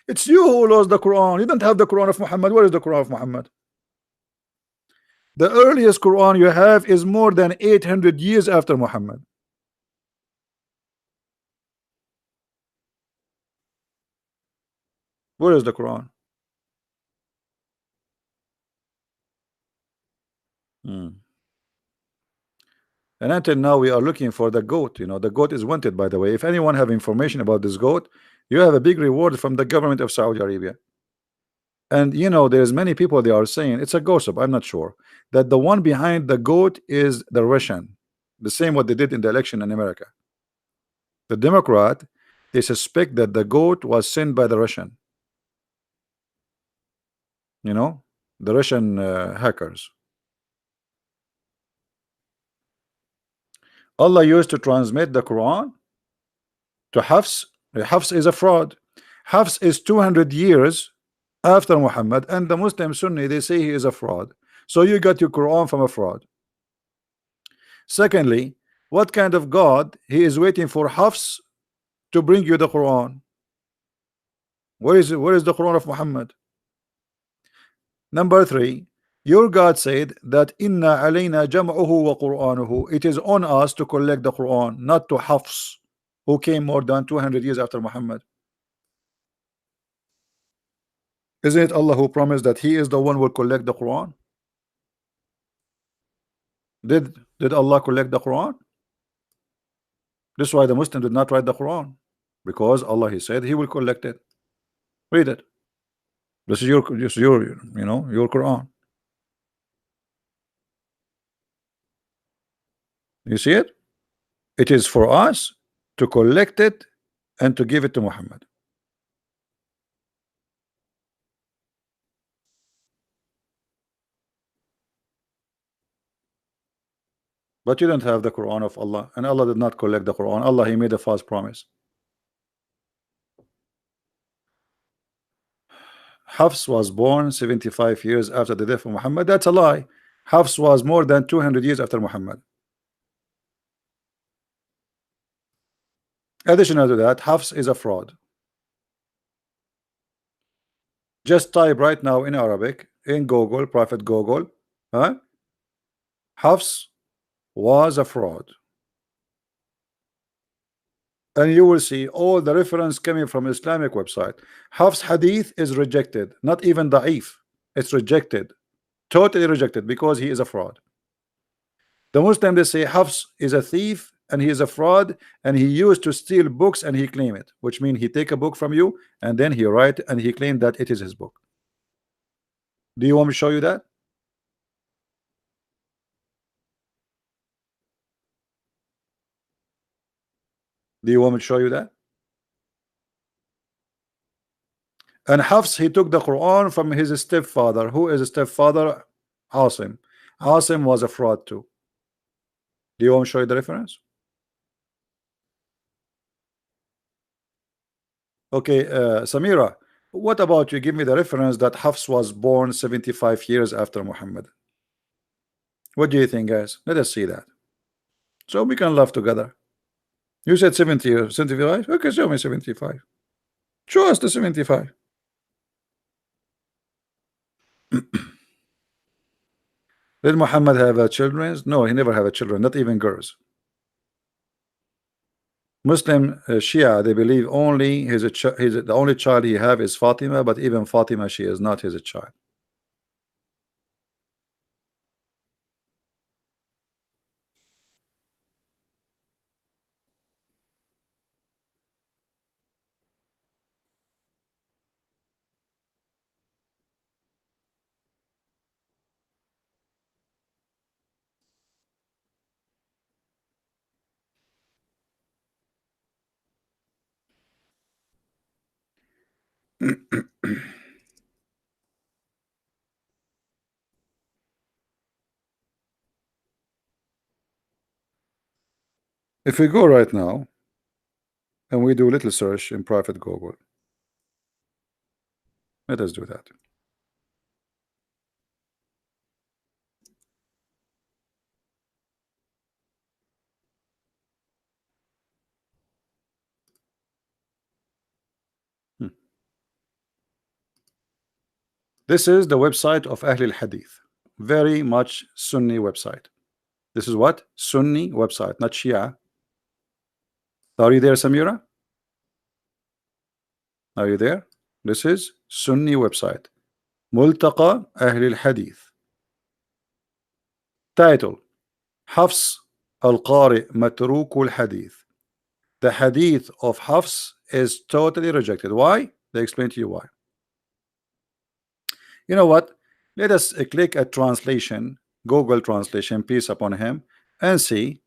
It's you who lost the Quran. You don't have the Quran of Muhammad. Where is the Quran of Muhammad? The earliest Quran you have is more than 800 years after Muhammad. Where is the Quran? And until now we are looking for the goat. You know, the goat is wanted, by the way. If anyone have information about this goat, you have a big reward from the government of Saudi Arabia. And you know, there's many people, they are saying it's a gossip, I'm not sure, that the one behind the goat is the Russian. The same what they did in the election in America. The Democrat, they suspect that the goat was sent by the Russian. You know, the Russian hackers. Allah used to transmit the Quran to Hafs. Hafs is a fraud. Hafs is 200 years after Muhammad, and the Muslim Sunni, they say he is a fraud. So you got your Quran from a fraud. Secondly, what kind of God he is waiting for Hafs to bring you the Quran? Where is it? Where is the Quran of Muhammad? Number three, your God said that inna alayna jam'uhu wa qur'anuhu. It is on us to collect the Quran, not to Hafs, who came more than 200 years after Muhammad. Isn't it Allah who promised that he is the one who will collect the Quran? Did Allah collect the Quran? This is why the Muslim did not write the Quran, because Allah, he said he will collect it. Read it. This is your you know, your Quran. You see it? It is for us to collect it and to give it to Muhammad. But you don't have the Quran of Allah, and Allah did not collect the Quran. Allah, he made a false promise. Hafs was born 75 years after the death of Muhammad. That's a lie. Hafs was more than 200 years after Muhammad. Additional to that, Hafs is a fraud. Just type right now in Arabic in Google, Prophet Google, huh? Hafs was a fraud, and you will see all the reference coming from Islamic website. Hafs hadith is rejected, not even da'if. It's rejected, totally rejected, because he is a fraud. The Muslim, they say Hafs is a thief and he is a fraud, and he used to steal books and he claim it, which means he take a book from you and then he write and he claimed that it is his book. Do you want me to show you that? Do you want me to show you that? And Hafs, he took the Quran from his stepfather. Who is a stepfather? Asim. Asim was a fraud too. Do you want me to show you the reference? Okay, Samira, what about you give me the reference that Hafs was born 75 years after Muhammad? What do you think, guys? Let us see that, so we can laugh together. You said 70 or 75? Okay, show me 75. Show us the 75. Did Muhammad have children? No, he never had children, not even girls. Muslim Shia, they believe only the only child he have is Fatima, but even Fatima, she is not his child. If we go right now and we do a little search in private Google, let us do that. This is the website of Ahl al-Hadith, very much Sunni website. This is what? Sunni website, not Shia. Are you there, Samira? Are you there? This is Sunni website, Multaqa Ahl al-Hadith. Title: Hafs Al-Qari matrukul hadith. The hadith of Hafs is totally rejected. Why? They explain to you why. You know what? Let us click at translation, Google translation, peace upon him, and see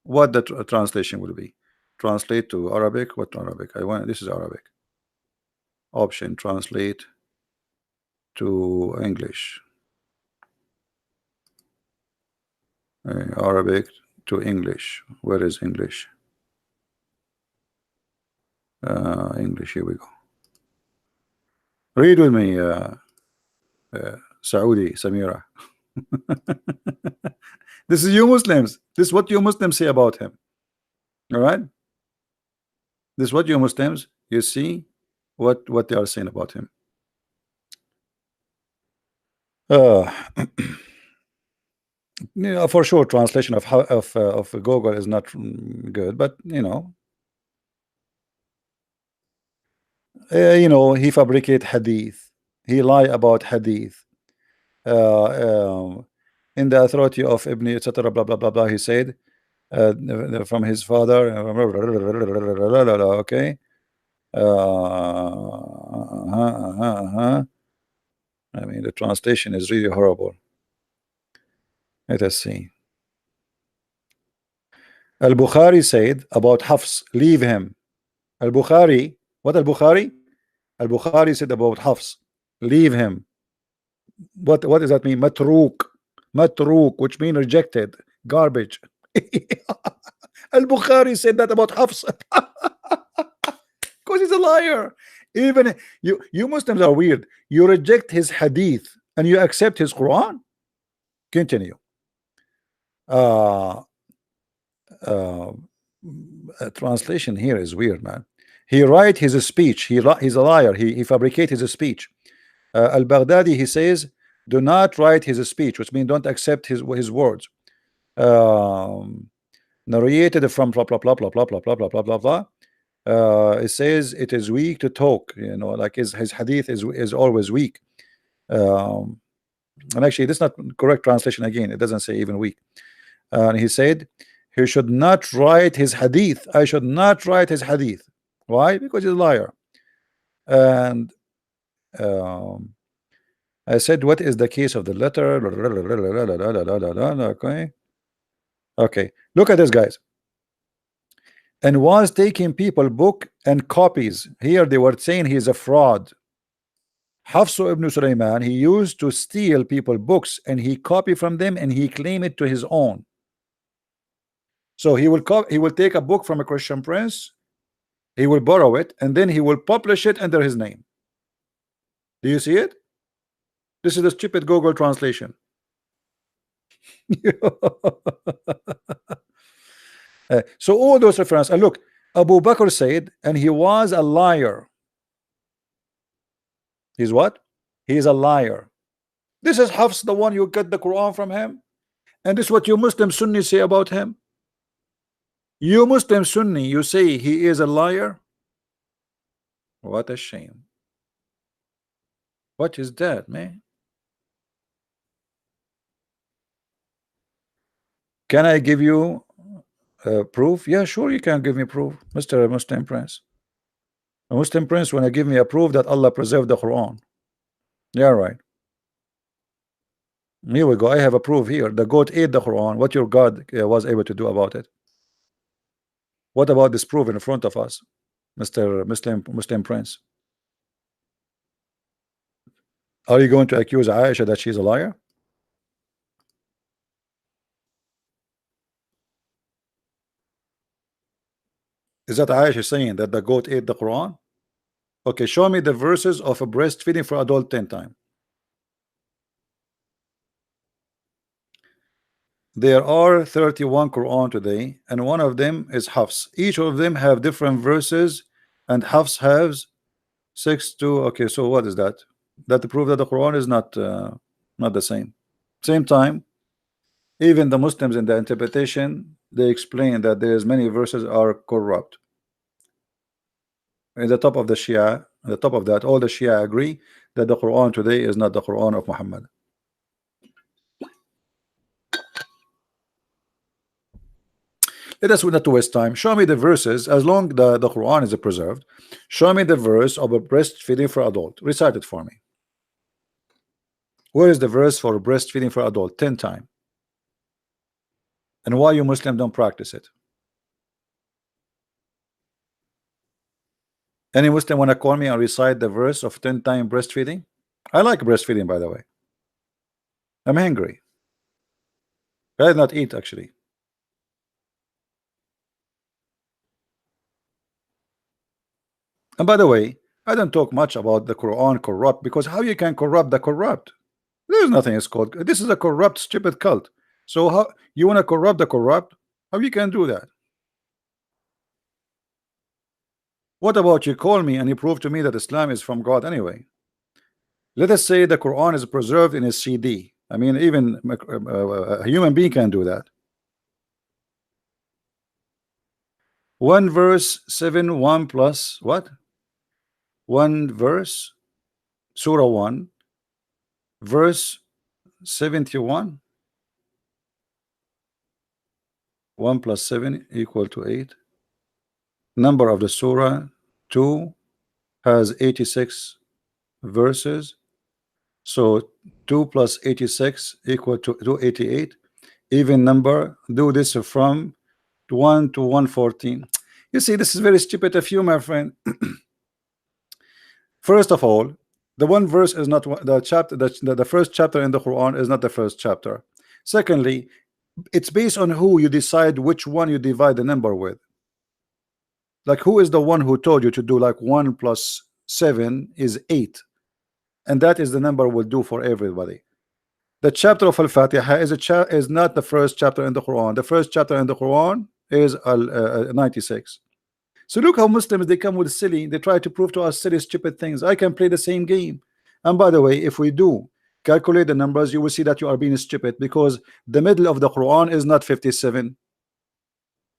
what the translation will be. Translate to Arabic. What Arabic? I want this is Arabic. Option translate to English. Arabic to English. Where is English? English. Here we go. Read with me, Saudi Samira. This is you Muslims. This is what you Muslims say about him. All right. This is what you Muslims. You see what they are saying about him. For sure, translation of Google is not good, but you know, he fabricate hadith, he lie about hadith. In the authority of Ibn etc. blah blah blah blah. He said from his father. Okay. I mean, the translation is really horrible. Let us see. Al-Bukhari said about Hafs, leave him. Al-Bukhari, what Al-Bukhari? Al-Bukhari said about Hafs, leave him. What does that mean? Matruk, which means rejected, garbage. Al-Bukhari said that about Hafs. Because he's a liar. Even you Muslims are weird. You reject his hadith and you accept his Quran. Continue. Translation here is weird, man. He write his speech. He's a liar. He fabricate his speech. Al-Baghdadi, he says, do not write his speech, which means don't accept his words. Narrated from blah blah blah blah blah blah blah blah blah blah blah. It says it is weak to talk. Like his hadith is always weak. And actually, this is not correct translation. Again, it doesn't say even weak. And he said he should not write his hadith. I should not write his hadith. Why? Because he's a liar. And I said, what is the case of the letter? Okay, look at this, guys. And was taking people book and copies. Here they were saying he is a fraud. Hafsu ibn Sulaiman, he used to steal people books and he copy from them and he claim it to his own. So he will take a book from a Christian prince, he will borrow it, and then he will publish it under his name. Do you see it? This is the stupid Google translation. So all those references, and look, Abu Bakr said, and he was a liar. He's what? He is a liar. This is Hafs, the one you get the Quran from him, and this is what you Muslim Sunni say about him. You Muslim Sunni, you say he is a liar. What a shame. What is that, man? Can I give you proof? Yeah, sure, you can give me proof, Mr. Muslim Prince. A Muslim Prince want to give me a proof that Allah preserved the Quran. Yeah, right. Here we go. I have a proof here. The goat ate the Quran. What your God was able to do about it? What about this proof in front of us, Mr. Muslim Prince? Are you going to accuse Aisha that she's a liar? Is that Aisha saying that the goat ate the Quran? Okay, show me the verses of a breastfeeding for adult 10 times. There are 31 Quran today, and one of them is Hafs. Each of them have different verses, and Hafs has 6 to. Okay, so what is that? That to prove that the Quran is not the same. Same time, even the Muslims in the interpretation, they explain that there's many verses are corrupt. In the top of the Shia, at the top of that, all the Shia agree that the Quran today is not the Quran of Muhammad. Let us not to waste time. Show me the verses. As long the Quran is preserved, show me the verse of a breastfeeding for adult. Recite it for me. Where is the verse for breastfeeding for adult? 10 times. And why you Muslim don't practice it? Any Muslim want to call me and recite the verse of 10 times breastfeeding? I like breastfeeding, by the way. I'm hungry. I did not eat actually. And by the way, I don't talk much about the Quran corrupt, because how you can corrupt the corrupt? There's nothing is called. This is a corrupt, stupid cult. So how you want to corrupt the corrupt? How you can do that? What about you call me and you prove to me that Islam is from God anyway? Let us say the Quran is preserved in a CD. I mean, even a human being can do that. One verse 7, 1 plus what? One verse, Surah 1, verse 71. 1 plus 7 equal to 8. Number of the Surah 2 has 86 verses. So 2 plus 86 equal to 288. Even number. Do this from 1 to 114. You see, this is very stupid of you, my friend. First of all, the one verse is not the chapter. The first chapter in the Quran is not the first chapter. Secondly, it's based on who you decide which one you divide the number with. Like, who is the one who told you to do like 1 plus 7 is 8, and that is the number will do for everybody. The chapter of Al-Fatiha is not the first chapter in the Quran. The first chapter in the Quran is 96. So look how Muslims, they come with silly, they try to prove to us silly stupid things. I can play the same game. And by the way, if we do calculate the numbers, you will see that you are being stupid, because the middle of the Quran is not 57.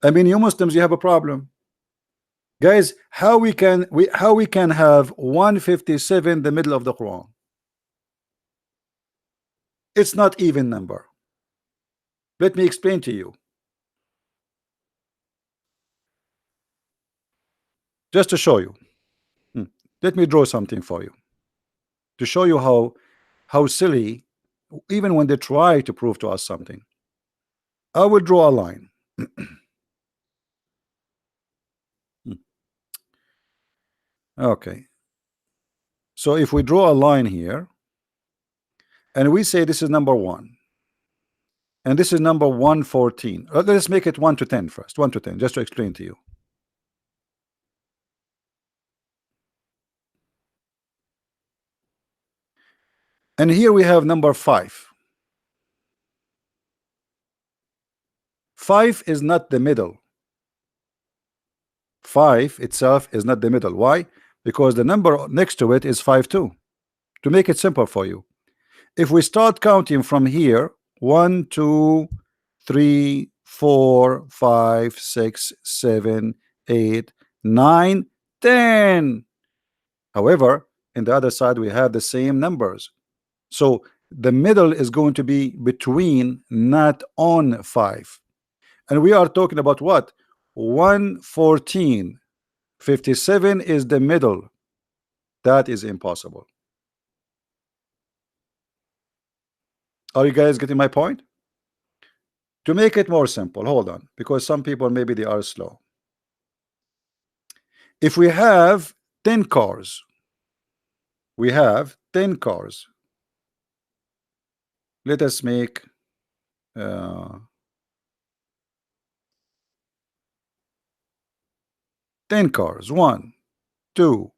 I mean, you Muslims, you have a problem. Guys, how we can have 157 the middle of the Quran? It's not even number. Let me explain to you. Just to show you. Let me draw something for you. To show you how silly, even when they try to prove to us something. I will draw a line. Okay. So if we draw a line here, and we say this is number 1, and this is number 114. Let's make it 1 to 10 first. 1 to 10, just to explain to you. And here we have number 5. 5 is not the middle. 5 itself is not the middle. Why? Because the number next to it is 5 too. To make it simple for you, if we start counting from here, 1 2 3 4 5 6 7 8 9 10. However, in the other side we have the same numbers, so the middle is going to be between, not on 5. And we are talking about what? 114. 57 is the middle. That is impossible. Are you guys getting my point? To make it more simple, hold on, because some people maybe they are slow. If we have 10 cars, we have 10 cars. Let us make 10 cars. 1 2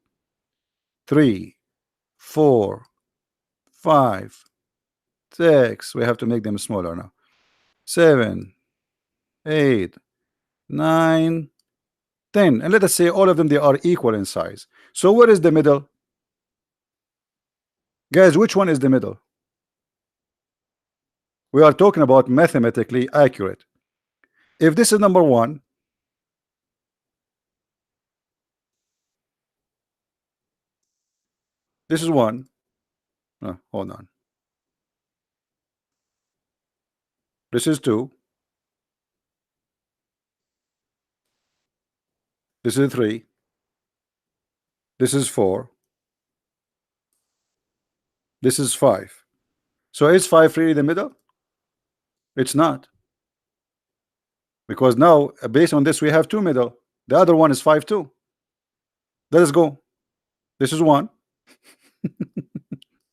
3 4 5 6. We have to make them smaller now. 7 8 9 10. And let us say all of them, they are equal in size. So what is the middle? Guys, which one is the middle? We are talking about mathematically accurate. If this is number 1, this is 1. Hold on. This is 2. This is 3. This is 4. This is 5. So is 5 really the middle? It's not. Because now, based on this, we have 2 middle. The other one is 5 too. Let us go. This is 1.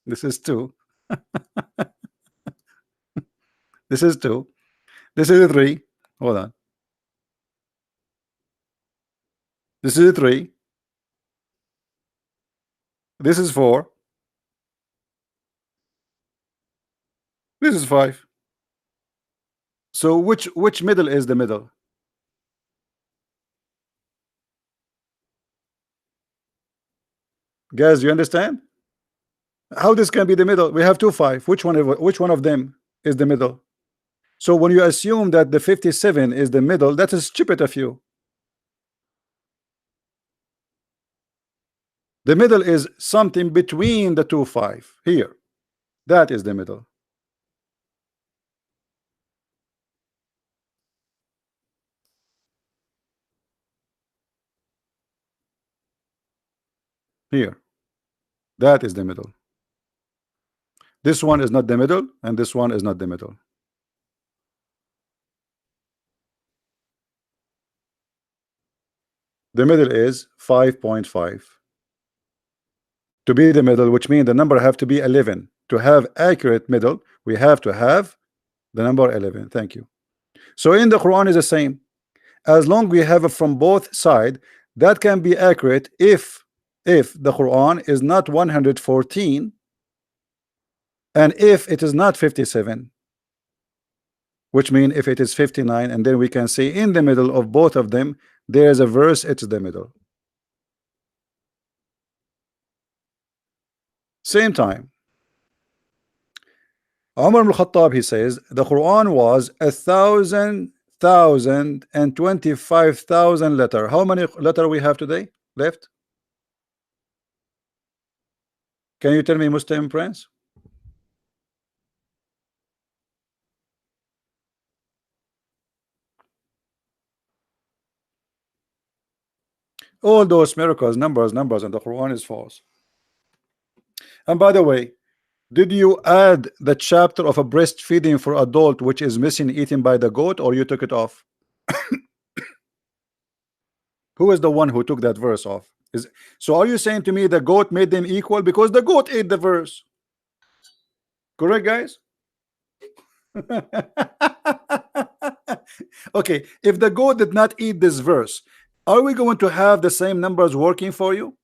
This is 2. This is 2. This is 3. Hold on. This is 3. This is 4. This is 5. So which middle is the middle? Guys, you understand? How this can be the middle? We have 2 5. Which one of them is the middle? So when you assume that the 57 is the middle, that is stupid of you. The middle is something between the 2 5 here. That is the middle. Here. That is the middle. This one is not the middle, and this one is not the middle. The middle is 5.5. To be the middle, which means the number have to be 11. To have accurate middle, we have to have the number 11. Thank you. So in the Quran is the same. As long we have it from both sides, that can be accurate if the Quran is not 114 and if it is not 57, which means if it is 59, and then we can say in the middle of both of them there is a verse, it's the middle. Same time, Umar ibn Khattab, he says the Quran was 1,025,000 letter. How many letter we have today left? Can you tell me, Muslim Prince? All those miracles, numbers, and the Quran is false. And by the way, did you add the chapter of a breastfeeding for adult which is missing, eaten by the goat, or you took it off? Who is the one who took that verse off? So are you saying to me the goat made them equal because the goat ate the verse? Correct, guys? Okay, if the goat did not eat this verse, are we going to have the same numbers working for you?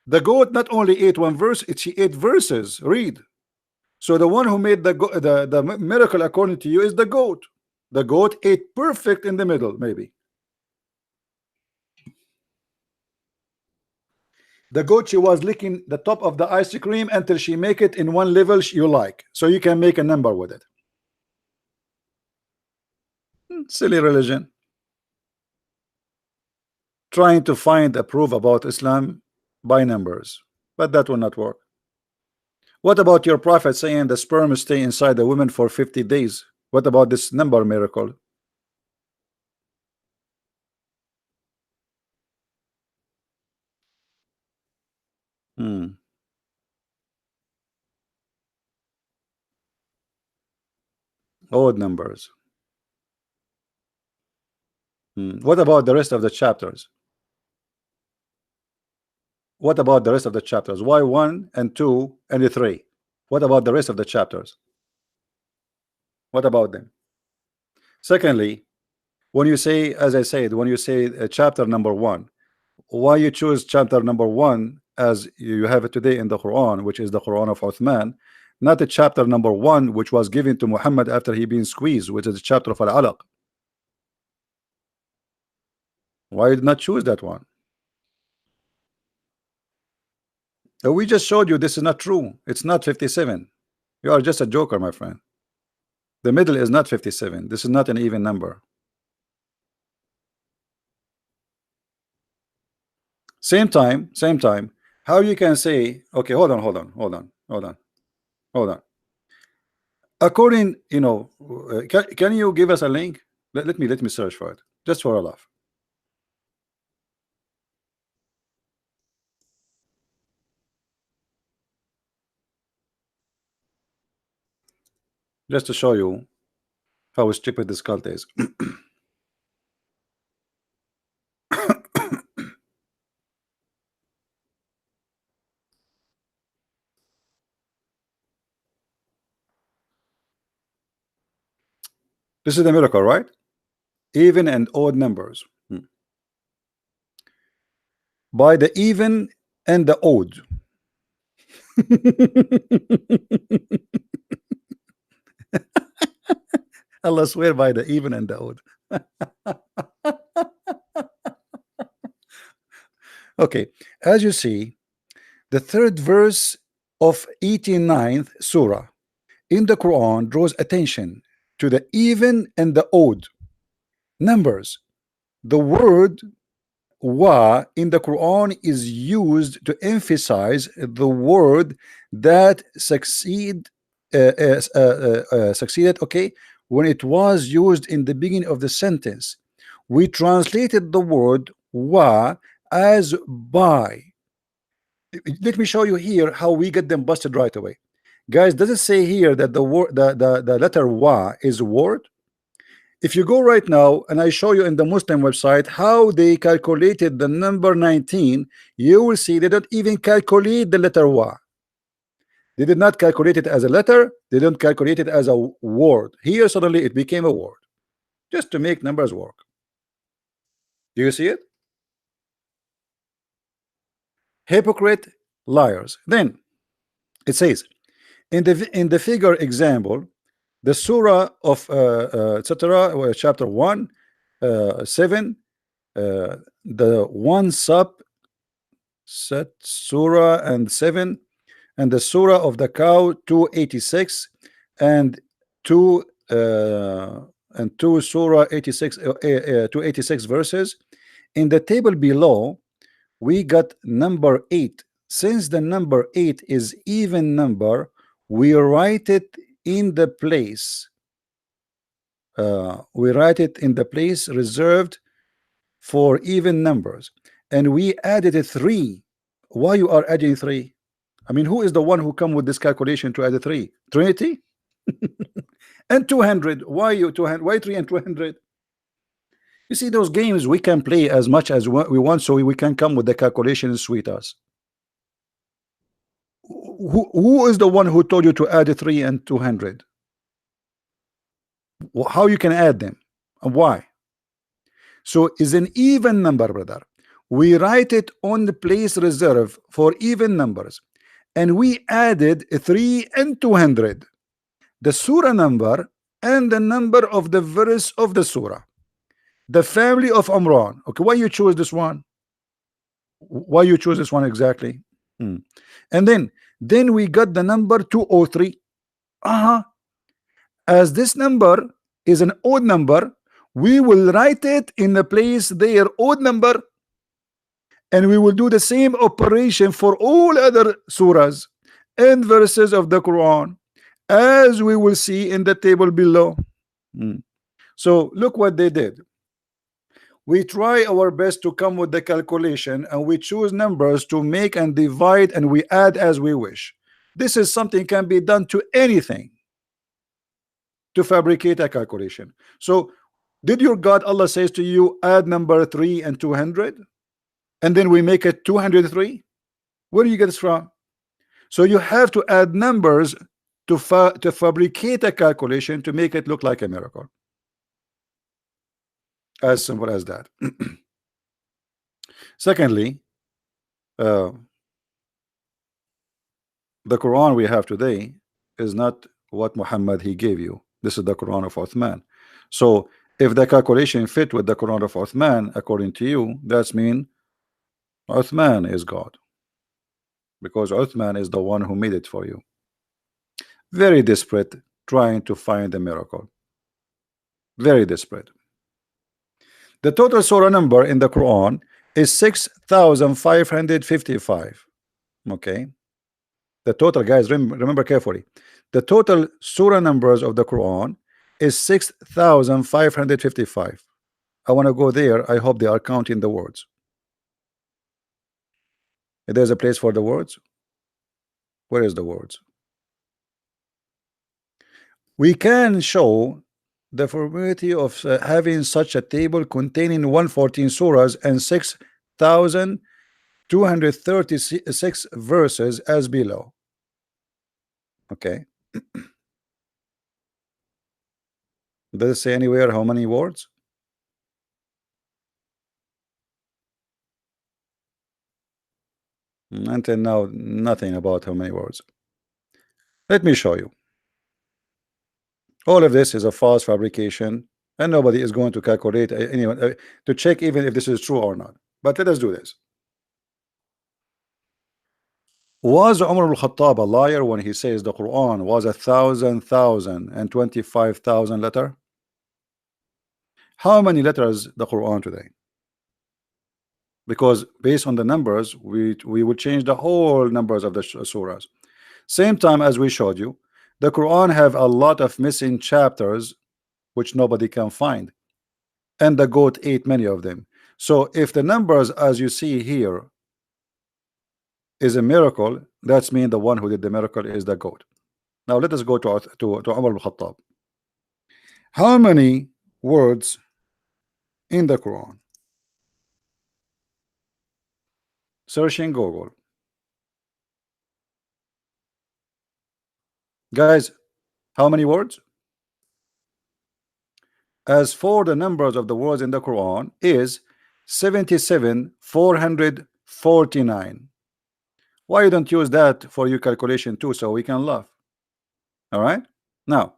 The goat not only ate one verse, she ate verses. Read. So the one who made the miracle according to you is the goat. The goat ate perfect in the middle, maybe. The goat, she was licking the top of the ice cream until she make it in one level you like, so you can make a number with it. Silly religion. Trying to find a proof about Islam by numbers, but that will not work. What about your prophet saying the sperm stay inside the woman for 50 days? What about this number miracle? Odd numbers. What about the rest of the chapters? What about the rest of the chapters? Why 1 and 2 and 3? What about the rest of the chapters? What about them? Secondly, when you say, as I said, when you say chapter number 1, why you choose chapter number 1 as you have it today in the Quran, which is the Quran of Uthman, not the chapter number 1 which was given to Muhammad after he been squeezed, which is the chapter of Al-Alaq? Why did not choose that one? We just showed you this is not true. It's not 57. You are just a joker, my friend. The middle is not 57. This is not an even number. Same time, how you can say, okay, hold on. According, can you give us a link? Let me search for it. just for a laugh. Just to show you how stupid this cult is. This is the miracle, right? Even and odd numbers. By the even and the odd. Allah swear by the even and the odd. Okay, as you see, the third verse of 89th surah in the Quran draws attention to the even and the odd numbers. The word wa in the Quran is used to emphasize the word that succeeded, okay, when it was used in the beginning of the sentence. We translated the word wa as by. Let me show you here how we get them busted right away. Guys, does it say here that the word the letter wa is a word? If you go right now and I show you in the Muslim website how they calculated the number 19, you will see they don't even calculate the letter wa. They did not calculate it as a letter, they don't calculate it as a word. Here suddenly it became a word just to make numbers work. Do you see it? Hypocrite, liars. Then it says in the figure example, the surah of etc. chapter 1 7, the one sub set surah and 7, and the surah of the cow 286 and 2 surah 86 286 verses. In the table below we got number 8. Since the number 8 is even number, we write it in the place reserved for even numbers, and we added a 3. Why you are adding 3? I mean, who is the one who come with this calculation to add a 3? Trinity? And 200. Why you 200? Why 3 and 200? You see, those games we can play as much as we want, so we can come with the calculation and sweet us. Who is the one who told you to add a 3 and 200? How you can add them and why? So is an even number, brother. We write it on the place reserved for even numbers, and we added a 3 and 200, the surah number and the number of the verse of the surah, the family of Umran. Okay, why you choose this one? Why you choose this one exactly? And then we got the number 203. As this number is an odd number, we will write it in the place their odd number, and we will do the same operation for all other surahs and verses of the Quran, as we will see in the table below. So look what they did. We try our best to come with the calculation, and we choose numbers to make and divide, and we add as we wish. This is something can be done to anything to fabricate a calculation. So did your God Allah says to you add number 3 and 200, and then we make it 203? Where do you get this from? So you have to add numbers to fabricate a calculation to make it look like a miracle. As simple as that. Secondly, the Quran we have today is not what Muhammad he gave you. This is the Quran of Uthman. So if the calculation fit with the Quran of Uthman, according to you, that's mean Uthman is God, because Uthman is the one who made it for you. Very desperate, trying to find a miracle. Very desperate. The total surah number in the Quran is 6,555. Okay, the total, guys, remember carefully, the total surah numbers of the Quran is 6,555. I want to go there. I hope they are counting the words. If there's a place for the words, where is the words? We can show the formality of having such a table containing 114 surahs and 6,236 verses as below. Okay. Does it say anywhere how many words? Until now, nothing about how many words. Let me show you. All of this is a false fabrication, and nobody is going to calculate anyone to check even if this is true or not. But let us do this. Was Umar al-Khattab a liar when he says the Quran was 1,025,000 letter? How many letters the Quran today? Because based on the numbers, we would change the whole numbers of the surahs. Same time as we showed you, the Quran have a lot of missing chapters which nobody can find, and the goat ate many of them. So if the numbers as you see here is a miracle, that's mean the one who did the miracle is the goat. Now let us go to Umar al-Khattab. How many words in the Quran? Searching Google. Guys, how many words? As for the numbers of the words in the Quran is 77,449. Why you don't use that for your calculation too, so we can laugh? All right. Now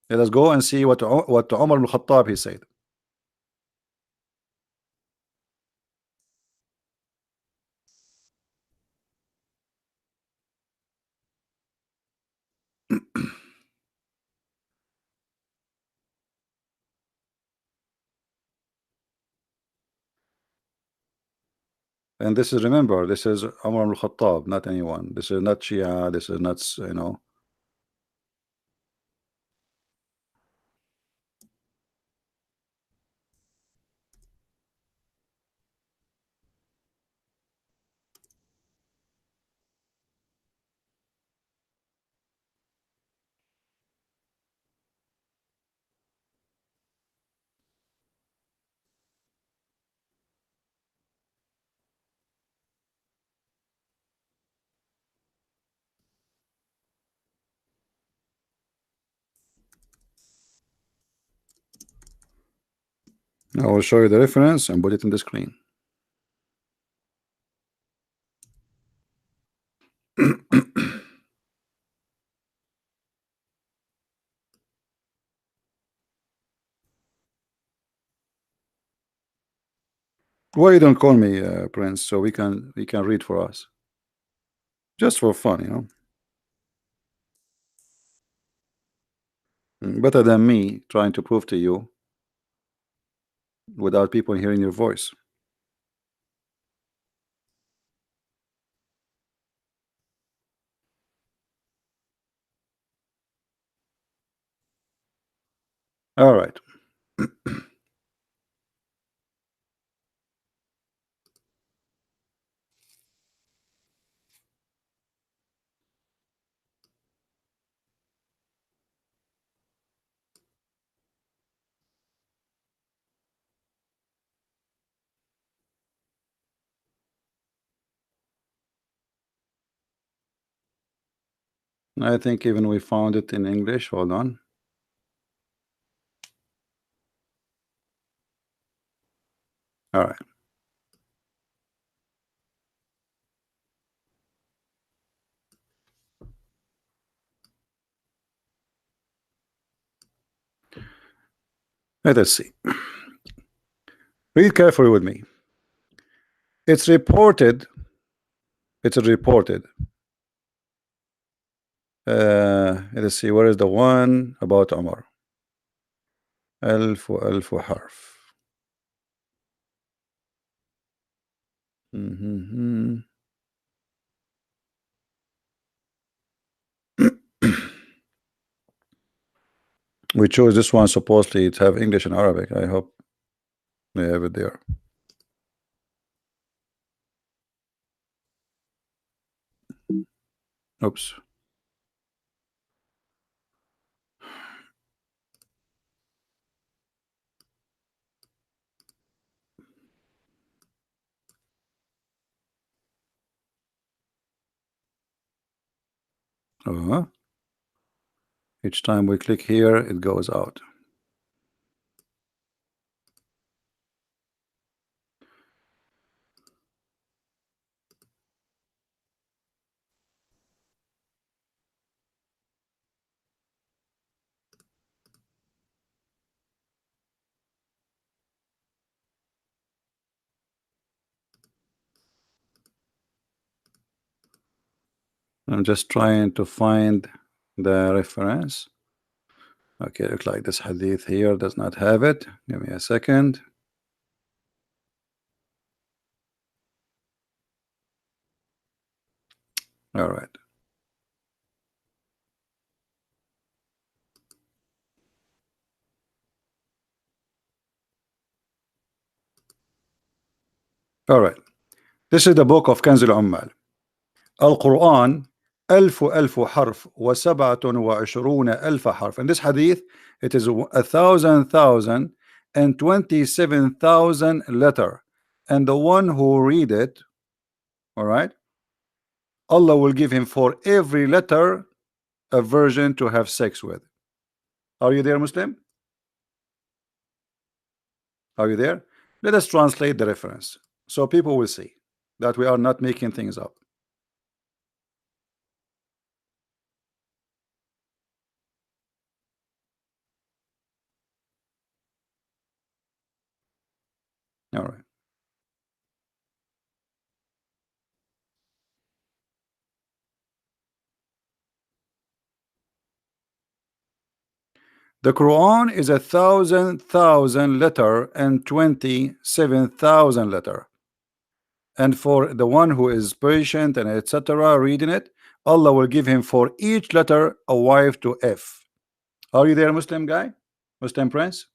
let us go and see what Umar al-Khattab he said. And this is, remember, this is Umar al-Khattab, not anyone. This is not Shia. This is not, you know. I will show you the reference and put it in the screen. Why you don't call me Prince, so we can read for us, just for fun, you know. Better than me trying to prove to you without people hearing your voice. All right. I think even we found it in English. Hold on. All right. Let us see. Read carefully with me. It's reported. It's reported. Let's see. Where is the one about Umar? ألف حرف. We chose this one supposedly to have English and Arabic. I hope. They have it there. Oops. Each time we click here, it goes out. I'm just trying to find the reference. Okay, looks like this hadith here does not have it. Give me a second. All right. All right. This is the book of Kanz al-Ummal. Al-Quran 1000 حرف و27 ألف حرف. In this hadith, it is 1,027,000 letter. And the one who read it, all right, Allah will give him for every letter a virgin to have sex with. Are you there, Muslim? Are you there? Let us translate the reference so people will see that we are not making things up. All right. The Quran is 1,000 letter and 27,000 letter. And for the one who is patient and etc. reading it, Allah will give him for each letter a wife to F. Are you there, Muslim guy? Muslim prince?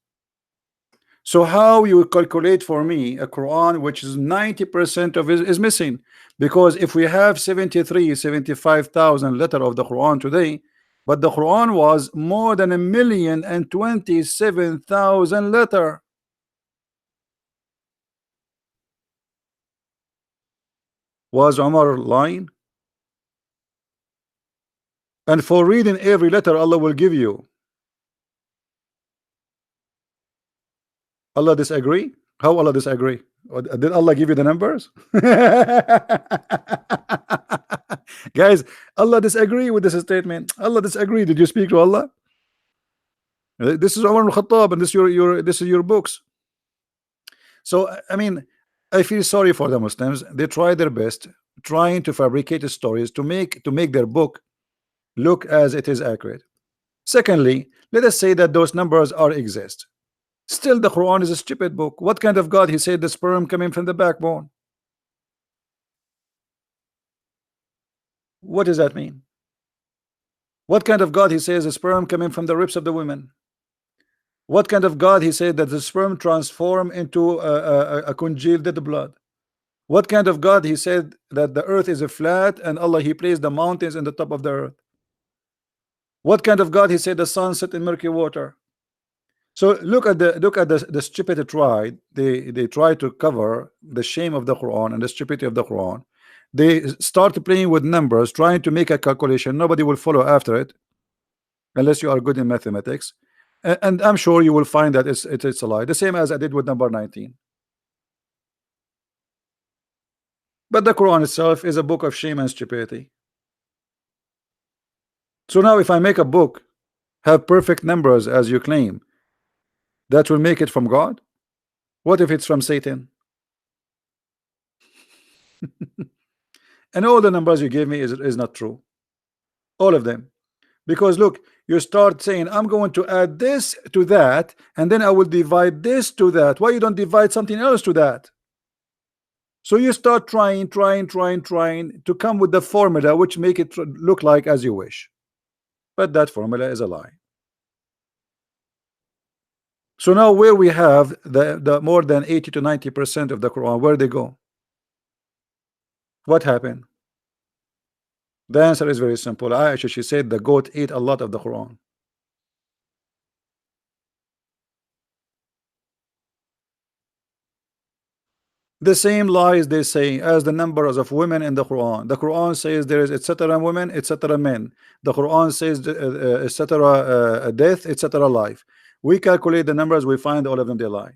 So how you calculate for me a Quran which is 90% of it is missing? Because if we have 75,000 letter of the Quran today, but the Quran was more than 1,027,000 letter. Was Umar lying? And for reading every letter, Allah will give you. Allah disagree? How Allah disagree? Did Allah give you the numbers? Guys, Allah disagree with this statement. Allah disagree. Did you speak to Allah? This is Umar al-Khattab, and this is your books. So I mean, I feel sorry for the Muslims. They try their best, trying to fabricate stories to make their book look as it is accurate. Secondly, let us say that those numbers are exist. Still, the Quran is a stupid book. What kind of God he said the sperm coming from the backbone? What does that mean? What kind of God he says the sperm coming from the ribs of the women? What kind of God he said that the sperm transform into a congealed dead blood? What kind of God he said that the earth is a flat and Allah he placed the mountains in the top of the earth? What kind of God he said the sun set in murky water? So look at the stupid try. They try to cover the shame of the Quran and the stupidity of the Quran. They start playing with numbers, trying to make a calculation. Nobody will follow after it unless you are good in mathematics. And I'm sure you will find that it's a lie. The same as I did with number 19. But the Quran itself is a book of shame and stupidity. So now if I make a book have perfect numbers as you claim, that will make it from God? What if it's from Satan? And all the numbers you gave me is not true. All of them. Because look, you start saying I'm going to add this to that, and then I will divide this to that. Why you don't divide something else to that? So you start trying to come with the formula which make it look like as you wish. But that formula is a lie. So now where we have the more than 80 to 90% of the Quran, where they go? What happened? The answer is very simple. Aisha, she said the goat ate a lot of the Quran. The same lies they say as the numbers of women in the Quran. The Quran says there is etc. women, etc. men. The Quran says etc. Death, etc. life. We calculate the numbers, we find all of them they lie.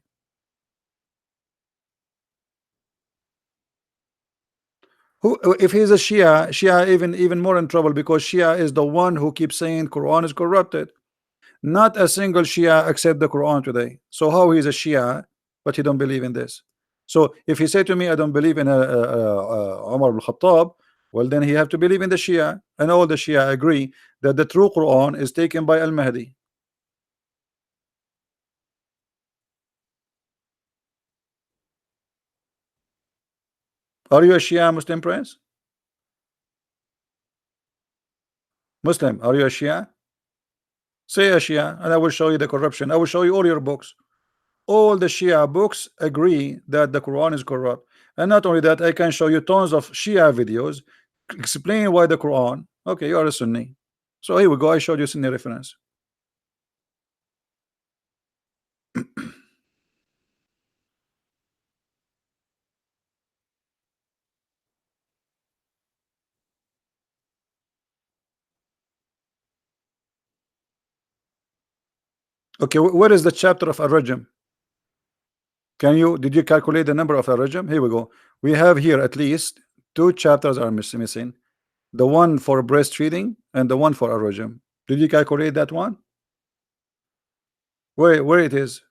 Who, if he's a Shia even more in trouble, because Shia is the one who keeps saying Quran is corrupted. Not a single Shia accept the Quran today. So how he's a Shia, but he don't believe in this? So if he say to me, I don't believe in Umar ibn Khattab, well then he have to believe in the Shia, and all the Shia agree that the true Quran is taken by Al-Mahdi. Are you a Shia Muslim, Prince? Muslim, are you a Shia? Say a Shia, and I will show you the corruption. I will show you all your books. All the Shia books agree that the Quran is corrupt. And not only that, I can show you tons of Shia videos explain why the Quran. Okay, you are a Sunni. So here we go. I showed you Sunni reference. Okay, where is the chapter of Ar-Rajm? Did you calculate the number of Ar-Rajm? Here we go. We have here at least two chapters are missing. The one for breastfeeding and the one for Ar-Rajm. Did you calculate that one? Where it is?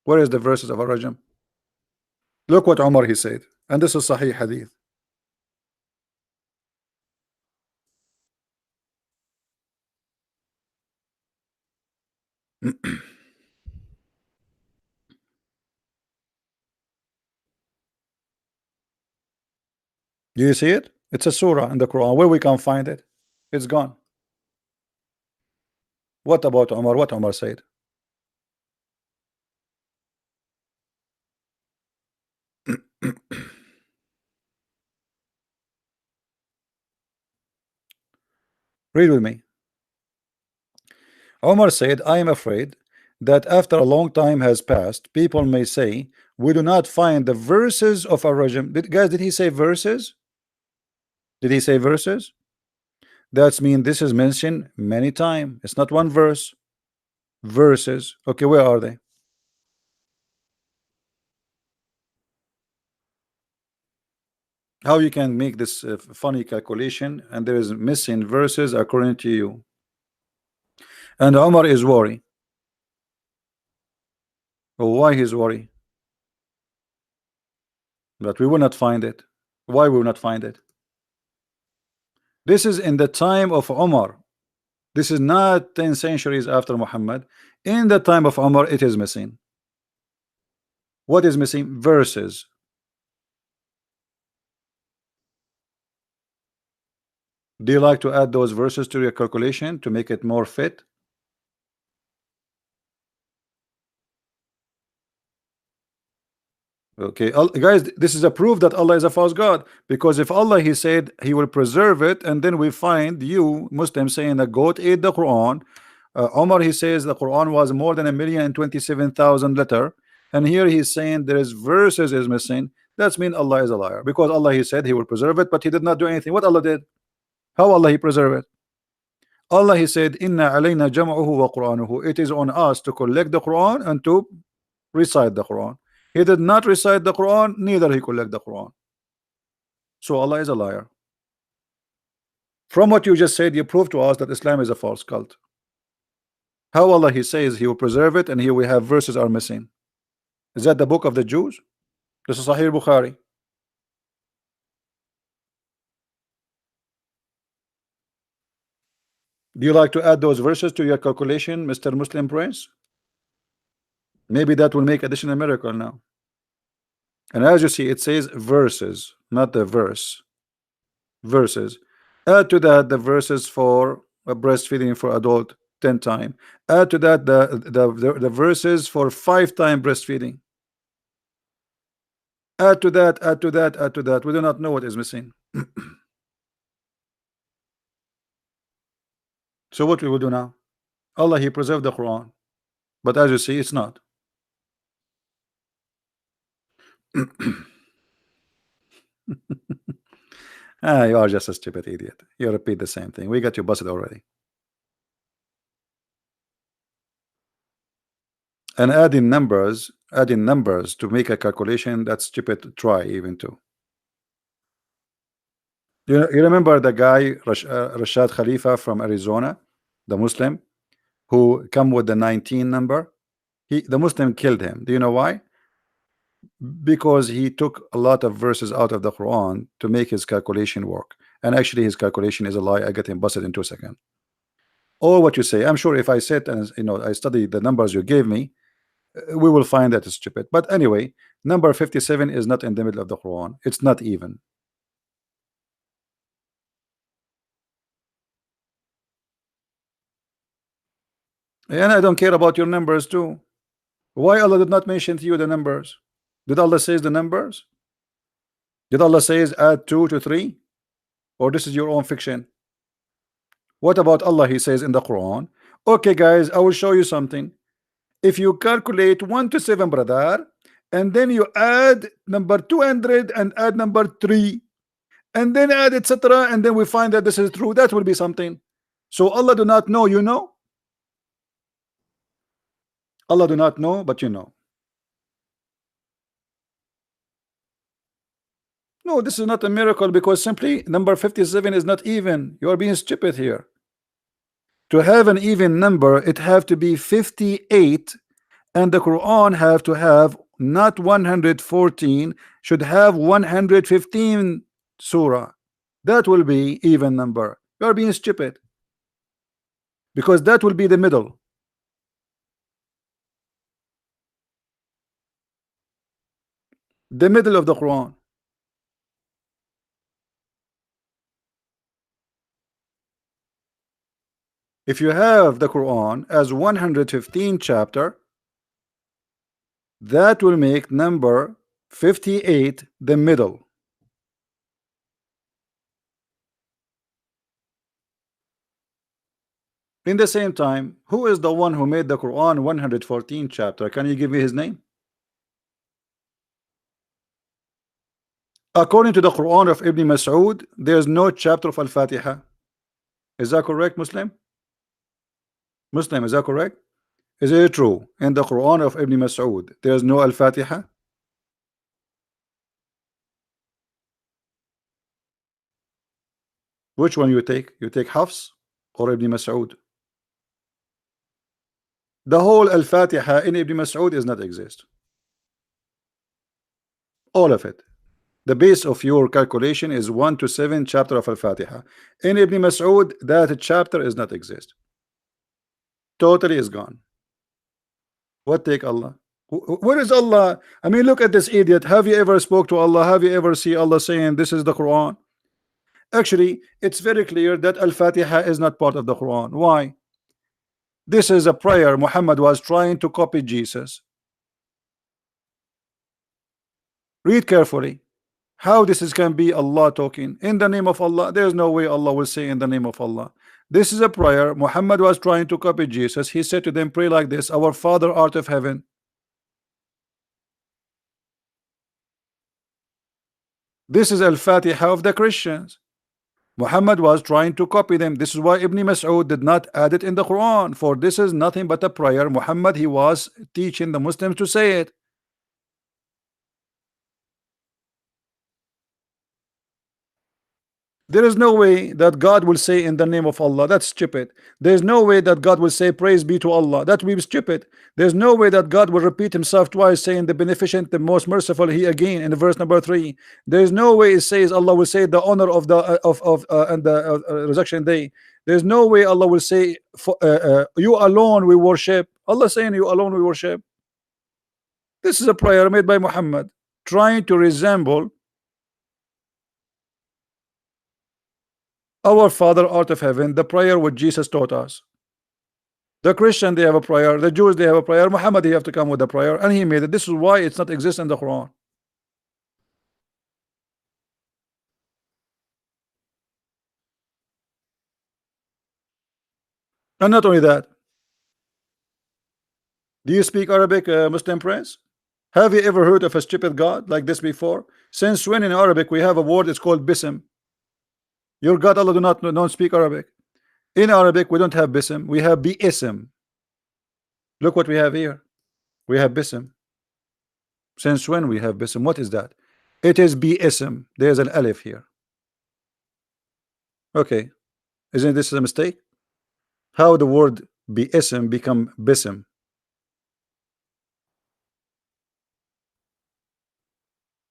Where is the verses of Ar-Rajm? Look what Umar he said. And this is Sahih Hadith. Do you see it? It's a surah in the Quran. Where we can find it? It's gone. What about Umar? What Umar said? Read with me. Umar said, I am afraid that after a long time has passed, people may say, we do not find the verses of Ar-Rajm. Guys, did he say verses? Did he say verses? That's mean this is mentioned many times. It's not one verse. Verses. Okay, where are they? How you can make this funny calculation and there is missing verses according to you? And Umar is worried. Why he's worried? But we will not find it. Why we will not find it? This is in the time of Umar. This is not 10 centuries after Muhammad. In the time of Umar, it is missing. What is missing? Verses. Do you like to add those verses to your calculation to make it more fit? Okay, guys, this is a proof that Allah is a false God, because if Allah he said he will preserve it, and then we find you Muslims saying the goat ate the Quran. Omar he says the Quran was more than 1,027,000 letter, and here he's saying there is verses is missing. That's mean Allah is a liar, because Allah he said he will preserve it, but he did not do anything. What Allah did? How Allah he preserve it? Allah he said inna alayna jam'uhu wa qur'anuhu. It is on us to collect the Quran and to recite the Quran. He did not recite the Quran, neither he collect the Quran. So Allah is a liar. From what you just said, you prove to us that Islam is a false cult. How Allah he says he will preserve it, and here we have verses are missing. Is that the book of the Jews? This is Sahih Bukhari. Do you like to add those verses to your calculation, Mr. Muslim Prince? Maybe that will make additional miracle now. And as you see, it says verses, not the verse. Verses. Add to that the verses for breastfeeding for adult 10 times. Add to that the verses for 5 times breastfeeding. Add to that, add to that, add to that. We do not know what is missing. So what we will do now? Allah, He preserved the Quran, but as you see, it's not. You are just a stupid idiot. You repeat the same thing. We got you busted already. And adding numbers to make a calculation, that's stupid to try even too. You remember the guy Rashad Khalifa from Arizona, the Muslim who come with the 19 number? The Muslim killed him. Do you know why? Because he took a lot of verses out of the Quran to make his calculation work, and actually his calculation is a lie. I get him busted in 2 seconds. Or what you say, I'm sure if I sit and I study the numbers you gave me, we will find that it's stupid. But anyway, number 57 is not in the middle of the Quran. It's not even. And I don't care about your numbers too. Why Allah did not mention to you the numbers? Did Allah says the numbers? Did Allah says add 2 to 3? Or this is your own fiction? What about Allah? He says in the Quran, okay guys, I will show you something. If you calculate 1 to 7, brother, and then you add number 200 and add number 3, and then add etc., and then we find that this is true, that will be something. So Allah do not know, you know? Allah do not know, but you know. No, this is not a miracle, because simply number 57 is not even. You are being stupid here. To have an even number, it have to be 58, and the Quran have to have not 114, should have 115 surah. That will be even number. You are being stupid, because that will be the middle. The middle of the Quran. If you have the Quran as 115 chapter, that will make number 58 the middle. In the same time, who is the one who made the Quran 114 chapter? Can you give me his name? According to the Quran of Ibn Mas'ud, there is no chapter of Al-Fatiha. Is that correct, Muslim? Muslim, is that correct? Is it true in the Quran of Ibn Mas'ud there is no Al-Fatiha? Which one you take? You take Hafs or Ibn Mas'ud? The whole Al-Fatiha in Ibn Mas'ud does not exist. All of it. The base of your calculation is 1 to 7 chapter of Al-Fatiha. In Ibn Mas'ud, that chapter is not exist. Totally is gone. What take Allah? Where is Allah? I mean, look at this idiot. Have you ever spoke to Allah? Have you ever see Allah saying this is the Quran? Actually, it's very clear that Al-Fatiha is not part of the Quran. Why? This is a prayer Muhammad was trying to copy Jesus. Read carefully. How this can be Allah talking in the name of Allah? There is no way Allah will say in the name of Allah. This is a prayer Muhammad was trying to copy Jesus. He said to them, pray like this: our Father art of heaven. This is Al-Fatiha of the Christians. Muhammad was trying to copy them. This is why Ibn Mas'ud did not add it in the Quran, for this is nothing but a prayer Muhammad he was teaching the Muslims to say it. There is no way that God will say in the name of Allah. That's stupid. There's no way that God will say praise be to Allah. That will be stupid. There's no way that God will repeat himself twice, saying the beneficent, the most merciful, he again in verse number 3. There's no way it says Allah will say the honor of the and the resurrection day. There's no way Allah will say you alone we worship. Allah saying you alone we worship. This is a prayer made by Muhammad trying to resemble our Father art of heaven, the prayer what Jesus taught us. The Christian, they have a prayer. The Jews, they have a prayer. Muhammad, he have to come with a prayer, and he made it. This is why it's not exist in the Quran. And not only that, do you speak Arabic, Muslim Prince? Have you ever heard of a stupid God like this before? Since when in Arabic we have a word, it's called bism. Your God Allah do not don't speak Arabic. In Arabic we don't have bism, we have bi'ism. Look what we have here. We have bism. Since when we have bism? What is that? It is bi'ism. There's an alif here. Okay, isn't this a mistake? How the word bi'ism become bism?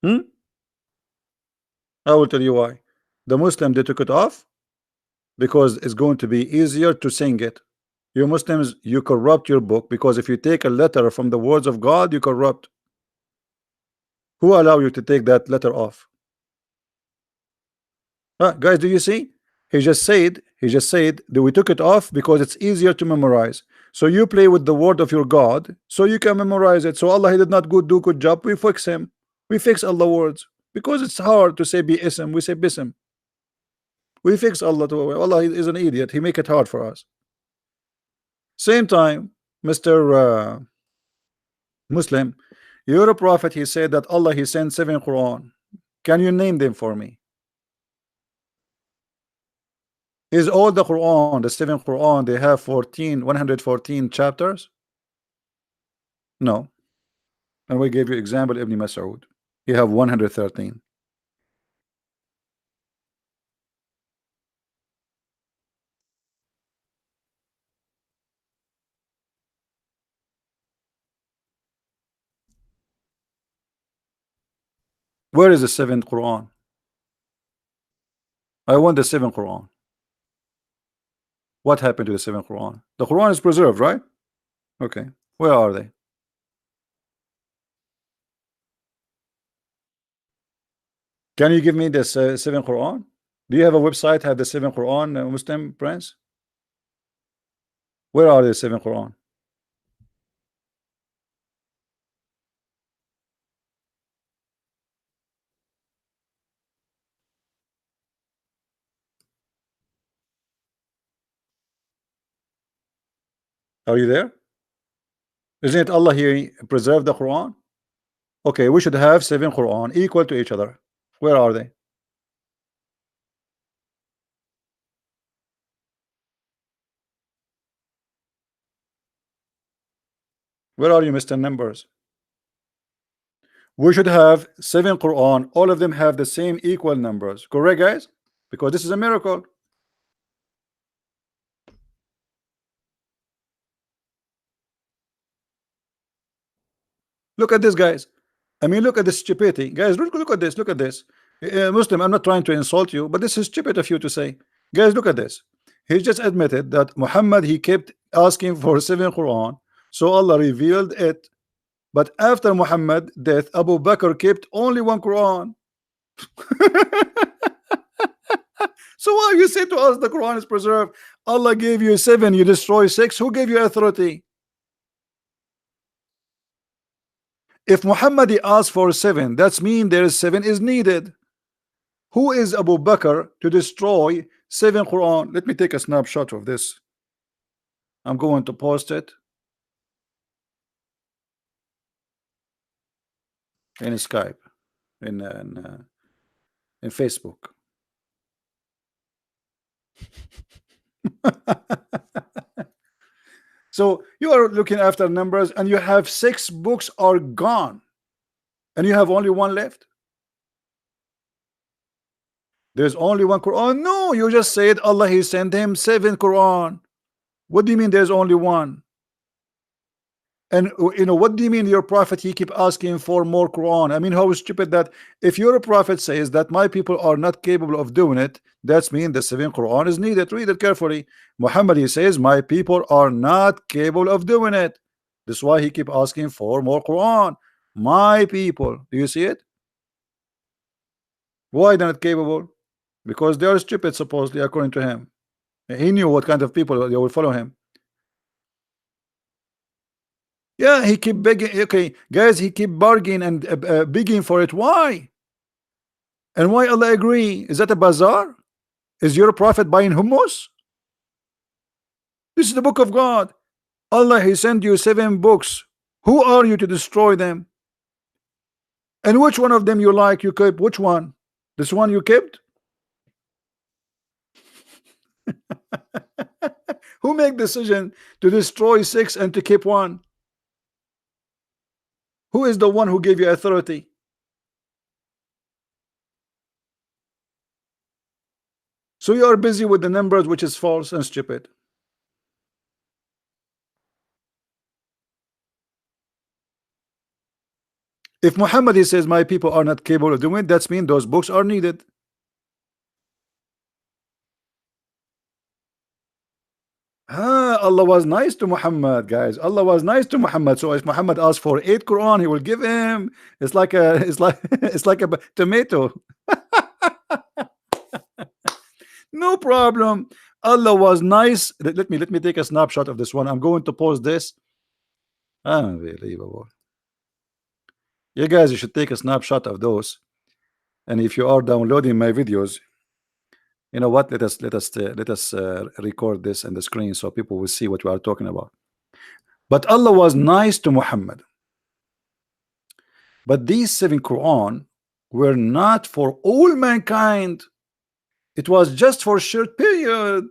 Hmm? I will tell you why. The Muslim, they took it off because it's going to be easier to sing it. You Muslims, you corrupt your book, because if you take a letter from the words of God, you corrupt. Who allow you to take that letter off? Guys, do you see? He just said that we took it off because it's easier to memorize. So you play with the word of your God so you can memorize it. So Allah, he did not do good job. We fix him. We fix Allah words because it's hard to say bi'ism. We say bism. We fix Allah to Allah is an idiot. He make it hard for us. Same time, Mr. Muslim, you're a prophet. He said that Allah, he sent 7 Quran. Can you name them for me? Is all the Quran, the 7 Quran, they have 114 chapters? No. And we gave you example Ibn Mas'ud. You have 113. Where is the 7th Quran? I want the 7th Quran. What happened to the 7th Quran? The Quran is preserved, right? Okay. Where are they? Can you give me the 7th Quran? Do you have a website have the 7th Quran, Muslim Prince? Where are the 7th Quran? Are you there? Isn't it Allah here preserve the Quran? Okay, we should have 7 Quran equal to each other. Where are they? Where are you, Mr. Numbers? We should have 7 Quran. All of them have the same equal numbers. Correct, guys? Because this is a miracle. Look at this, guys. I mean, look at this stupidity. Guys, look at this. Look at this. Muslim, I'm not trying to insult you, but this is stupid of you to say. Guys, look at this. He just admitted that Muhammad, he kept asking for 7 Quran. So Allah revealed it. But after Muhammad death, Abu Bakr kept only 1 Quran. So why you say to us the Quran is preserved? Allah gave you 7, you destroy 6. Who gave you authority? If Muhammad asked for 7, that's mean there is 7 is needed. Who is Abu Bakr to destroy 7 Quran? Let me take a snapshot of this. I'm going to post it in Skype, in Facebook. So you are looking after numbers and you have 6 books are gone and you have only 1 left. There's only 1 Quran. No, you just said Allah, he sent him 7 Quran. What do you mean there's only 1? And you know, what do you mean your prophet, he keep asking for more Quran? I mean, how stupid that. If your prophet says that my people are not capable of doing it, that's mean the 7 Quran is needed. Read it carefully. Muhammad, he says my people are not capable of doing it. That's why he keep asking for more Quran. My people, do you see it? Why they're not capable? Because they are stupid, supposedly, according to him. He knew what kind of people they will follow him. Yeah, he keep begging. Okay, guys, he keep bargaining and begging for it. Why? And why Allah agree? Is that a bazaar? Is your prophet buying hummus? This is the book of God. Allah, he sent you 7 books. Who are you to destroy them? And which one of them you like, you keep? Which one? This one you kept? Who make decision to destroy 6 and to keep one? Who is the one who gave you authority? So you are busy with the numbers, which is false and stupid. If Muhammad, he says, my people are not capable of doing it, that's mean those books are needed. Allah was nice to Muhammad, guys. Allah was nice to Muhammad. So if Muhammad asked for 8 Quran, he will give him. It's like a, it's like, it's like a tomato. No problem. Allah was nice. Let me take a snapshot of this one. I'm going to post this. Unbelievable. You guys, you should take a snapshot of those. And if you are downloading my videos, you know what? Let us record this on the screen so people will see what we are talking about. But Allah was nice to Muhammad. But these 7 Quran were not for all mankind. It was just for a short period.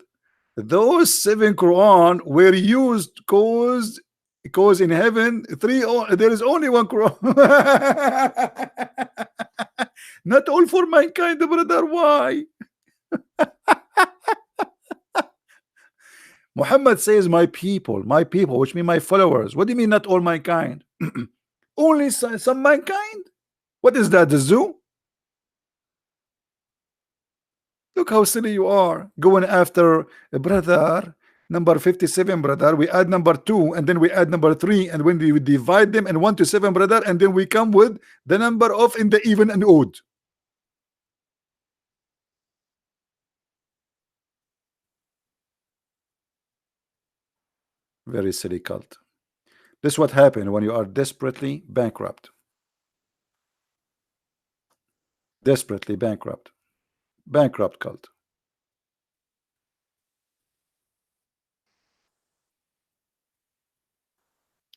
Those 7 Quran were used because in heaven there is only one Quran. Not all for mankind, brother. Why? Muhammad says my people, which mean my followers. What do you mean not all mankind? Only some mankind? What is that, the zoo? Look how silly you are, going after a brother number 57, brother. We add number 2 and then we add number 3, and when we divide them in 1 to 7, brother, and then we come with the number of in the even and odd. Very silly cult. This is what happened when you are desperately bankrupt. Desperately bankrupt. Bankrupt cult.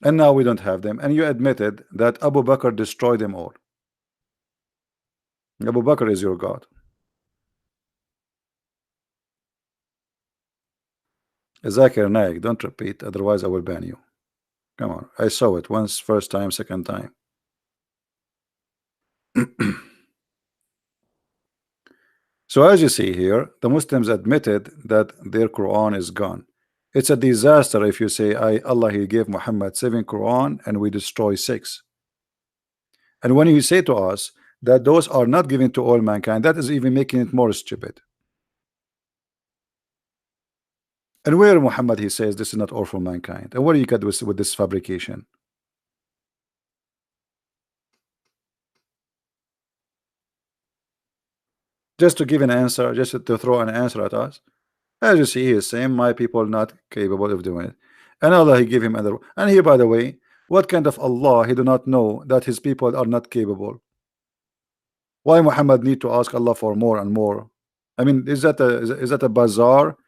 And now we don't have them. And you admitted that Abu Bakr destroyed them all. Abu Bakr is your God. Zakir Naik, don't repeat, otherwise I will ban you. Come on, I saw it once, first time, second time. So as you see here, the Muslims admitted that their Quran is gone. It's a disaster if you say, Allah, he gave Muhammad 7 Quran and we destroy 6. And when you say to us that those are not given to all mankind, that is even making it more stupid. And where Muhammad, he says this is not all for mankind. And what do you get with this fabrication? Just to give an answer, just to throw an answer at us. As you see, he is saying my people not capable of doing it. And Allah, he gave him other. And here, by the way, what kind of Allah he do not know that his people are not capable? Why Muhammad need to ask Allah for more and more? I mean, is that a bazaar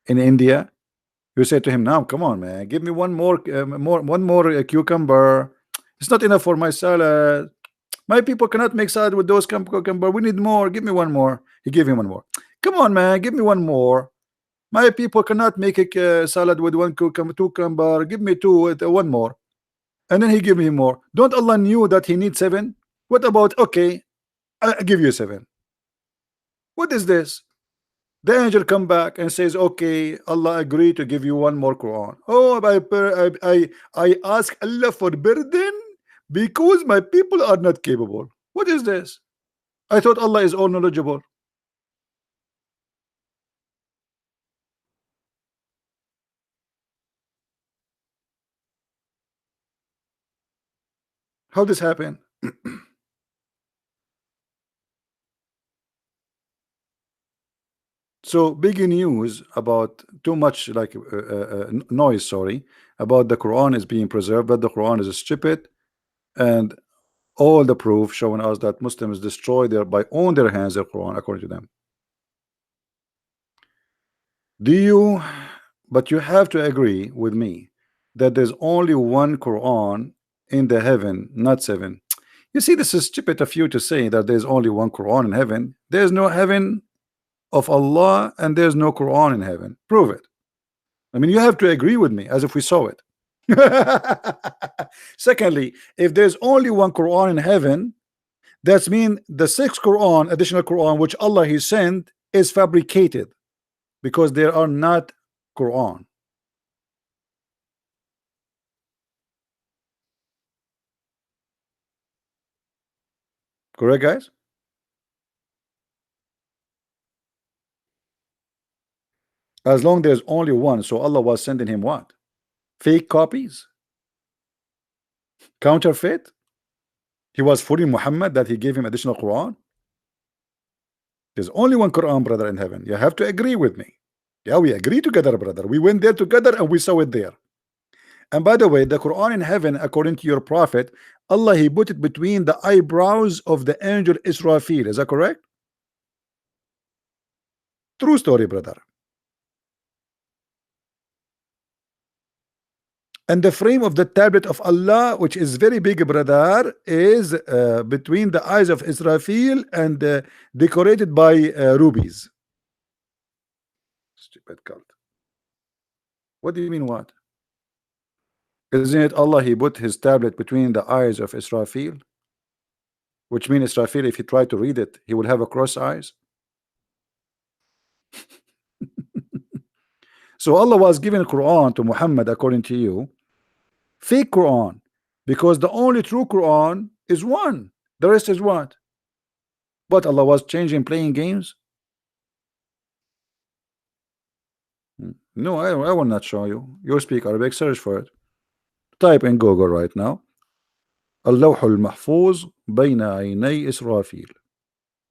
in India? You say to him, now come on, man, give me one more cucumber. It's not enough for my salad. My people cannot make salad with those cucumber. We need more. Give me one more. He gave him one more. Come on, man, give me one more. My people cannot make a salad with one cucumber. Give me 2 with one more. And then he give me more. Don't Allah knew that he needs 7? What about, okay, I give you 7. What is this? The angel come back and says, okay, Allah agreed to give you one more Quran. Oh, I ask Allah for burden because my people are not capable. What is this? I thought Allah is all knowledgeable. How this happen? So big news about too much like noise, sorry, about the Quran is being preserved, but the Quran is stupid, and all the proof showing us that Muslims destroy their by own their hands the Quran according to them. Do you? But you have to agree with me that there's only one Quran in the heaven, not seven. You see, this is stupid of you to say that there's only one Quran in heaven. There's no heaven of Allah and there's no Quran in heaven. Prove it. I mean, you have to agree with me as if we saw it. Secondly, if there's only one Quran in heaven, that's mean the sixth Quran, additional Quran, which Allah He sent, is fabricated because there are not Quran. Correct, guys? As long there's only one, so Allah was sending him what? Fake copies? Counterfeit? He was fooling Muhammad that he gave him additional Quran? There's only one Quran, brother, in heaven. You have to agree with me. Yeah, we agree together, brother. We went there together and we saw it there. And by the way, the Quran in heaven, according to your prophet, Allah He put it between the eyebrows of the angel Israfil. Is that correct? True story, brother. And the frame of the tablet of Allah, which is very big, brother, is between the eyes of Israfil and decorated by rubies. Stupid cult. What do you mean what? Isn't it Allah He put his tablet between the eyes of Israfil? Which means Israfil, if he tried to read it, he will have a cross eyes. So Allah was giving Quran to Muhammad according to you, fake Quran, because the only true Quran is one. The rest is what? But Allah was changing, playing games. No, I will not show you. You speak Arabic, search for it. Type in Google right now. اللوح المحفوظ بين عيني إسرافيل.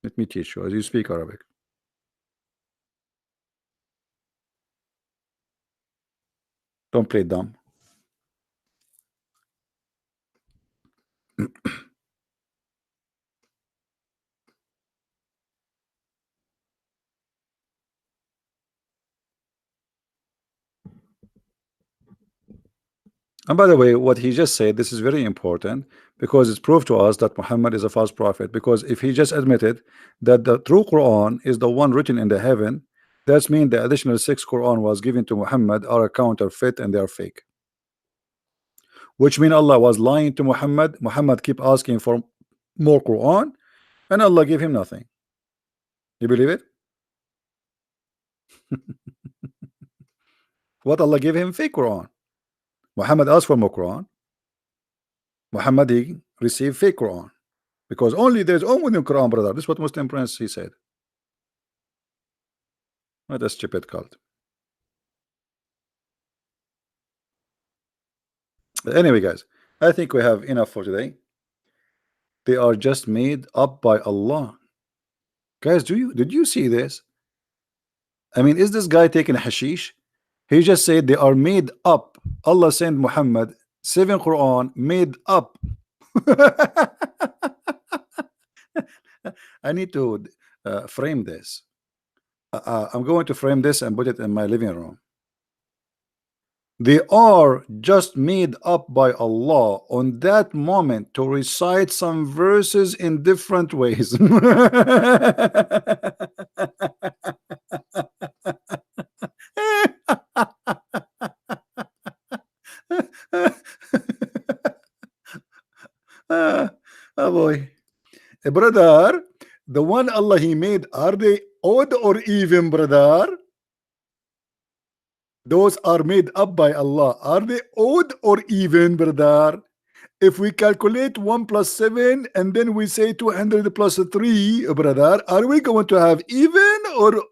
Let me teach you as you speak Arabic. Don't play dumb. And by the way, what he just said, this is very important because it's proved to us that Muhammad is a false prophet. Because if he just admitted that the true Quran is the one written in the heaven, that means the additional 6 Quran was given to Muhammad are a counterfeit and they are fake. Which means Allah was lying to Muhammad. Muhammad keep asking for more Quran, and Allah gave him nothing. You believe it? What Allah gave him? Fake Quran. Muhammad asked for more Quran. Muhammad he received fake Quran because only there's only one Quran, brother. This is what Muslim Prince he said. What a stupid cult. But anyway, guys, I think we have enough for today. They are just made up by Allah. Guys, did you see this? I mean, is this guy taking hashish? He just said they are made up. Allah sent Muhammad 7 Quran made up. I need to frame this. I'm going to frame this and put it in my living room. They are just made up by Allah on that moment to recite some verses in different ways. Oh boy. Brother, the one Allah He made, are they odd or even, brother? Those are made up by Allah. Are they odd or even, brother? If we calculate 1 plus 7 and then we say 200 plus 3, brother, are we going to have even or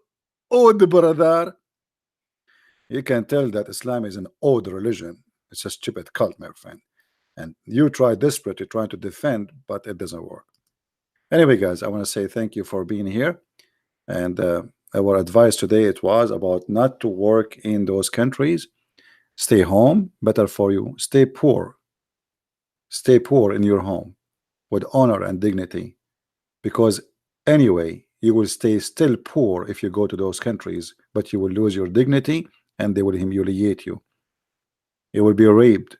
odd, brother? You can tell that Islam is an odd religion. It's a stupid cult, my friend. And you try desperately trying to defend, but it doesn't work. Anyway, guys, I want to say thank you for being here. And our advice today, it was about not to work in those countries. Stay home, better for you. Stay poor. Stay poor in your home with honor and dignity, because anyway you will stay still poor if you go to those countries, but you will lose your dignity and they will humiliate you. You will be raped.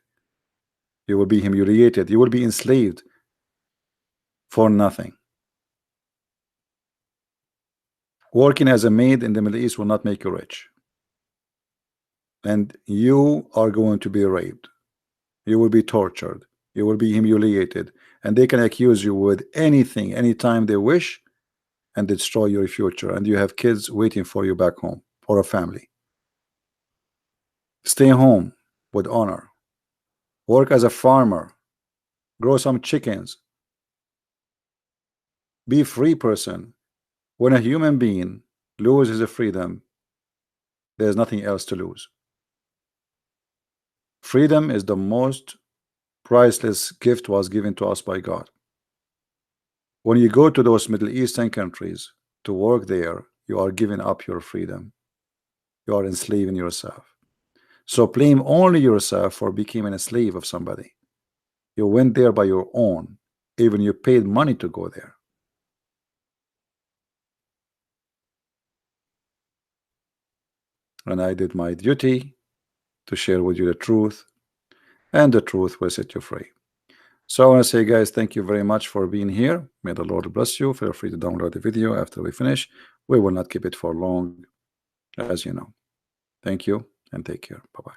You will be humiliated. You will be enslaved for nothing. Working as a maid in the Middle East will not make you rich, and you are going to be raped. You will be tortured. You will be humiliated, and they can accuse you with anything anytime they wish and destroy your future, and you have kids waiting for you back home or a family. Stay home with honor. Work as a farmer. Grow some chickens. Be a free person. When a human being loses his freedom, there's nothing else to lose. Freedom is the most priceless gift was given to us by God. When you go to those Middle Eastern countries to work there, you are giving up your freedom. You are enslaving yourself. So blame only yourself for becoming a slave of somebody. You went there by your own, even you paid money to go there. And I did my duty to share with you the truth, and the truth will set you free. So I want to say, guys, thank you very much for being here. May the Lord bless you. Feel free to download the video after we finish. We will not keep it for long, as you know. Thank you and take care. Bye-bye.